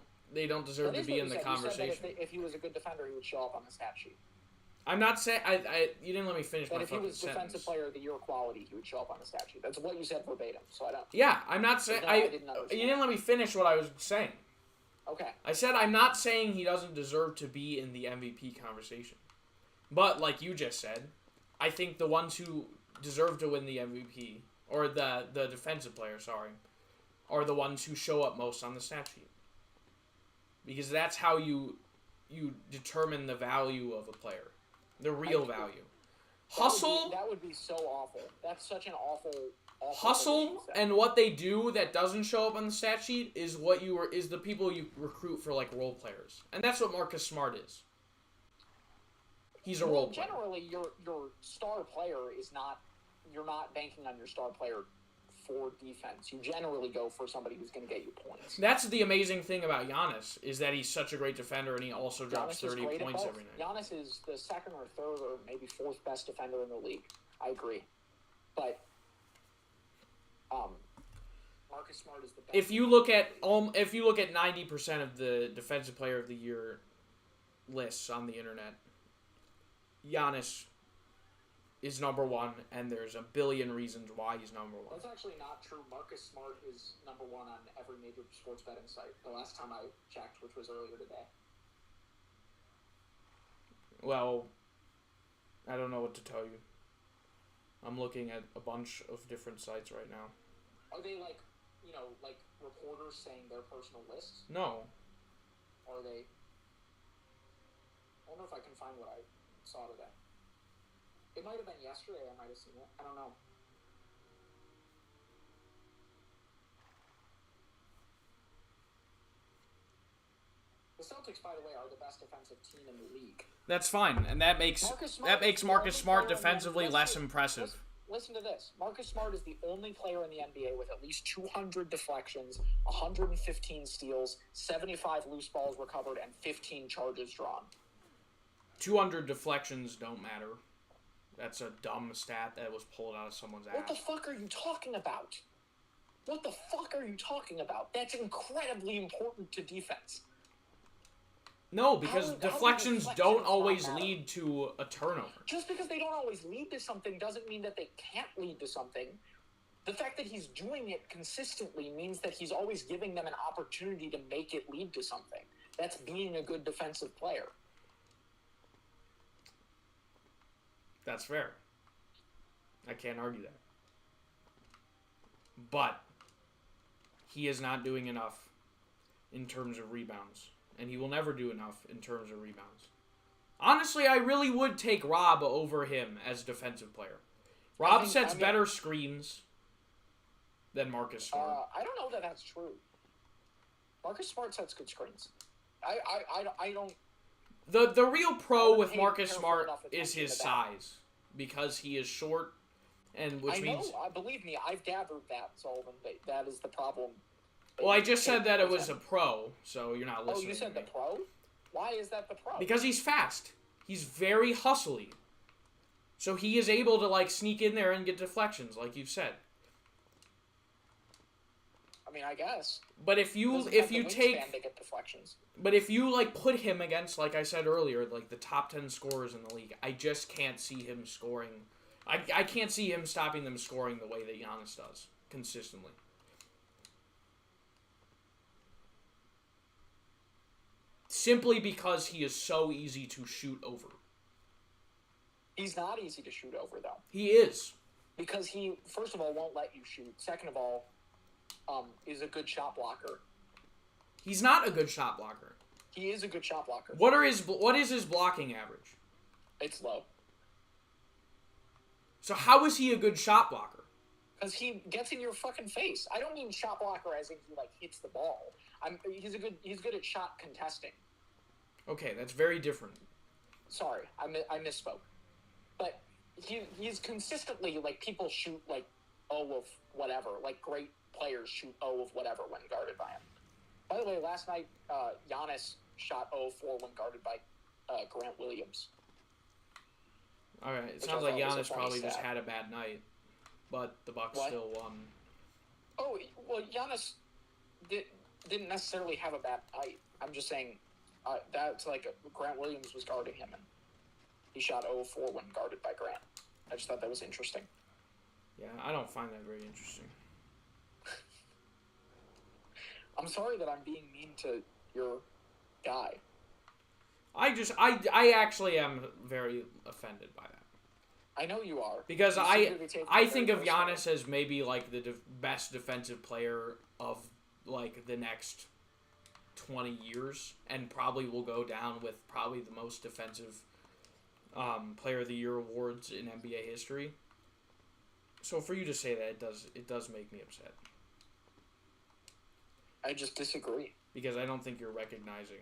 deserve to be in the conversation. You said that if he was a good defender, he would show up on the stat sheet. I'm not saying you didn't let me finish my fucking sentence. But if he was Defensive Player of the Year quality, he would show up on the stat sheet. That's what you said verbatim. So I don't. Yeah, I'm not saying you didn't let me finish what I was saying. Okay. I said I'm not saying he doesn't deserve to be in the MVP conversation, but like you just said, I think the ones who deserve to win the MVP or the Defensive Player, are the ones who show up most on the stat sheet, because that's how you determine the value of a player. The real value. Hustle. That would be so awful. That's such an awful hustle and what they do that doesn't show up on the stat sheet is the people you recruit for like role players, and that's what Marcus Smart is. He's a role player. Generally, your star player is not. You're not banking on your star player for defense. You generally go for somebody who's going to get you points. That's the amazing thing about Giannis, is that he's such a great defender and he also drops 30 points every night. Giannis is the second or third or maybe fourth best defender in the league. I agree. But Marcus Smart is the best. If you look at 90% of the Defensive Player of the Year lists on the internet, Giannis is number one, and there's a billion reasons why he's number one. That's actually not true. Marcus Smart is number one on every major sports betting site. The last time I checked, which was earlier today. Well, I don't know what to tell you. I'm looking at a bunch of different sites right now. Are they like reporters saying their personal lists? No. Or are they? I wonder if I can find what I saw today. It might have been yesterday. I might have seen it. I don't know. The Celtics, by the way, are the best defensive team in the league. That's fine, and that makes Marcus Smart defensively less impressive. Listen to this. Marcus Smart is the only player in the NBA with at least 200 deflections, 115 steals, 75 loose balls recovered, and 15 charges drawn. 200 deflections don't matter. That's a dumb stat that was pulled out of someone's ass. What the fuck are you talking about? What the fuck are you talking about? That's incredibly important to defense. No, because deflections don't always lead to a turnover. Just because they don't always lead to something doesn't mean that they can't lead to something. The fact that he's doing it consistently means that he's always giving them an opportunity to make it lead to something. That's being a good defensive player. That's fair. I can't argue that. But he is not doing enough in terms of rebounds. And he will never do enough in terms of rebounds. Honestly, I really would take Rob over him as defensive player. Rob sets better screens than Marcus Smart. I don't know that that's true. Marcus Smart sets good screens. I don't... The real pro with Marcus Smart is his size, because he is short, and which means... Believe me, I've gathered that, Sullivan. That is the problem. Well, I just said that it was a pro, so you're not listening. Oh, you said the pro? Why is that the pro? Because he's fast. He's very hustly. So he is able to sneak in there and get deflections, like you've said. I mean, I guess. But if you put him against, like I said earlier, the top 10 scorers in the league, I just can't see him scoring. I can't see him stopping them scoring the way that Giannis does consistently. Simply because he is so easy to shoot over. He's not easy to shoot over, though. He is. Because he, first of all, won't let you shoot. Second of all, is a good shot blocker. He's not a good shot blocker. He is a good shot blocker. What is his blocking average? It's low. So how is he a good shot blocker? Because he gets in your fucking face. I don't mean shot blocker as in he hits the ball. He's good at shot contesting. Okay, that's very different. Sorry, I misspoke. But he's consistently people shoot 0 of whatever. Great players shoot 0 of whatever when guarded by him. By the way, last night, Giannis shot 0-4 when guarded by Grant Williams. All right, it Which sounds I like thought was a Giannis funny probably just stat. had a bad night, but the Bucks What? still won. Oh, well, Giannis didn't necessarily have a bad night. I'm just saying that's like Grant Williams was guarding him, and he shot 0-4 when guarded by Grant. I just thought that was interesting. Yeah, I don't find that very interesting. I'm sorry that I'm being mean to your guy. I actually am very offended by that. I know you are. Because You I seem to be taking I it think very of personally. Giannis as maybe like the best defensive player of like the next 20 years, and probably will go down with probably the most defensive player of the year awards in NBA history. So for you to say that, it does make me upset, I just disagree. because I don't think you're recognizing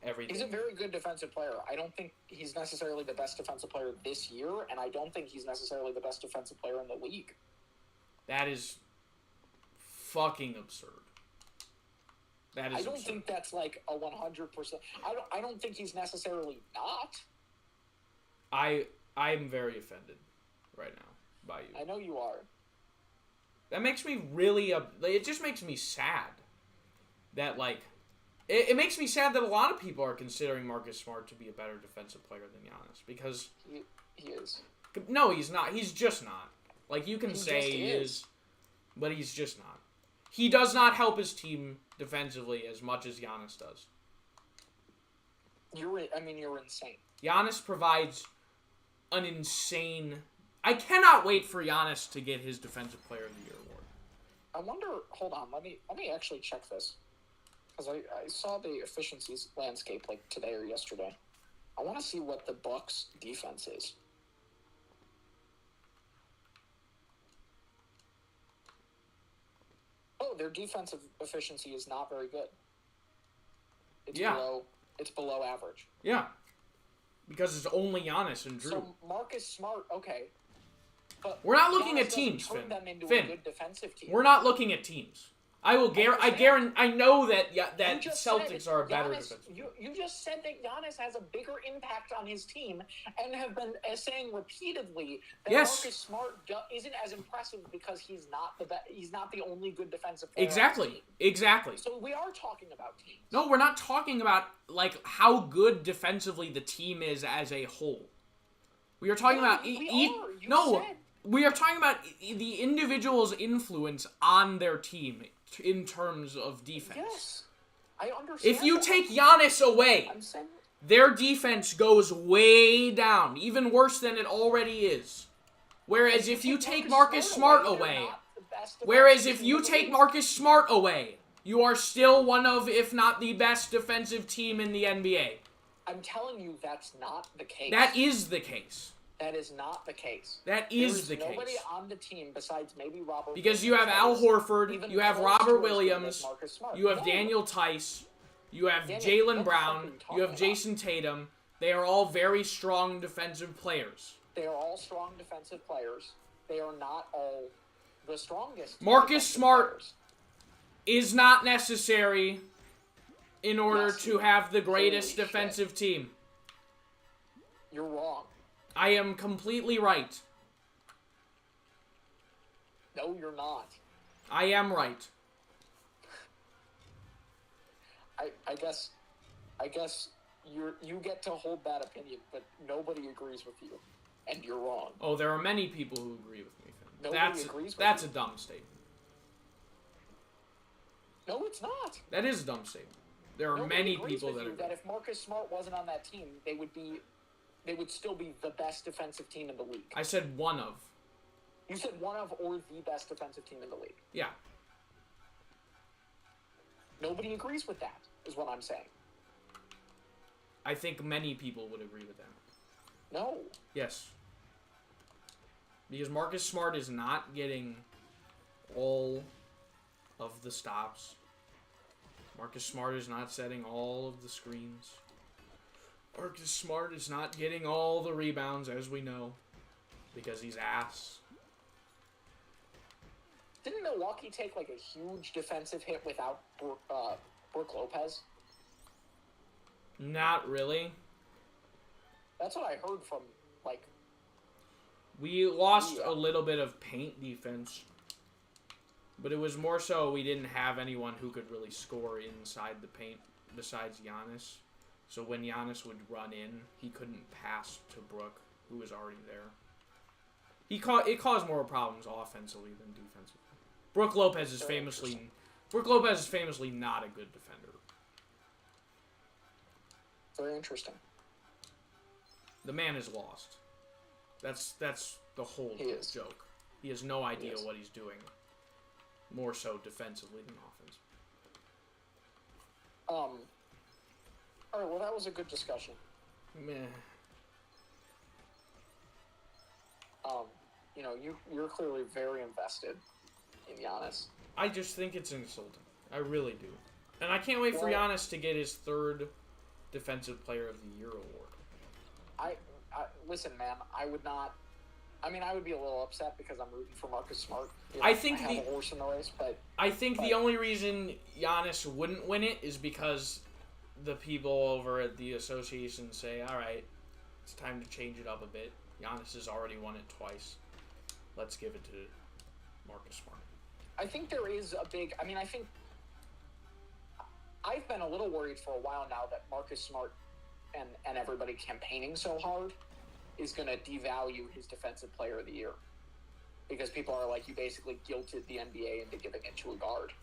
everything. He's a very good defensive player. I don't think he's necessarily the best defensive player this year, and I don't think he's necessarily the best defensive player in the league. That is fucking absurd. That is I don't absurd. think that's like a 100%. I don't think he's necessarily not. I'm very offended right now by you. I know you are. That makes me really it just makes me sad that like it makes me sad that a lot of people are considering Marcus Smart to be a better defensive player than Giannis, because He is. no, he's not. He's just not. Like, you can He say just he is. is, but he's just not. He does not help his team defensively as much as Giannis does. You're insane. Giannis provides an insane... I cannot wait for Giannis to get his Defensive Player of the Year award. I wonder. Hold on. Let me actually check this, because I saw the efficiencies landscape like today or yesterday. I want to see what the Bucks defense is. Oh, their defensive efficiency is not very good. It's Yeah. It's below average. Yeah. Because it's only Giannis and Drew. So Marcus Smart, okay. But We're not looking Giannis at teams, doesn't Finn. turn them into Finn, a good defensive team. We're not looking at teams. I know that You that just Celtics said are a better Giannis- defensive team. You just said that Giannis has a bigger impact on his team, and have been saying repeatedly that Yes. Marcus Smart isn't as impressive because he's not he's not the only good defensive player on the Exactly. team. Exactly. So we are talking about teams. No, we're not talking about like how good defensively the team is as a whole. We are talking about we are talking about the individual's influence on their team in terms of defense. Yes, I understand. If you that. take Giannis away, I'm saying their defense goes way down, even worse than it already is. Whereas if you take Marcus Smart away, you are still one of, if not the best defensive team in the NBA. I'm telling you, that's not the case. That is the case. That is not the case. That is the There's nobody case. on the team besides maybe Robert. Because you have Al Horford, even you have close Robert to as good Williams, as Marcus Smart. you have No. Daniel Tice, you have Daniel, Jalen what the fuck are Brown, you talking you have about? Jason Tatum. They are all very strong defensive players. They are all strong defensive players. They are not all the strongest. Marcus defensive Smart players. Is not necessary in order Yes. to have the greatest Holy shit. defensive team. You're wrong. I am completely right. No, you're not. I am right. I guess you get to hold that opinion, but nobody agrees with you, and you're wrong. Oh, there are many people who agree with me, Finn. Nobody agrees with that's you. a dumb statement. No, it's not. That is a dumb statement. There are Nobody many agrees people with that you agree. that if Marcus Smart wasn't on that team, they would still be the best defensive team in the league. I said one of. You said one of or the best defensive team in the league. Yeah. Nobody agrees with that, is what I'm saying. I think many people would agree with that. No. Yes. Because Marcus Smart is not getting all of the stops. Marcus Smart is not setting all of the screens. Marcus Smart is not getting all the rebounds, as we know, because he's ass. Didn't Milwaukee take like a huge defensive hit without Brook Lopez? Not really. That's what I heard from like. We lost a little bit of paint defense, but it was more so we didn't have anyone who could really score inside the paint besides Giannis. So when Giannis would run in, he couldn't pass to Brook, who was already there. It caused more problems offensively than defensively. Brook Lopez is famously not a good defender. Very interesting. The man is lost. That's the whole joke. He has no idea what he's doing. More so defensively than offense. All right. Well, that was a good discussion. Meh. You're clearly very invested in Giannis. I just think it's insulting. I really do. And I can't wait for Giannis to get his 3rd Defensive Player of the Year award. Listen, man. I would not. I mean, I would be a little upset because I'm rooting for Marcus Smart. I think I have a horse in the race, but the only reason Giannis wouldn't win it is because the people over at the association say, "All right, it's time to change it up a bit. Giannis has already won it twice. Let's give it to Marcus Smart." I think there is a big. I mean, I think I've been a little worried for a while now that Marcus Smart and everybody campaigning so hard is going to devalue his Defensive Player of the Year, because people are like, you basically guilted the NBA into giving it to a guard.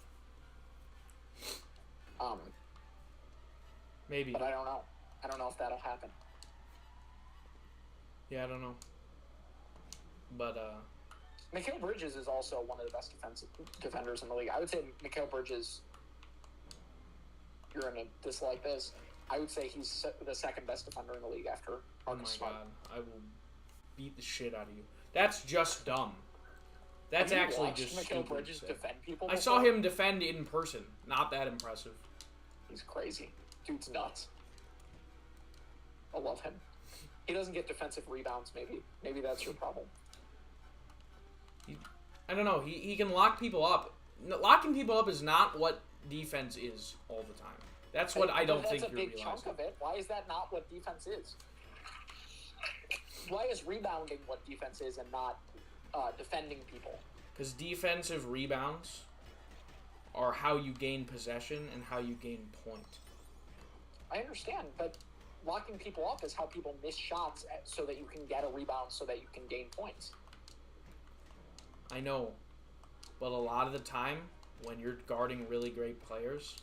Maybe. But I don't know. I don't know if that'll happen. Yeah, I don't know. But Mikal Bridges is also one of the best defenders in the league. I would say Mikal Bridges. You're gonna dislike this. I would say he's the 2nd best defender in the league after Marcus Smart. God, I will beat the shit out of you. That's just dumb. That's Have you actually watched just Mikal stupid. Bridges defend people. I saw him defend in person. Not that impressive. He's crazy. Dude's nuts. I love him. He doesn't get defensive rebounds. Maybe that's your problem. I don't know. He can lock people up. Locking people up is not what defense is all the time. That's what I don't think you're realizing. That's a big chunk of it. Why is that not what defense is? Why is rebounding what defense is and not defending people? Because defensive rebounds are how you gain possession and how you gain point. I understand, but locking people up is how people miss shots so that you can get a rebound so that you can gain points. I know, but a lot of the time when you're guarding really great players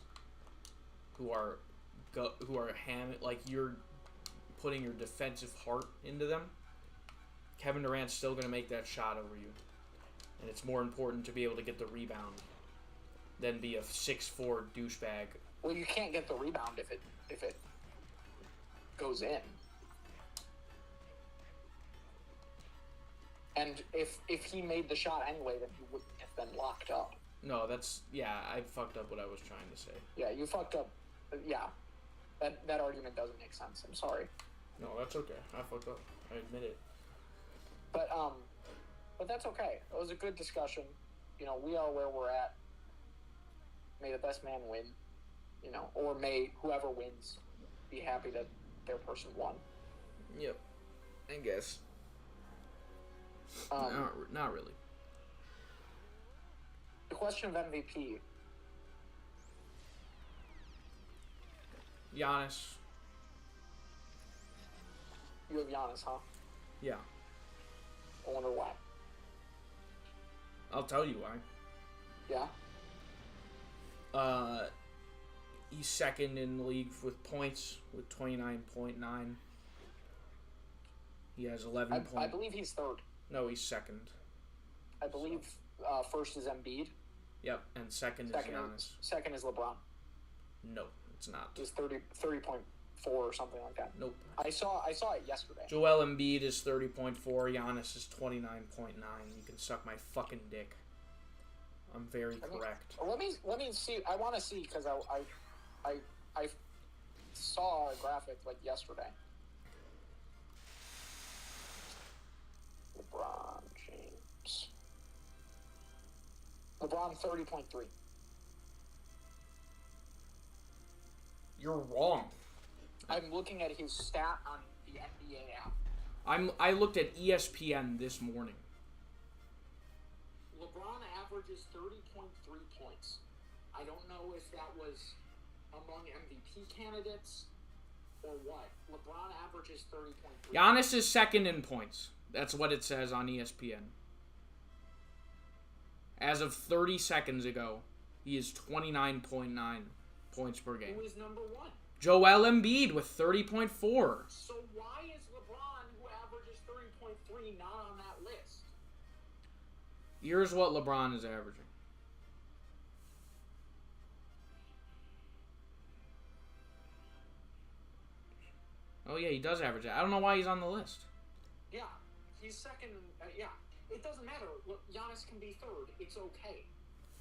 who are like you're putting your defensive heart into them, Kevin Durant's still going to make that shot over you. And it's more important to be able to get the rebound than be a 6'4" douchebag. Well, you can't get the rebound if it goes in. And if he made the shot anyway, then he wouldn't have been locked up. No, I fucked up what I was trying to say. Yeah, you fucked up. Yeah. That argument doesn't make sense. I'm sorry. No, that's okay. I fucked up. I admit it. But that's okay. It was a good discussion. We are where we're at. May the best man win. Or may whoever wins be happy that their person won. Yep. I guess. Not really. The question of MVP. Giannis. You have Giannis, huh? Yeah. I wonder why. I'll tell you why. Yeah? He's 2nd in the league with points with 29.9. He has 11 points. I believe he's 3rd. No, he's 2nd. I believe first is Embiid. Yep, and second is Giannis. Second is LeBron. No, it's not. It's 30.4 or something like that. Nope. I saw it yesterday. Joel Embiid is 30.4. Giannis is 29.9. You can suck my fucking dick. I'm very correct. Let me see. I want to see because I saw a graphic like yesterday. LeBron James. LeBron 30.3. You're wrong. I'm looking at his stat on the NBA app. I looked at ESPN this morning. LeBron averages 30.3 points. I don't know if that was among MVP candidates or what. LeBron averages 30.3. Giannis is second in points. That's what it says on ESPN. As of 30 seconds ago, he is 29.9 points per game. Who is number one? Joel Embiid with 30.4. So why is LeBron, who averages 30.3, not on that list? Here's what LeBron is averaging. Oh, yeah, he does average that. I don't know why he's on the list. Yeah, he's second. Yeah, it doesn't matter. Look, Giannis can be third. It's okay.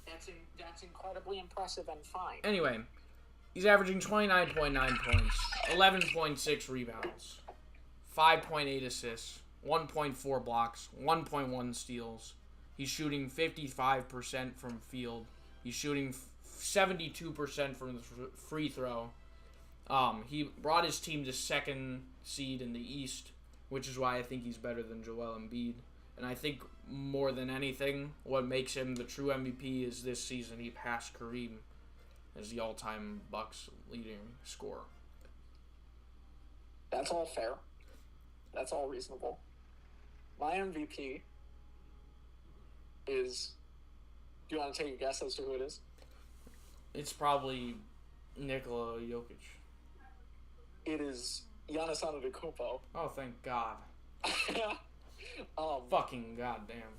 That's incredibly impressive and fine. Anyway, he's averaging 29.9 points, 11.6 rebounds, 5.8 assists, 1.4 blocks, 1.1 steals. He's shooting 55% from field. He's shooting 72% from the free throw. He brought his team to second seed in the East, which is why I think he's better than Joel Embiid. And I think more than anything, what makes him the true MVP is this season he passed Kareem as the all-time Bucks leading scorer. That's all fair. That's all reasonable. My MVP is... Do you want to take a guess as to who it is? It's probably Nikola Jokic. It is Giannis Antetokounmpo. Oh, thank God. Fucking goddamn.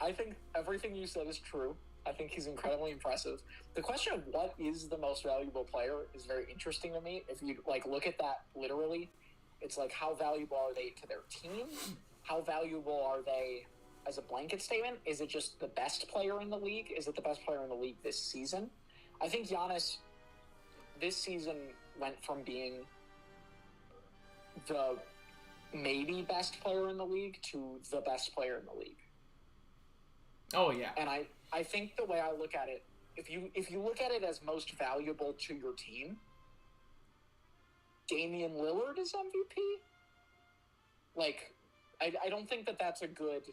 I think everything you said is true. I think he's incredibly impressive. The question of what is the most valuable player is very interesting to me. If you look at that literally, it's like how valuable are they to their team? How valuable are they as a blanket statement? Is it just the best player in the league? Is it the best player in the league this season? I think Giannis this season went from being the maybe best player in the league to the best player in the league. Oh, yeah. And I think the way I look at it, if you look at it as most valuable to your team, Damian Lillard is MVP? I don't think that that's a good...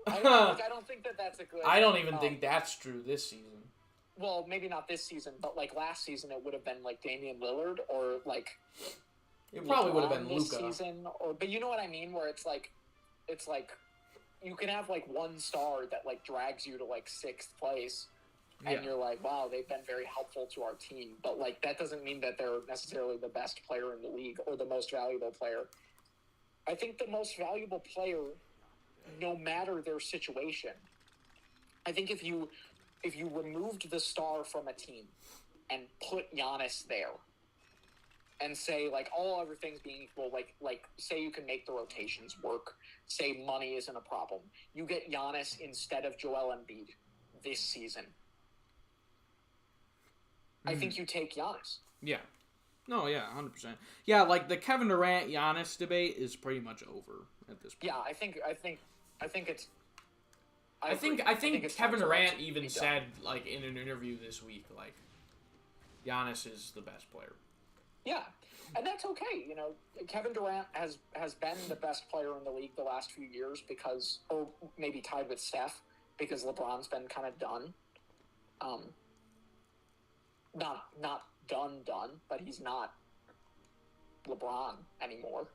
I don't think that that's a good... I don't even think that's true this season. Well, maybe not this season, but last season it would have been Damian Lillard or it probably would have been this Luka season, but you know what I mean, where it's you can have one star that drags you to sixth place, and you're like, wow, they've been very helpful to our team, but that doesn't mean that they're necessarily the best player in the league or the most valuable player. I think the most valuable player, no matter their situation, I think if you removed the star from a team and put Giannis there and say, all other things being equal, say you can make the rotations work, say money isn't a problem, you get Giannis instead of Joel Embiid this season. I think you take Giannis. Yeah. No, yeah, 100%. Yeah, the Kevin Durant Giannis debate is pretty much over at this point. Yeah, I think it's... I think Kevin Durant even said, in an interview this week, Giannis is the best player. Yeah, and that's okay. Kevin Durant has been the best player in the league the last few years because, or maybe tied with Steph, because LeBron's been kind of done. Not done, but he's not LeBron anymore.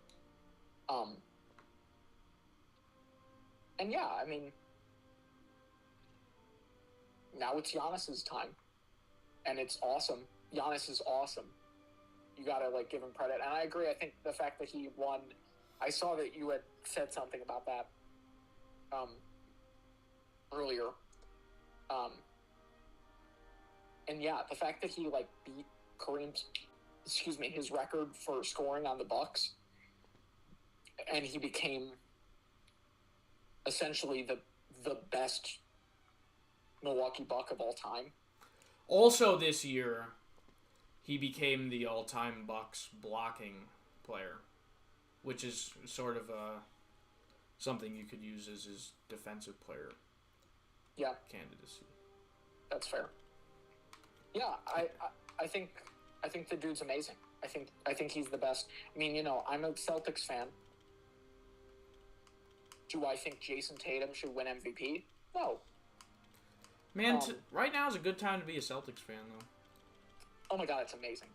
And yeah, I mean, now it's Giannis's time, and it's awesome. Giannis is awesome. You gotta give him credit, and I agree. I think the fact that he won, I saw that you had said something about that earlier, and yeah, the fact that he beat Kareem's, his record for scoring on the Bucks, and he became essentially the best Milwaukee Buck of all time. Also this year, he became the all-time Bucks blocking player, which is sort of something you could use as his defensive player Yeah, candidacy. that's fair. Yeah, I think the dude's amazing. I think he's the best. I mean, I'm a Celtics fan. Do I think Jason Tatum should win MVP? No. Man, right now is a good time to be a Celtics fan, though. Oh my god, it's amazing.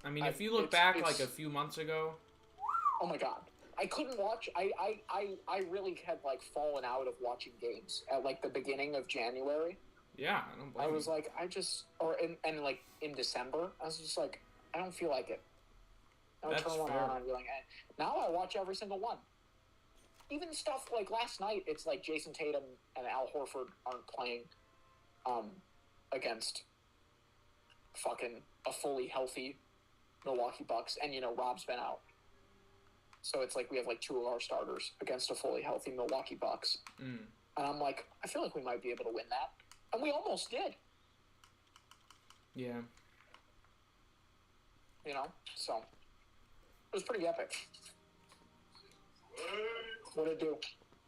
I mean, if you look back like a few months ago. Oh my god. I couldn't watch. I really had like fallen out of watching games at like the beginning of January. Yeah, I don't blame I was you. like, and like in December, I was just like, I don't feel like it. I would That's turn one fair. on and be like, now I watch every single one. Even stuff like last night, it's like Jason Tatum and Al Horford aren't playing against fucking a fully healthy Milwaukee Bucks, and Rob's been out. So it's like we have like two of our starters against a fully healthy Milwaukee Bucks. Mm. And I'm like, I feel like we might be able to win that. And we almost did. Yeah. So it was pretty epic. What'd it do?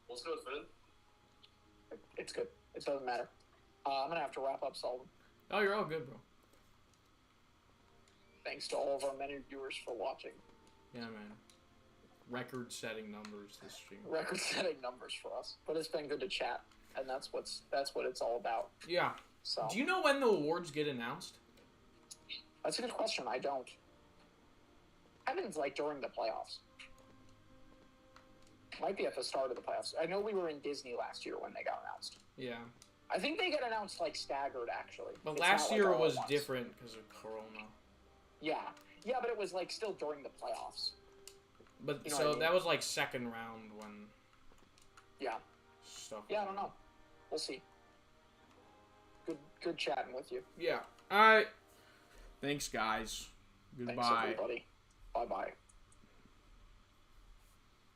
What's good, Finn? It's good. It doesn't matter. I'm going to have to wrap up, Sullivan. Oh, you're all good, bro. Thanks to all of our many viewers for watching. Yeah, man. Record-setting numbers this stream. Record-setting numbers for us. But it's been good to chat, and that's what it's all about. Yeah. So Do you know when the awards get announced? that's a good question. I don't. Happens like during the playoffs. Might be at the start of the playoffs. I know we were in Disney last year when they got announced. Yeah. I think they get announced like staggered, actually. But It's last not, year like, all was at once. different because of Corona. Yeah, but it was like still during the playoffs. But You know so what I mean? that was like second round when. Yeah. Stuff. Yeah, I don't know. We'll see. Good chatting with you. Yeah. All right. Thanks, guys. Goodbye. Thanks, everybody. Bye-bye.